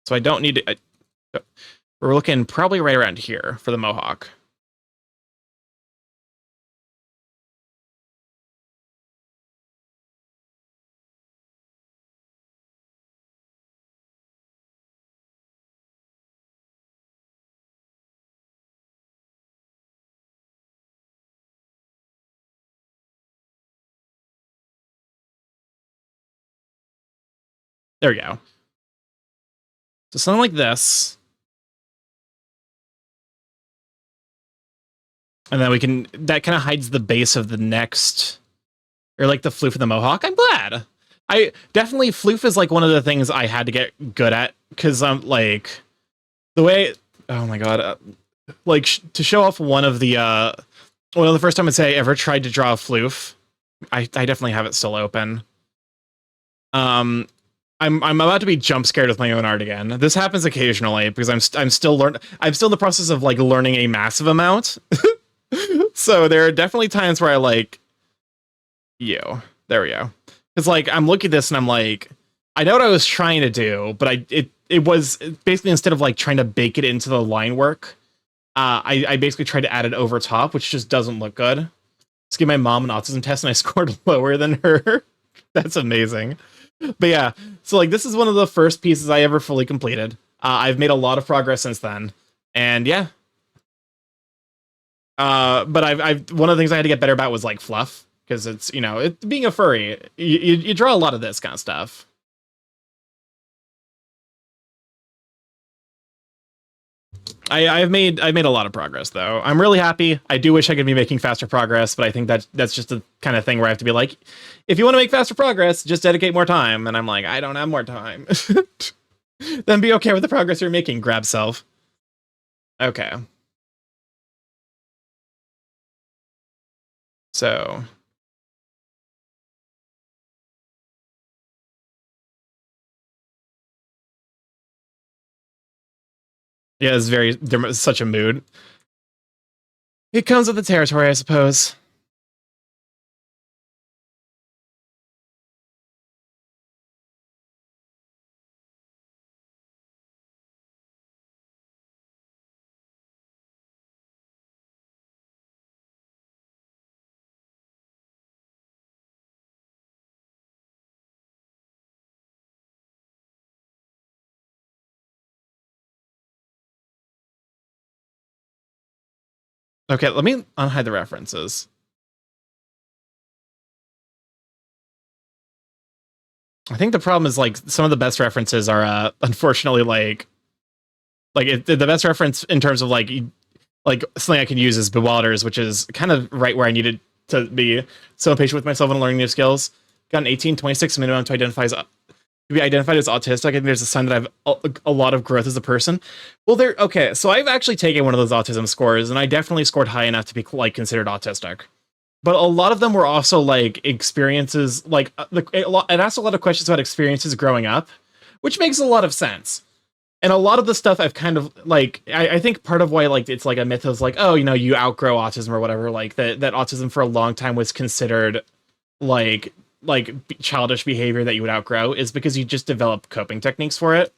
A: So I don't need to. We're looking probably right around here for the mohawk. There we go. So something like this. And then that kind of hides the base of the next, or like the floof of the mohawk. I'm glad. I definitely, floof is like one of the things I had to get good at, because I'm like, the way, oh my god, like to show off one of the first time I'd say I ever tried to draw a floof, I definitely have it still open. I'm about to be jump scared with my own art again. This happens occasionally because I'm still in the process of like learning a massive amount. So there are definitely times where I like, there we go. Because like I'm looking at this and I'm like, I know what I was trying to do, but it was basically, instead of like trying to bake it into the line work, I basically tried to add it over top, which just doesn't look good. Just gave my mom an autism test and I scored lower than her. That's amazing. But yeah, so like this is one of the first pieces I ever fully completed. I've made a lot of progress since then, And yeah. But I've one of the things I had to get better about was like fluff, because it's, you know, being a furry, you draw a lot of this kind of stuff. I've made a lot of progress though. I'm really happy. I do wish I could be making faster progress, but I think that's just the kind of thing where I have to be like, if you want to make faster progress, just dedicate more time. And I'm like, I don't have more time. Then be okay with the progress you're making, grab self. Okay. So yeah, it's there's such a mood. It comes with the territory, I suppose. Okay, let me unhide the references. I think the problem is like some of the best references are unfortunately the best reference in terms of like something I can use is Bewilders, which is kind of right where I needed to be. So patient with myself and learning new skills. Got an 1826 minimum to be identified as autistic. I think there's a sign that I have a lot of growth as a person. Well, okay. So I've actually taken one of those autism scores, and I definitely scored high enough to be like considered autistic. But a lot of them were also like experiences, like it asked a lot of questions about experiences growing up, which makes a lot of sense. And a lot of the stuff I've kind of like, I think part of why like it's like a myth is like, oh, you know, you outgrow autism or whatever, like that autism for a long time was considered like childish behavior that you would outgrow, is because you just develop coping techniques for it.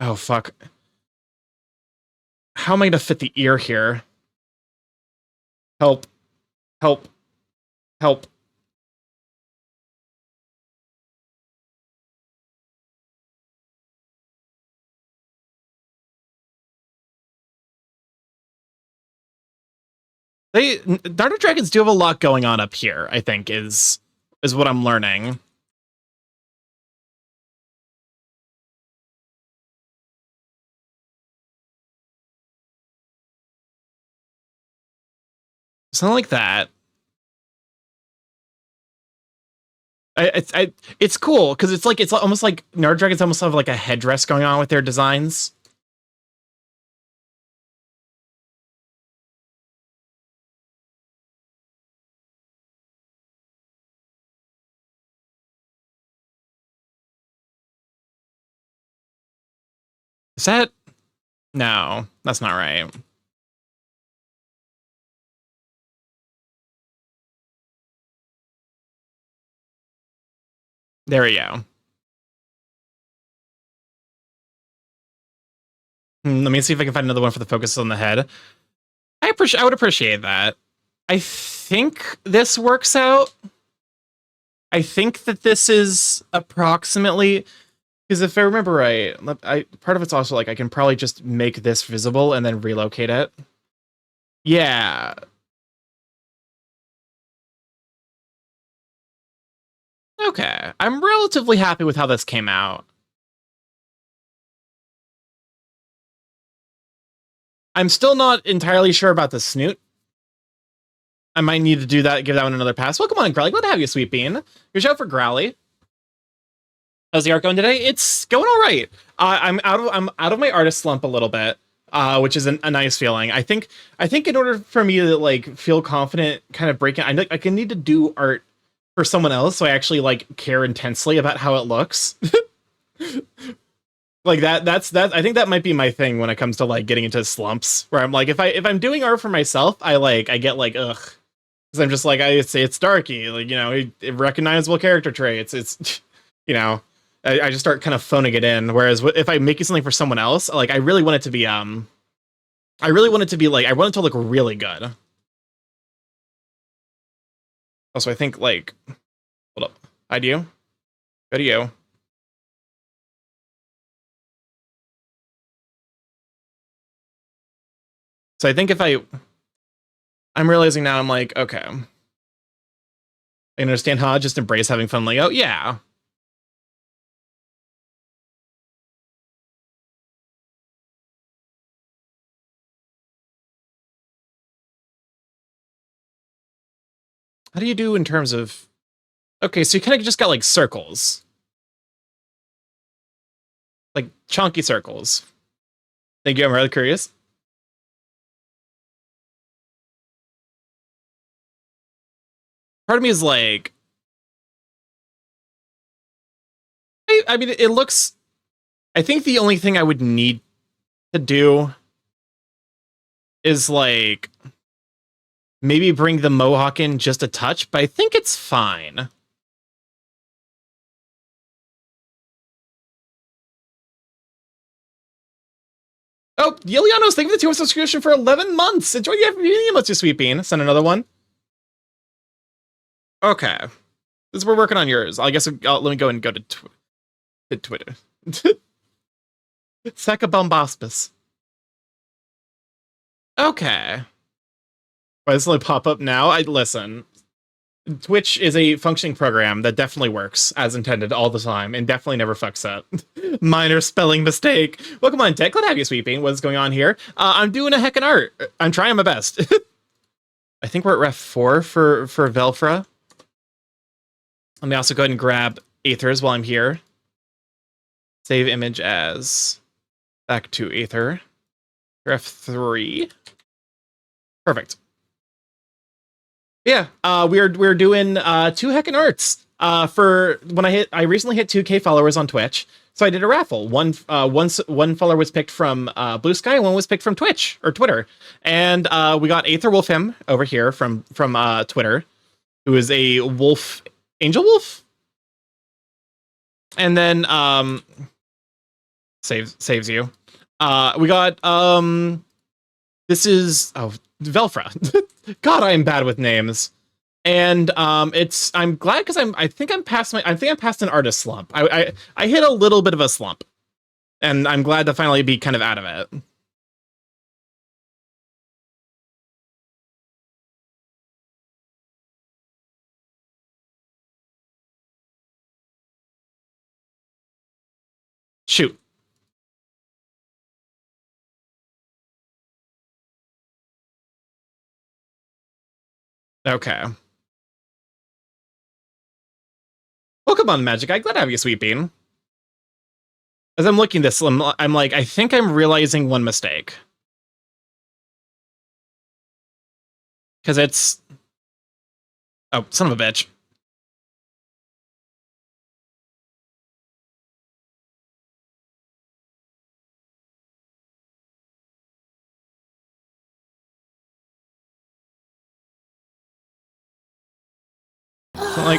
A: Oh fuck. How am I gonna fit the ear here? Help. Help. Help. Dart Dragons do have a lot going on up here, I think, is what I'm learning. Something like that. It's cool because it's almost like Nerd Dragons almost have like a headdress going on with their designs. Is that? No, that's not right. There we go. Let me see if I can find another one for the focus on the head. I would appreciate that. I think this works out. I think that this is approximately, because if I remember right, part of it's also like I can probably just make this visible and then relocate it. Yeah. Okay. I'm relatively happy with how this came out. I'm still not entirely sure about the snoot. I might need to do that, give that one another pass. Welcome on, Growly. Glad to have you, Sweet Bean. Your shout for Growly. How's the art going today? It's going all right. I'm out of my artist slump a little bit, which is a nice feeling. I think in order for me to like feel confident, kind of breaking, I can need to do art for someone else, so I actually like care intensely about how it looks. Like that's I think that might be my thing when it comes to like getting into slumps, where I'm like, if I'm doing art for myself, I get like ugh, because I'm just like, I say it's Starky, like, you know, recognizable character traits. It's you know, I just start kind of phoning it in. Whereas if I'm making something for someone else, like I really want it to be I really want it to be like, I want it to look really good. Also, I think like, hold up, I do. Go to you. So I think if I'm realizing now, I'm like, okay. I understand how I just embrace having fun. Like, oh, yeah. How do you do in terms of... Okay, so you kind of just got, like, circles. Like, chunky circles. Thank you, I'm really curious. Part of me is like... I mean, it looks... I think the only thing I would need to do is, like... maybe bring the mohawk in just a touch, but I think it's fine. Oh, Yelianos, thank you for the 2 subscription for 11 months. Enjoy the everything. Let's just sweet bean. Send another one. Okay. This we're working on yours. I guess let me go and go to Twitter. Sacabombaspis. Okay. Why does this only pop up now? Listen. Twitch is a functioning program that definitely works as intended all the time and definitely never fucks up. Minor spelling mistake. Welcome on, Tech. Glad to have you, Sweeping. What's going on here? I'm doing a heckin' art. I'm trying my best. I think we're at ref 4 for Velfra. Let me also go ahead and grab Aethers while I'm here. Save image as back to Aether. Ref 3. Perfect. Yeah, we're doing 2 heckin' arts. For when I recently hit 2K followers on Twitch, so I did a raffle. One follower was picked from Blue Sky, and one was picked from Twitch or Twitter, and we got Aether Wolfhim over here from Twitter, who is a wolf, angel wolf, and then saves you. We got this is Velfra. God, I am bad with names. And I'm glad because I think I'm past an artist slump. I hit a little bit of a slump. And I'm glad to finally be kind of out of it. Shoot. Okay. Welcome on, Magic Eye. Glad to have you, Sweet Bean. As I'm looking this, I'm like, I think I'm realizing one mistake. Because it's... Oh, son of a bitch.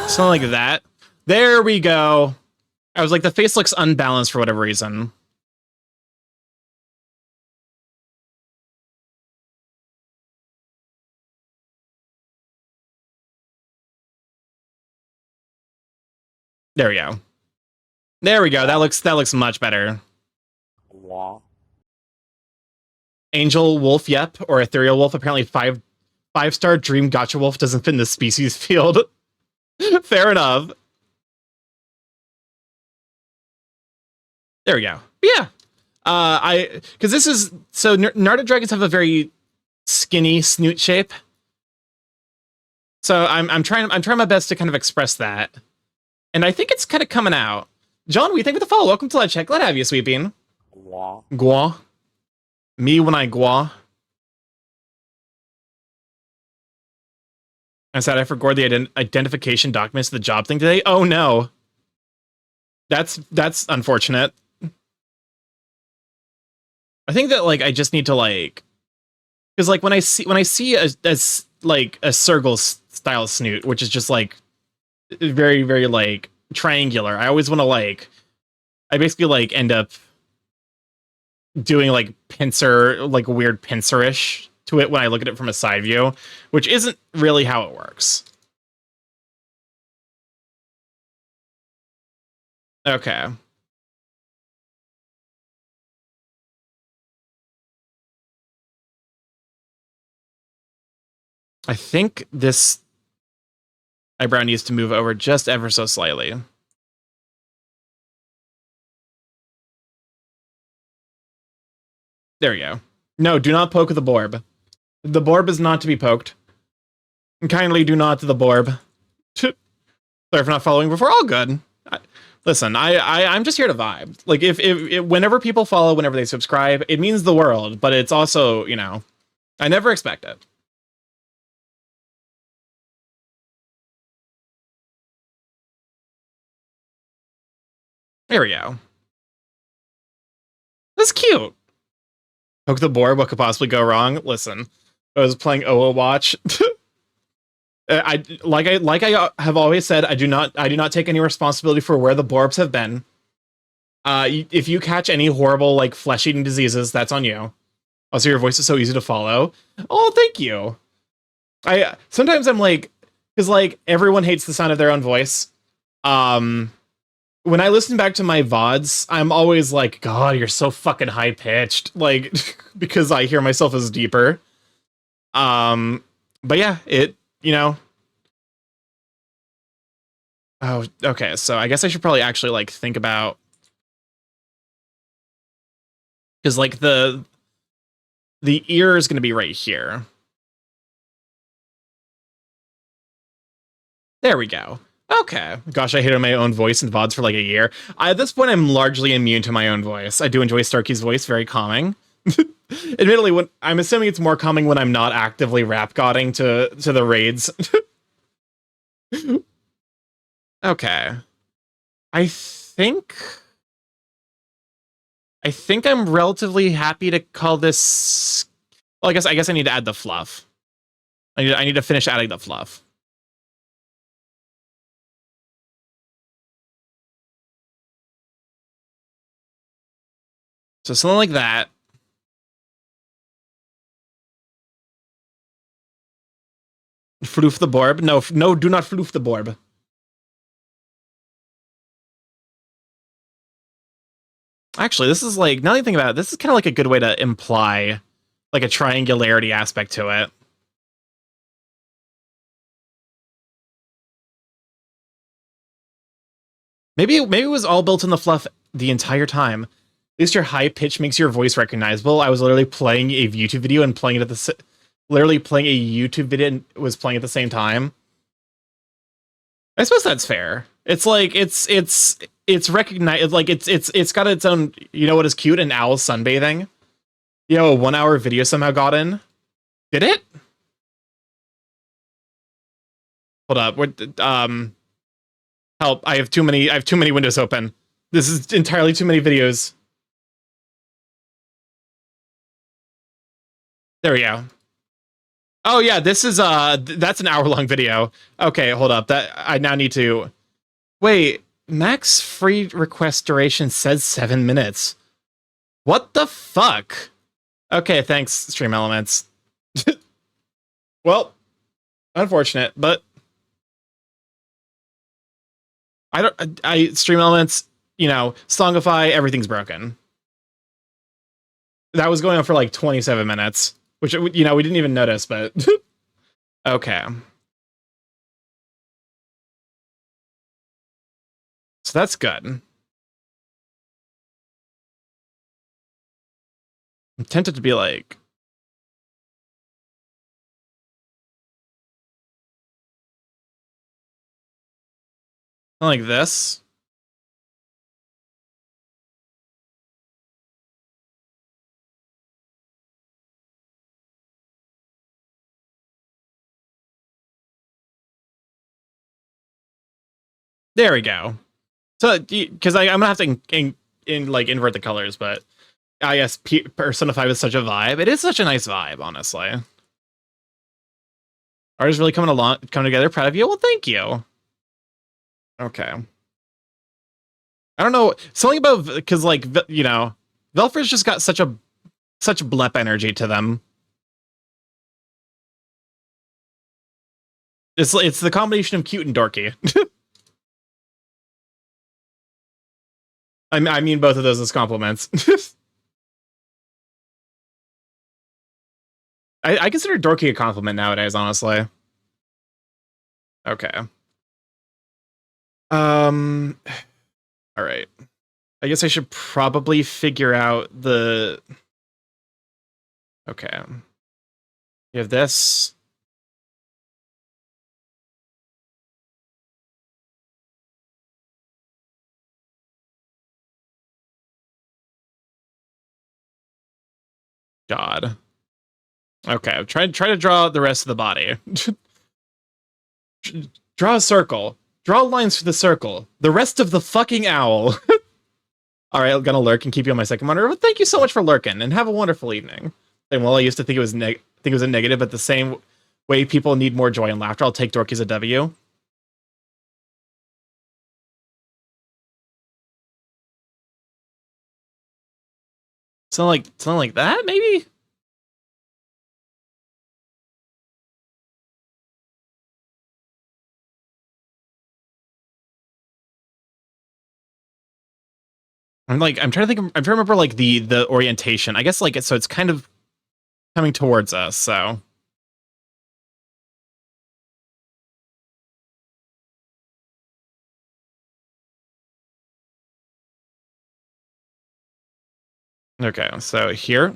A: Something like that. There we go. I was like, the face looks unbalanced for whatever reason. There we go. There we go. That looks much better. Angel wolf, yep, or ethereal wolf. Apparently, 5-star dream gotcha wolf doesn't fit in the species field. Fair enough. There we go. Yeah. Because this is so Narda dragons have a very skinny snoot shape. So I'm trying my best to kind of express that, and I think it's kind of coming out. John, we think with the follow. Welcome to Let's Check. Glad to have you, Sweet Bean. Gua. Me when I gua. I said I forgot the identification documents of the job thing today. Oh no. That's unfortunate. I think that like I just need to like, because like when I see a circle style snoot, which is just like very very like triangular, I always want to like, I basically like end up doing like pincer, like weird pincerish to it when I look at it from a side view, which isn't really how it works. Okay. I think this eyebrow needs to move over just ever so slightly. There we go. No, do not poke the borb. The borb is not to be poked. Kindly do not the borb. Sorry for not following before. All good. Listen, I'm just here to vibe. Like, if whenever people follow, whenever they subscribe, it means the world. But it's also, you know, I never expect it. There we go. That's cute. Poke the board. What could possibly go wrong? Listen, I was playing Overwatch. I have always said, I do not take any responsibility for where the borbs have been. If you catch any horrible like flesh-eating diseases, that's on you. Also, your voice is so easy to follow. Oh, thank you. Sometimes I'm like, because like everyone hates the sound of their own voice. When I listen back to my VODs, I'm always like, God, you're so fucking high pitched, like because I hear myself as deeper. But yeah, you know. Oh, okay. So I guess I should probably actually like think about, because like the ear is going to be right here. There we go. Okay. Gosh, I hated my own voice in VODs for like a year. At this point, I'm largely immune to my own voice. I do enjoy Starky's voice, very calming. Admittedly, when I'm assuming it's more calming when I'm not actively rap godding to the raids. Okay. I think I'm relatively happy to call this. Well, I guess I need to add the fluff. I need to finish adding the fluff. So something like that. Floof the borb. No, do not floof the borb. Actually, this is like, now that you think about it, this is kind of like a good way to imply like a triangularity aspect to it. Maybe it was all built in the fluff the entire time. At least your high pitch makes your voice recognizable. I was literally playing a YouTube video and playing it at the literally playing a YouTube video and was playing at the same time. I suppose that's fair. It's like it's recognized, like it's got its own, you know what is cute? An owl sunbathing. You know, a 1 hour video somehow got in. Did it? Hold up. What help, I have too many windows open. This is entirely too many videos. There we go. Oh yeah, this is that's an hour-long video. Okay, hold up. That I now need to wait. Max free request duration says 7 minutes. What the fuck? Okay, thanks, Stream Elements. Well, unfortunate, but I Stream Elements, you know, Songify, everything's broken. That was going on for like 27 minutes, which, you know, we didn't even notice, but okay. So that's good. I'm tempted to be like, like this. There we go. So, because I'm gonna have to like invert the colors, but I guess Persona 5 is such a vibe. It is such a nice vibe, honestly. Art is really coming together. Proud of you. Well, thank you. Okay. I don't know, something about, because like, you know, Velfer's just got such blep energy to them. It's the combination of cute and dorky. I mean both of those as compliments. I consider dorky a compliment nowadays, honestly. Okay. Um. All right. I guess I should probably figure out the. Okay. You have this. God. Okay. Try to draw the rest of the body. Draw a circle. Draw lines for the circle. The rest of the fucking owl. All right, I'm gonna lurk and keep you on my second monitor. But thank you so much for lurking, and have a wonderful evening. And while I used to think it was think it was a negative, but the same way people need more joy and laughter, I'll take dorky as a W. Something like that, maybe. I'm trying to think. I'm trying to remember like the orientation. I guess like so it's kind of coming towards us. So okay. So here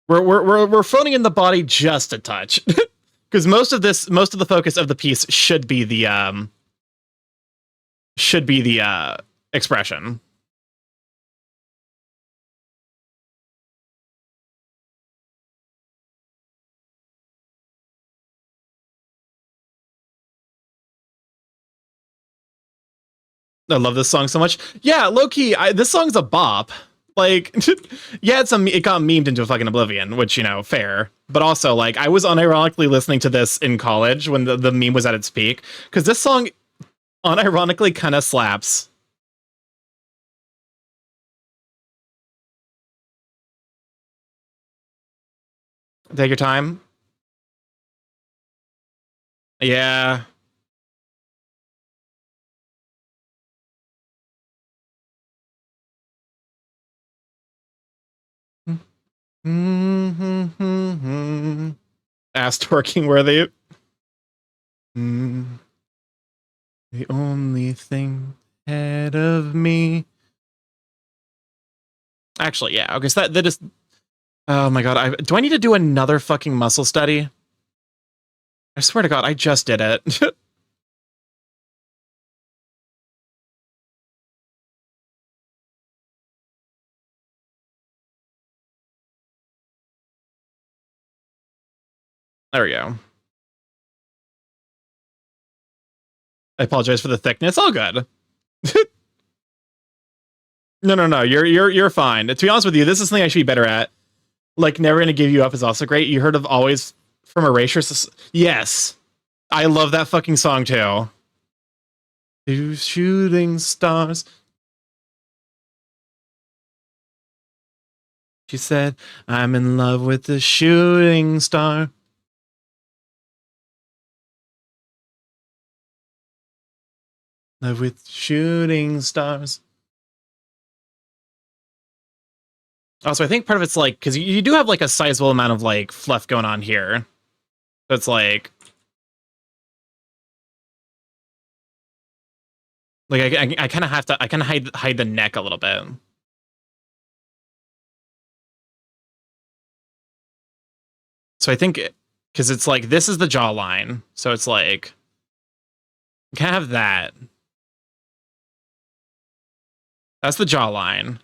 A: we're floating in the body just a touch because most of the focus of the piece should be the expression. I love this song so much. Yeah, low key, this song's a bop. Like, yeah, it got memed into fucking oblivion, which fair. But also, like, I was unironically listening to this in college when the meme was at its peak because this song, unironically, kind of slaps. Take your time. Yeah. Ass twerking worthy. The only thing ahead of me. Actually, yeah. Okay, so that is. Oh my god! Do I need to do another fucking muscle study? I swear to God, I just did it. There we go. I apologize for the thickness. All good. No. You're fine. To be honest with you, this is something I should be better at. Like, Never Gonna Give You Up is also great. You heard of Always from Erasure? Yes. I love that fucking song too. Two shooting stars. She said, I'm in love with the shooting star. Love with shooting stars. Also, I think part of it's like, because you do have like a sizable amount of like fluff going on here. So it's like I kind of have to, I kind of hide the neck a little bit. So I think, because it's like, this is the jawline. So it's like, you can have that. That's the jawline.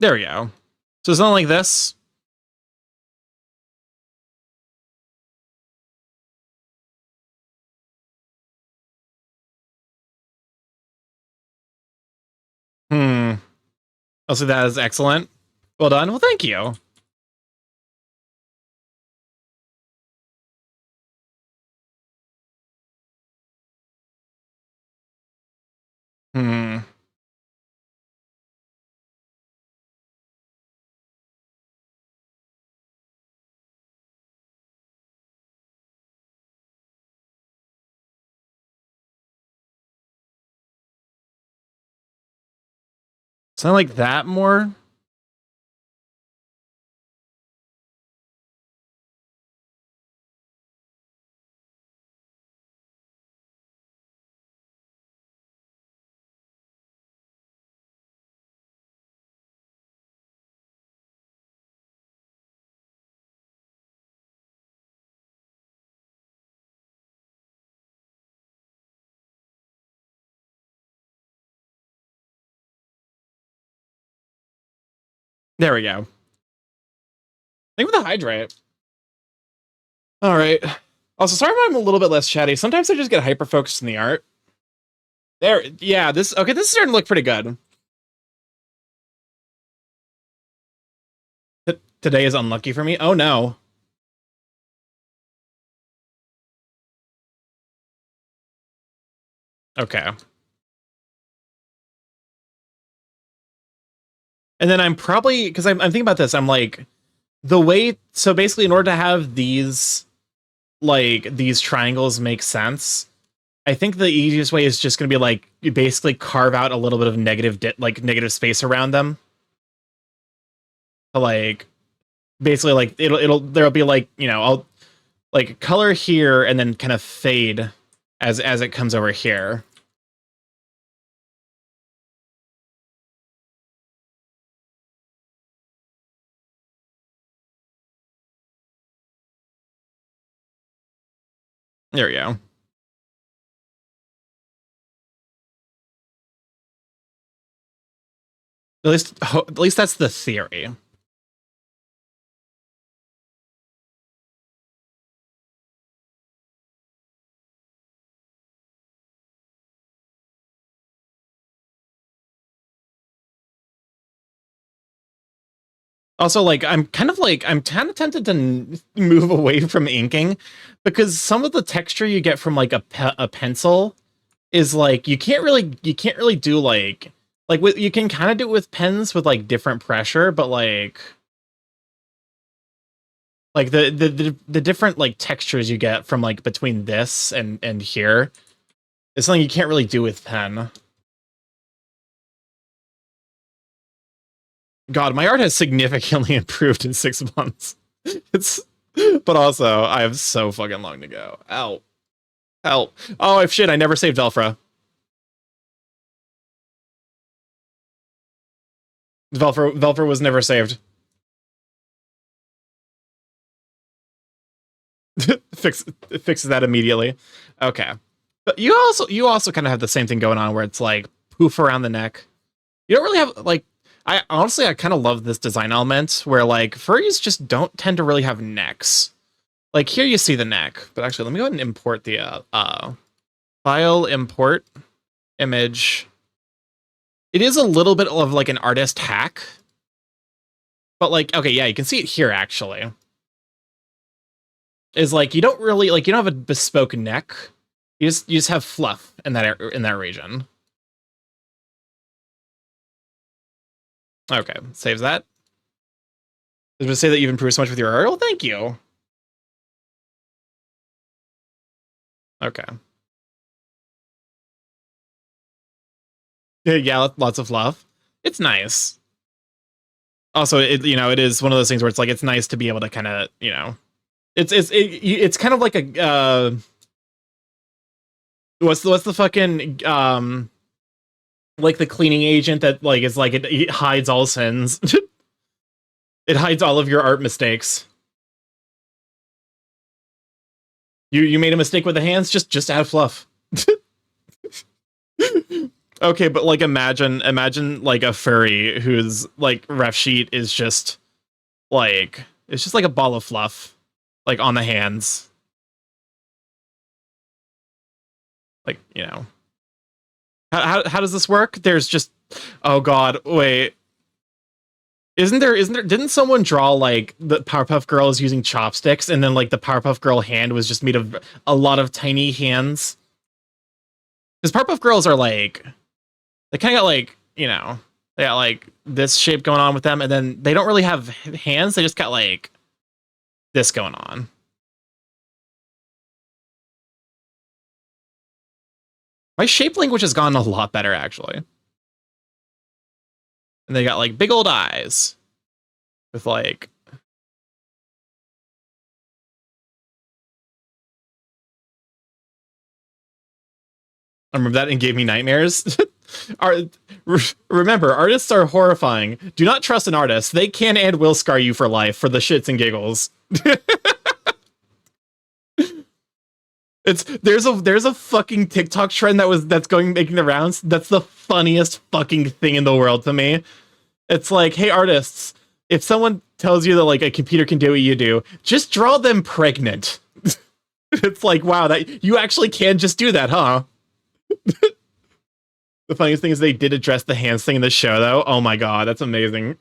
A: There we go. So something like this. Also, that is excellent. Well done. Well, thank you. Hmm. Something like that more. There we go. Think with the hydrate. All right. Also, sorry if I'm a little bit less chatty. Sometimes I just get hyper focused in the art. There, yeah. This is starting to look pretty good. Today is unlucky for me. Oh no. Okay. And then I'm probably because I'm thinking about this. I'm like the way. So basically, in order to have these these triangles make sense, I think the easiest way is just going to be like you basically carve out a little bit of negative space around them. To, like basically like there'll be like I'll like color here and then kind of fade as it comes over here. There we go. At least that's the theory. Also, like I'm kind of tempted to move away from inking because some of the texture you get from like a pencil is like you can't really do you can kind of do it with pens with like different pressure, but like the different like textures you get from like between this and here is something you can't really do with pen. God, my art has significantly improved in 6 months. It's, but also I have so fucking long to go. Ow, help! Oh, if shit, I never saved Velfra. Velfra was never saved. Fixes that immediately. Okay, but you also kind of have the same thing going on where it's like poof around the neck. You don't really have like I kind of love this design element where like furries just don't tend to really have necks. Like here you see the neck, but actually let me go ahead and import the file import image. It is a little bit of like an artist hack, but like okay, yeah, you can see it here actually. Is like you don't have a bespoke neck. You just have fluff in that region. Okay, saves that. Does it say that you've improved so much with your art? Well, thank you. Okay. Yeah, lots of fluff. It's nice. Also, it is one of those things where it's like it's nice to be able to kind of it's kind of like a what's the fucking like the cleaning agent that like is like it hides all sins. It hides all of your art mistakes. You made a mistake with the hands, just add fluff. Okay, but like imagine like a furry whose like ref sheet is just like it's just like a ball of fluff like on the hands. Like, how does this work? There's just oh god, wait. Isn't there didn't someone draw like the Powerpuff Girls using chopsticks and then like the Powerpuff Girl hand was just made of a lot of tiny hands? Because Powerpuff Girls are like they kind of got like, they got like this shape going on with them and then they don't really have hands, they just got like this going on. My shape language has gotten a lot better actually. And they got like big old eyes with like. I remember that and gave me nightmares. Remember, artists are horrifying. Do not trust an artist. They can and will scar you for life for the shits and giggles. There's a fucking TikTok trend that's making the rounds. That's the funniest fucking thing in the world to me. It's like, hey artists, if someone tells you that like a computer can do what you do, just draw them pregnant. It's like, wow, that you actually can just do that, huh? The funniest thing is they did address the hands thing in the show, though. Oh my god, that's amazing.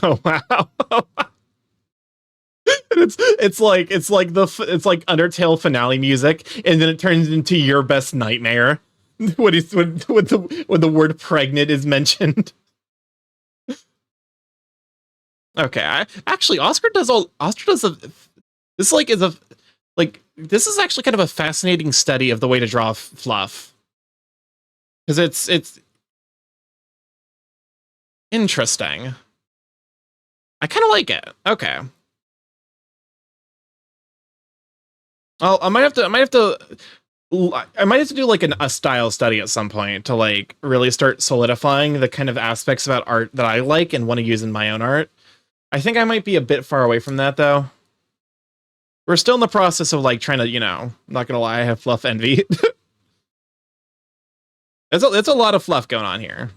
A: Oh wow. it's like Undertale finale music, and then it turns into your best nightmare when the word pregnant is mentioned. Okay, Oscar does a this like is a like this is actually kind of a fascinating study of the way to draw fluff, because it's interesting. I kind of like it. Okay. Oh, I might have to do like a style study at some point to like really start solidifying the kind of aspects about art that I like and want to use in my own art. I think I might be a bit far away from that though. We're still in the process of like trying to, I'm not gonna lie, I have fluff envy. It's a lot of fluff going on here.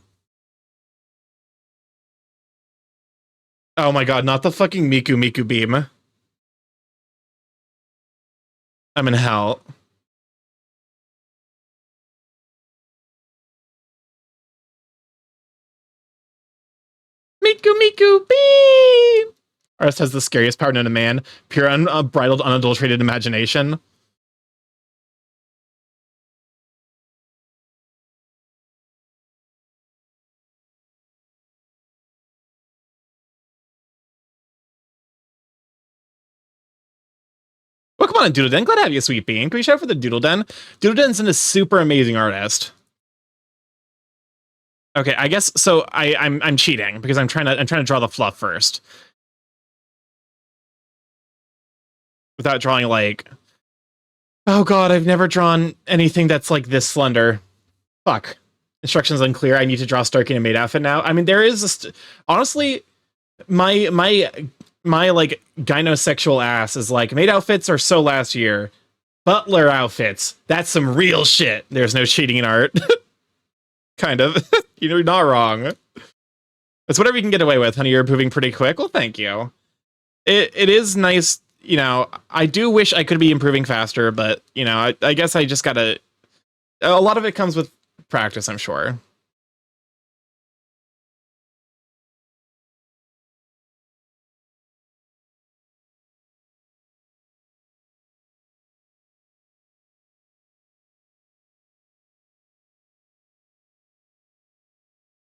A: Oh my god, not the fucking Miku beam. I'm in hell. Miku beam! Artist has the scariest power known to man. Pure, unbridled, unadulterated imagination. Well, come on, Doodle Den. Glad to have you, Sweet Bean. Can we shout for the Doodle Den? Doodle Den's a super amazing artist. Okay, I guess so. I'm cheating because I'm trying to draw the fluff first, without drawing like. Oh god, I've never drawn anything that's like this slender. Fuck. Instructions unclear. I need to draw Starky in a maid outfit now. I mean, there is honestly, my like gynosexual ass is like, maid outfits are so last year. Butler outfits, that's some real shit. There's no cheating in art. Kind of. You're not wrong. It's whatever you can get away with, honey. You're improving pretty quick. Well, thank you. It is nice, I do wish I could be improving faster, but, I guess I just gotta... A lot of it comes with practice, I'm sure.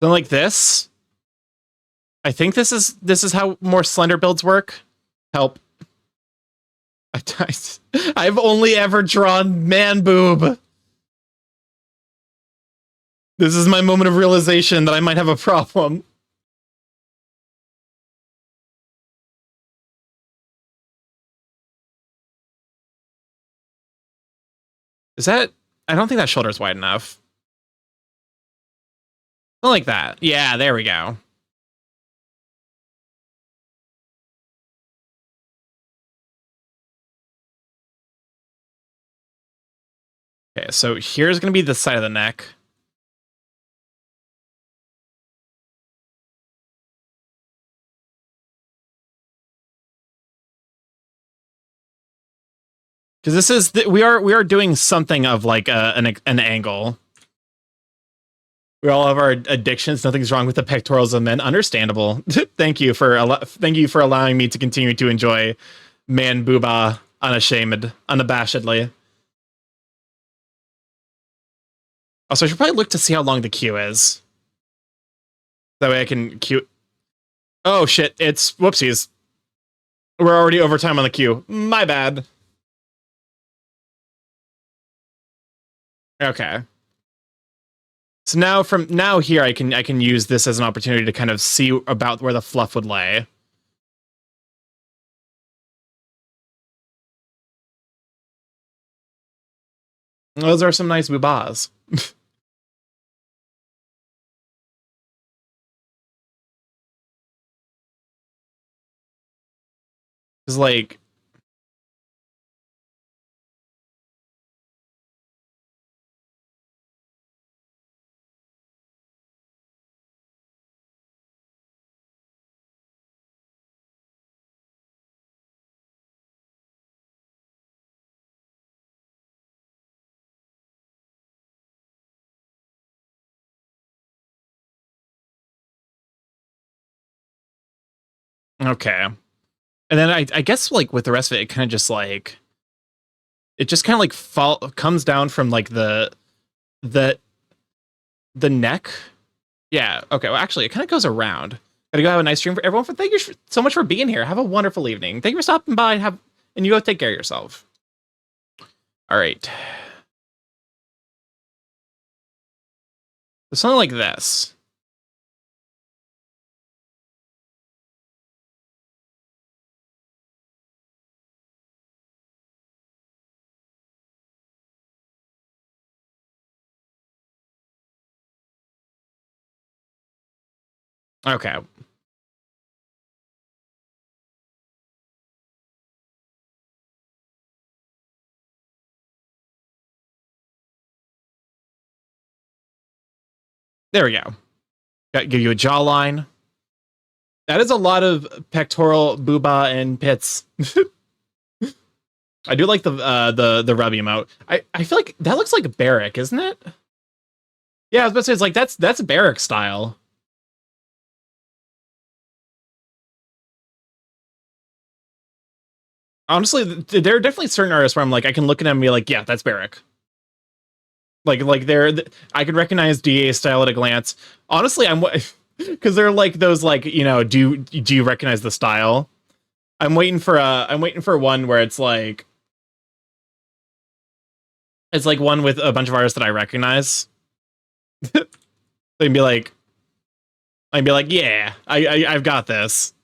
A: Then like this, I think this is how more slender builds work. Help. I've only ever drawn man boob. This is my moment of realization that I might have a problem. Is that... I don't think that shoulder's wide enough. Like that. Yeah, there we go. Okay, so here's going to be the side of the neck. Because this is... we are doing something of like an angle. We all have our addictions. Nothing's wrong with the pectorals of men. Understandable. Thank you for allowing me to continue to enjoy man booba unabashedly. Also, I should probably look to see how long the queue is. That way I can queue. Oh shit! It's whoopsies. We're already over time on the queue. My bad. Okay. So now from now here I can use this as an opportunity to kind of see about where the fluff would lay. Those are some nice boobas. It's like okay. And then I guess like with the rest of it, it kind of just like it just kind of like comes down from like the the neck. Yeah. Okay. Well, actually, it kind of goes around. Gotta go have a nice stream for everyone. Thank you so much for being here. Have a wonderful evening. Thank you for stopping by and you go take care of yourself. All right. So something like this. Okay. There we go. Give you a jawline. That is a lot of pectoral booba and pits. I do like the rub emote. I feel like that looks like Barrack, isn't it? Yeah, I was about to say it's like that's Barrack style. Honestly, there are definitely certain artists where I'm like I can look at them and be like, yeah, that's Barrack. Like I could recognize DA style at a glance. Honestly, I'm because they're like those like do you recognize the style? I'm waiting for one where it's like one with a bunch of artists that I recognize. They'd be like, I'd be like, yeah, I've got this.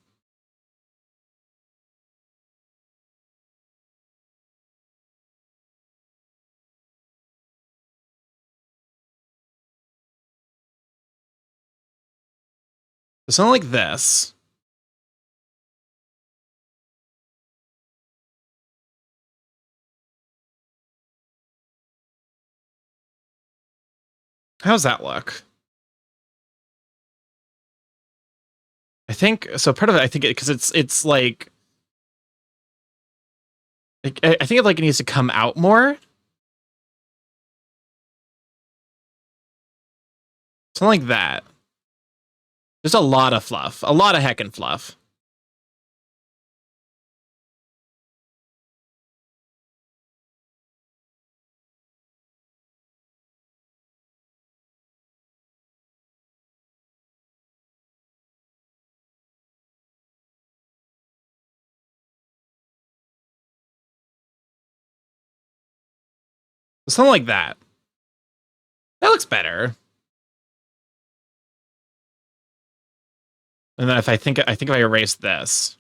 A: Something like this. How's that look? I think so. Part of it, I think, because it's like, I think it needs to come out more. Something like that. There's a lot of fluff, a lot of heckin' fluff. Something like that. That looks better. And then if I think if I erase this.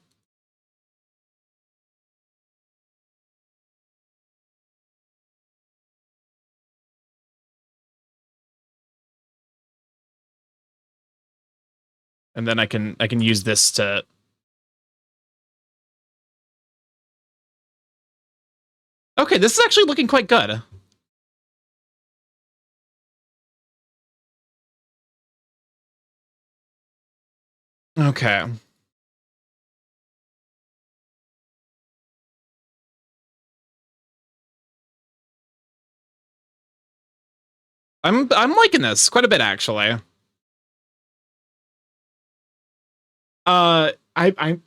A: And then I can use this to. Okay, this is actually looking quite good. Okay. I'm liking this quite a bit actually. I'm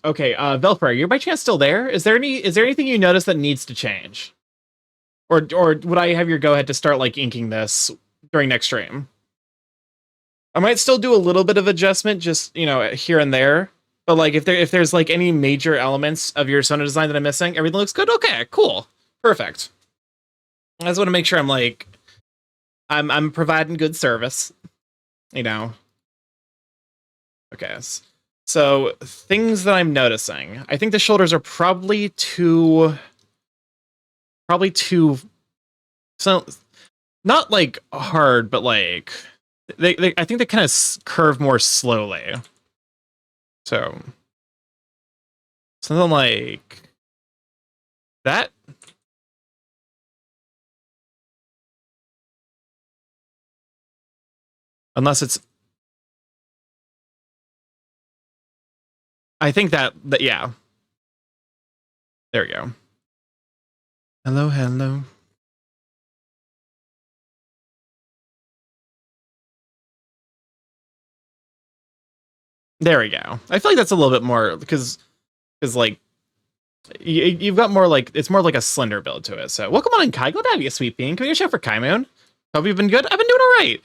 A: okay. Velcro, you're by chance still there? Is there anything you notice that needs to change? Or would I have your go ahead to start like inking this during next stream? I might still do a little bit of adjustment, just here and there. But like if there's like any major elements of your Sona design that I'm missing, everything looks good. Okay, cool, perfect. I just want to make sure I'm like I'm providing good service, you know. Okay. So things that I'm noticing. I think the shoulders are probably too so not like hard, but like they I think they kind of curve more slowly. So something like that. Unless it's I think that yeah. There we go. Hello, hello. There we go. I feel like that's a little bit more because like you've got more like it's more like a slender build to it. So welcome on in, Kai. Glad to have you, sweet bean. Can we get a shout for Kai Moon? Hope you've been good. I've been doing all right.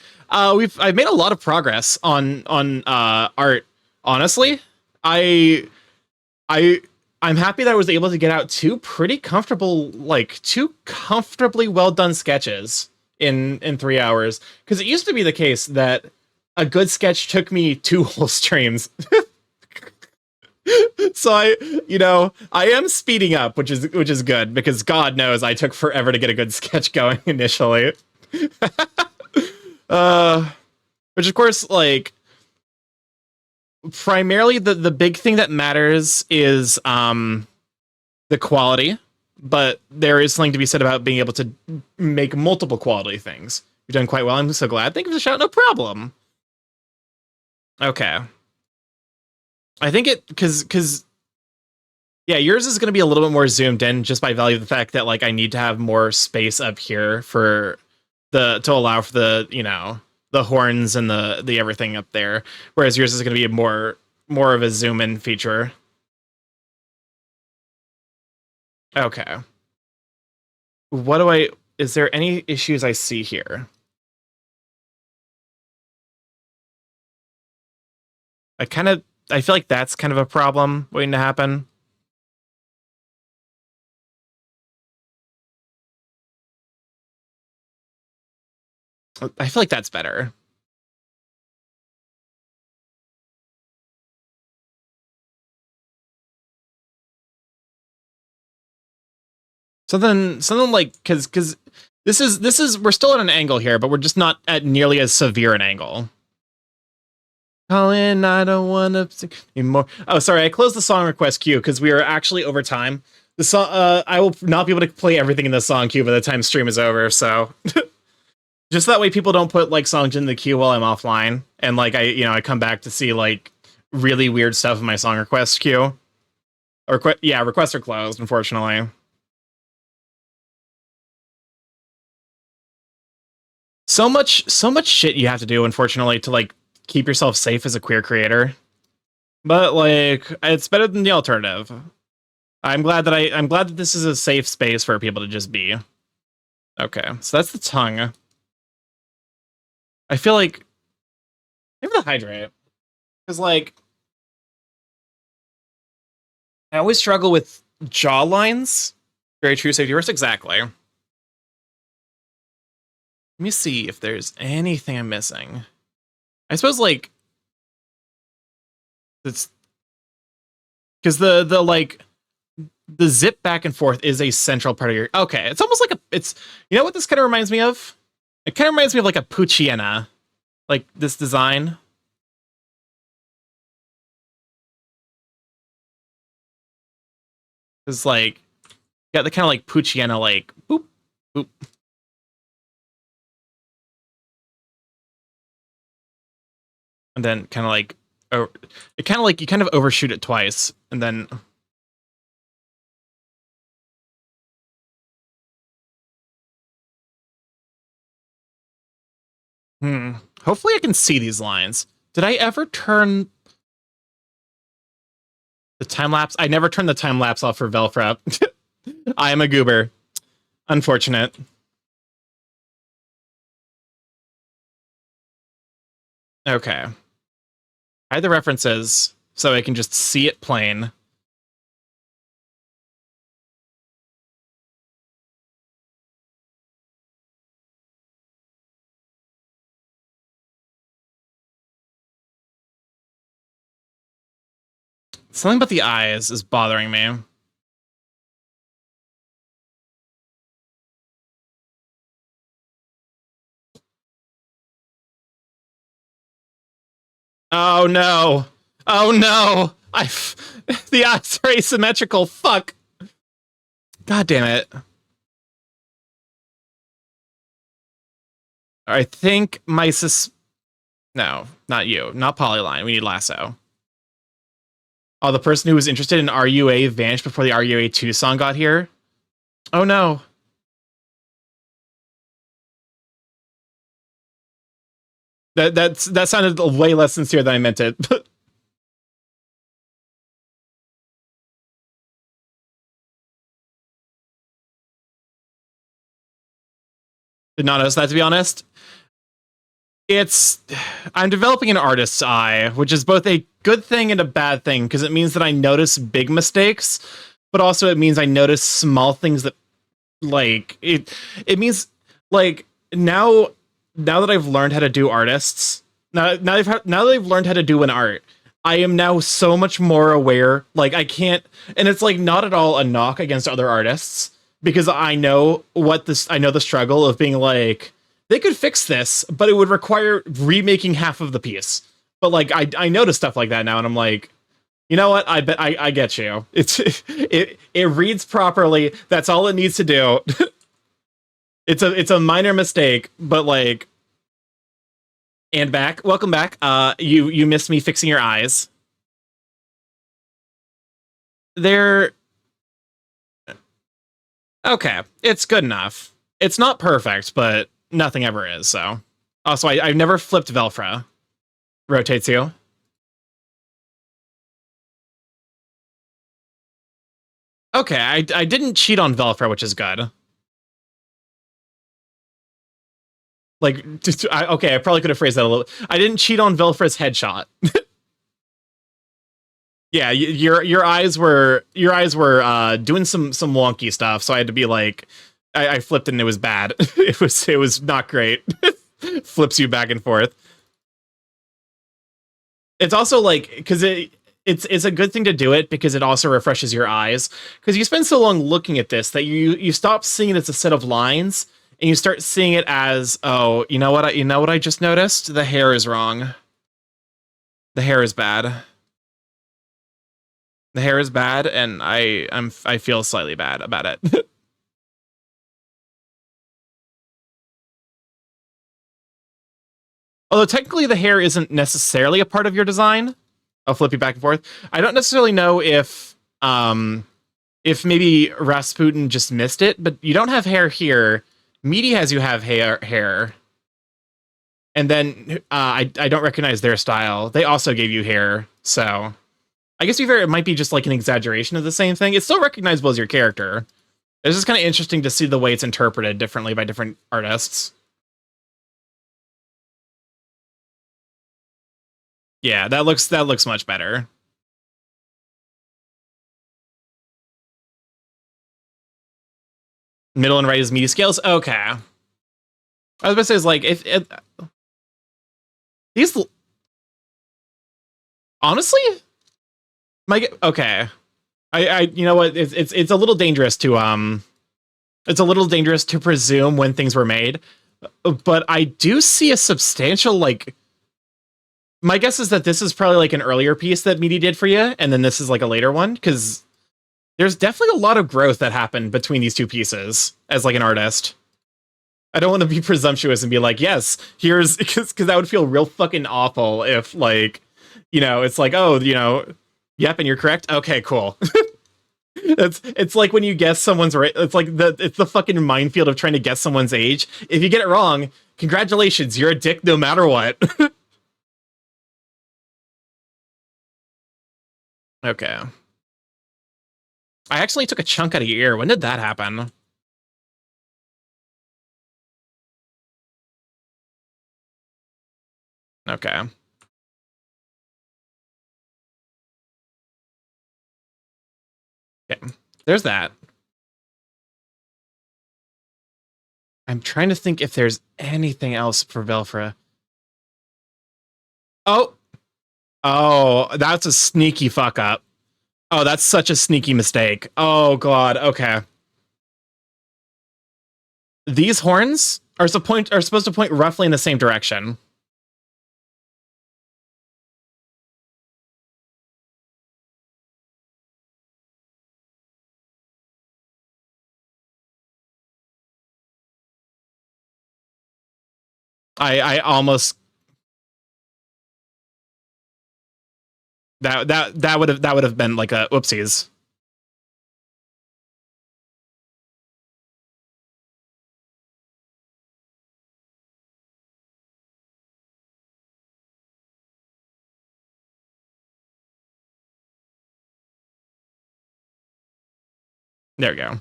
A: I've made a lot of progress on art. Honestly, I I I'm happy that I was able to get out two comfortably well done sketches in 3 hours. Because it used to be the case that a good sketch took me 2 whole streams. So I am speeding up, which is good because God knows I took forever to get a good sketch going initially. uh, which of course, like, primarily the big thing that matters is the quality, but there is something to be said about being able to make multiple quality things. You've done quite well. I'm so glad. Thank you for the shout. No problem. Okay. I think because yeah, yours is going to be a little bit more zoomed in just by value of the fact that like I need to have more space up here for to allow for the horns and the everything up there, whereas yours is going to be more of a zoom in feature. Okay. Is there any issues I see here? I feel like that's kind of a problem waiting to happen. I feel like that's better. Something like because this is we're still at an angle here, but we're just not at nearly as severe an angle. Colin, I don't want to anymore. Oh, sorry, I closed the song request queue because we are actually over time. The song, I will not be able to play everything in the song queue by the time stream is over. So, just that way, people don't put like songs in the queue while I'm offline, and like I come back to see like really weird stuff in my song request queue. Or yeah, requests are closed, unfortunately. So much shit you have to do, unfortunately, to like keep yourself safe as a queer creator. But like, it's better than the alternative. I'm glad that this is a safe space for people to just be. Okay, so that's the tongue. I feel like maybe the hydrate, because like I always struggle with jaw lines. Very true, safety first. Exactly. Let me see if there's anything I'm missing. I suppose like it's because the like the zip back and forth is a central part of your. Okay, it's almost like you know what this kind of reminds me of? It kind of reminds me of like a Pucciana, like this design. It's like got the kind of like Pucciana, like boop boop. And then kind of like, oh, it kind of like you kind of overshoot it twice, and then hopefully I can see these lines. Did I ever turn the time lapse? I never turned the time lapse off for Velfrap. I am a goober. Unfortunate. Okay. Hide the references so I can just see it plain. Something about the eyes is bothering me. Oh no! Oh no! The eyes are asymmetrical. Fuck! God damn it! I think my No, not you. Not Polyline. We need Lasso. Oh, the person who was interested in RUA vanished before the RUA 2 song got here? Oh no. That sounded way less sincere than I meant it. Did not notice that, to be honest. I'm developing an artist's eye, which is both a good thing and a bad thing, because it means that I notice big mistakes, but also it means I notice small things that, like, it means, like, now that I've learned how to do artists, now that I've learned how to do an art, I am now so much more aware, like, I can't, and it's, like, not at all a knock against other artists, because I know the struggle of being like, they could fix this, but it would require remaking half of the piece. But like, I notice stuff like that now, and I'm like, you know what? I bet I get you. It reads properly. That's all it needs to do. It's a minor mistake, but like, and back. Welcome back. You missed me fixing your eyes. They're okay. It's good enough. It's not perfect, but nothing ever is, so. Also, I've never flipped Velfra. Rotates you. Okay, I didn't cheat on Velfra, which is good. Like, okay, I probably could have phrased that a little. I didn't cheat on Velfra's headshot. Yeah, your eyes were doing some wonky stuff, so I had to be like, I flipped and it was bad. It was not great. Flips you back and forth. It's also like, because it's a good thing to do it because it also refreshes your eyes, because you spend so long looking at this that you stop seeing it as a set of lines and you start seeing it as, oh, you know what I just noticed? The hair is wrong. The hair is bad. The hair is bad, and I feel slightly bad about it. Although technically the hair isn't necessarily a part of your design. I'll flip you back and forth. I don't necessarily know if maybe Rasputin just missed it, but you don't have hair here. Meaty has you have hair. And then I don't recognize their style. They also gave you hair, so I guess it might be just like an exaggeration of the same thing. It's still recognizable as your character. It's just kind of interesting to see the way it's interpreted differently by different artists. Yeah, that looks much better. Middle and right is meaty scales. Okay. I was about to say, is like, if these, honestly, okay. I you know what? It's a little dangerous to it's a little dangerous to presume when things were made, but I do see a substantial, like, my guess is that this is probably like an earlier piece that Meaty did for you, and then this is like a later one, because there's definitely a lot of growth that happened between these two pieces as like an artist. I don't want to be presumptuous and be like, yes, here's, because that would feel real fucking awful if, like, you know, it's like, oh, you know, yep, and you're correct. Okay, cool. It's like when you guess someone's right. It's like it's the fucking minefield of trying to guess someone's age. If you get it wrong, congratulations, you're a dick no matter what. Okay. I actually took a chunk out of your ear. When did that happen? Okay. Okay. There's that. I'm trying to think if there's anything else for Velfra. Oh! Oh, that's a sneaky fuck up. Oh, that's such a sneaky mistake. Oh god, okay. These horns are supposed to point roughly in the same direction. I almost that would have been like a whoopsies. There we go.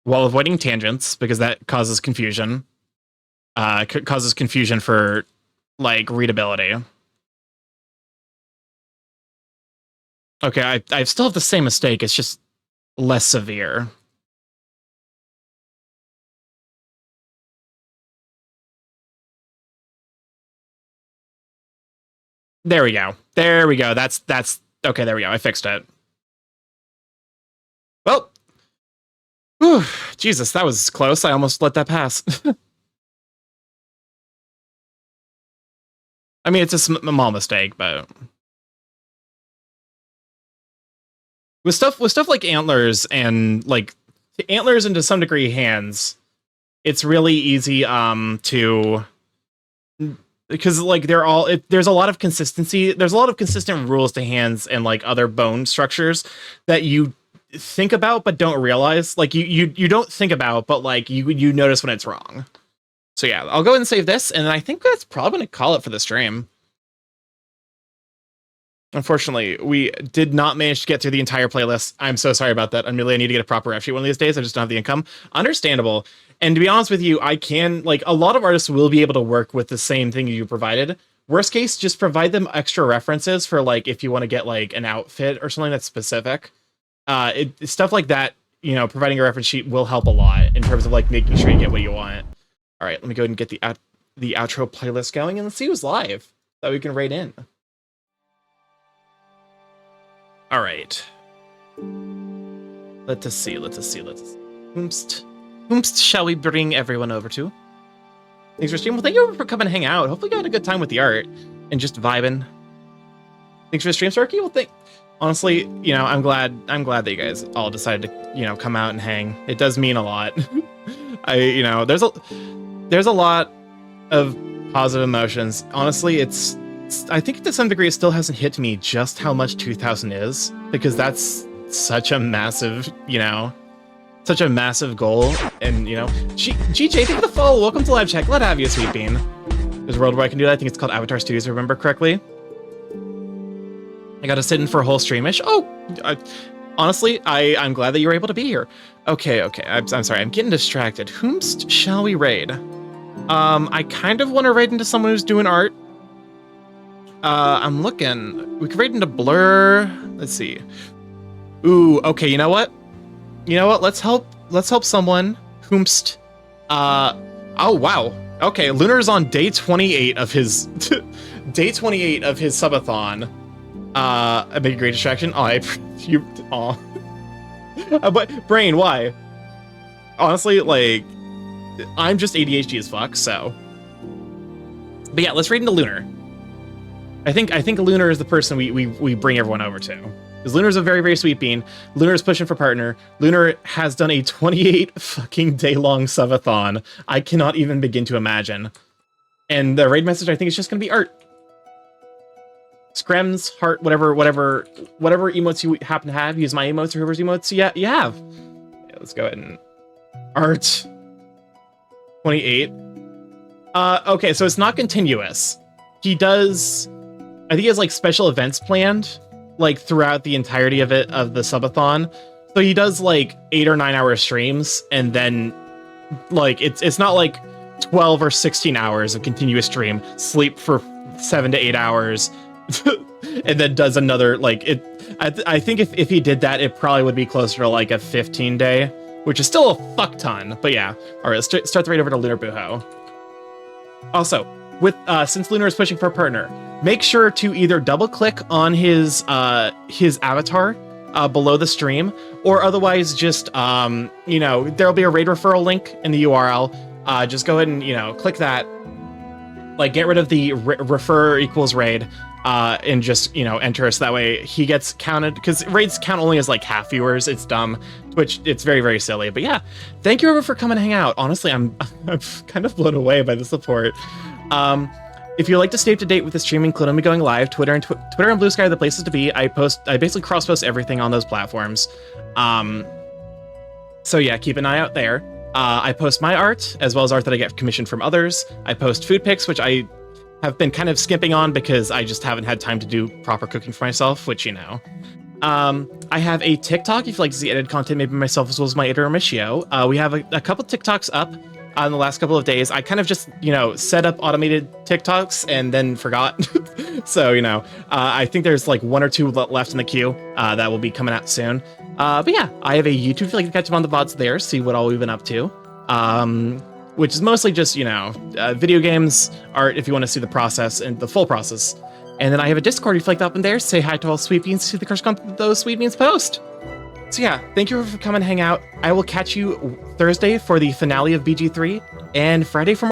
A: While avoiding tangents, because that causes confusion. Causes confusion for, like, readability. Okay, I still have the same mistake, it's just less severe. There we go. There we go. That's okay, there we go. I fixed it. Well, whew, Jesus, that was close. I almost let that pass. I mean, it's a small mistake, but with stuff like antlers and like antlers and to some degree hands, it's really easy to, because like there's a lot of consistency. There's a lot of consistent rules to hands and like other bone structures that you think about but don't realize. Like you don't think about, but like you notice when it's wrong. So yeah, I'll go ahead and save this, and I think that's probably gonna call it for the stream. Unfortunately, we did not manage to get through the entire playlist. I'm so sorry about that. I need to get a proper ref sheet one of these days. I just don't have the income. Understandable. And to be honest with you, I can, like, a lot of artists will be able to work with the same thing you provided. Worst case, just provide them extra references for, like, if you want to get, like, an outfit or something that's specific. Stuff like that, you know, providing a reference sheet will help a lot in terms of, like, making sure you get what you want. All right, let me go ahead and get the outro playlist going, and let's see who's live that we can rate in. All right. Let us see. Whomst shall we bring everyone over to? Thanks for streaming. Well, thank you for coming and hang out. Hopefully you had a good time with the art and just vibing. Thanks for the stream, Starky. Well, honestly, you know, I'm glad that you guys all decided to, you know, come out and hang. It does mean a lot. You know, there's a lot of positive emotions. Honestly, I think to some degree it still hasn't hit me just how much 2000 is, because that's such a massive, you know, such a massive goal. And, you know, GJ, thank you for the follow. Welcome to live chat. Glad to have you, Sweet Bean. There's a world where I can do that. I think it's called Avatar Studios, if I remember correctly. I got to sit in for a whole streamish. Honestly, I'm glad that you were able to be here. Okay. I'm sorry. I'm getting distracted. Whomst shall we raid? I kind of want to raid into someone who's doing art. I'm looking. We could raid into Blur. Let's see. Ooh, okay, you know what? Let's help someone. Whomst. Oh wow. Okay, Lunar's on day 28 of his day 28 of his subathon. A big great distraction. But Brain, why? Honestly, like, I'm just ADHD as fuck, so. But yeah, let's raid into Lunar. I think Lunar is the person we bring everyone over to. Because Lunar's a very, very sweet bean. Lunar is pushing for partner. Lunar has done a 28 fucking day-long subathon. I cannot even begin to imagine. And the raid message, I think, is just going to be art. Screms, heart, whatever emotes you happen to have. Use my emotes or whoever's emotes you have. Yeah, let's go ahead and... Art. 28. Okay, so it's not continuous. He does... I think he has, like, special events planned, like, throughout the entirety of the subathon. So he does, like, 8 or 9 hour streams, and then, like, it's not, like, 12 or 16 hours of continuous stream, sleep for 7 to 8 hours, and then does another, like, I think if he did that, it probably would be closer to, like, a 15-day, which is still a fuck ton, but yeah. All right, let's start the raid over to Lunar Buho. Also, with since Lunar is pushing for a partner, make sure to either double click on his avatar below the stream, or otherwise just there'll be a raid referral link in the URL. Just go ahead and click that. Like, get rid of the refer equals raid, and just enter, so that way he gets counted, because raids count only as like half viewers. It's dumb, which it's very, very silly. But yeah, thank you everyone for coming to hang out. Honestly, I'm kind of blown away by the support. If you'd like to stay up to date with the streaming, including me going live, Twitter and Blue Sky are the places to be. I basically cross post everything on those platforms. So yeah, keep an eye out there. I post my art, as well as art that I get commissioned from others. I post food pics, which I have been kind of skimping on because I just haven't had time to do proper cooking for myself, which, I have a TikTok if you'd like to see edited content, maybe myself as well as my editor, Michio. We have a couple TikToks up in the last couple of days. I kind of just, set up automated TikToks and then forgot. So, I think there's like 1 or 2 left in the queue that will be coming out soon. But yeah, I have a YouTube if you'd like to catch up on the VODs there, see what all we've been up to. Which is mostly just, video games, art if you want to see the process and the full process. And then I have a Discord if you'd like to hop in there, say hi to all Sweet Beans, see the curse content those Sweet Beans post. So yeah, thank you for coming and hang out. I will catch you Thursday for the finale of BG3 and Friday for more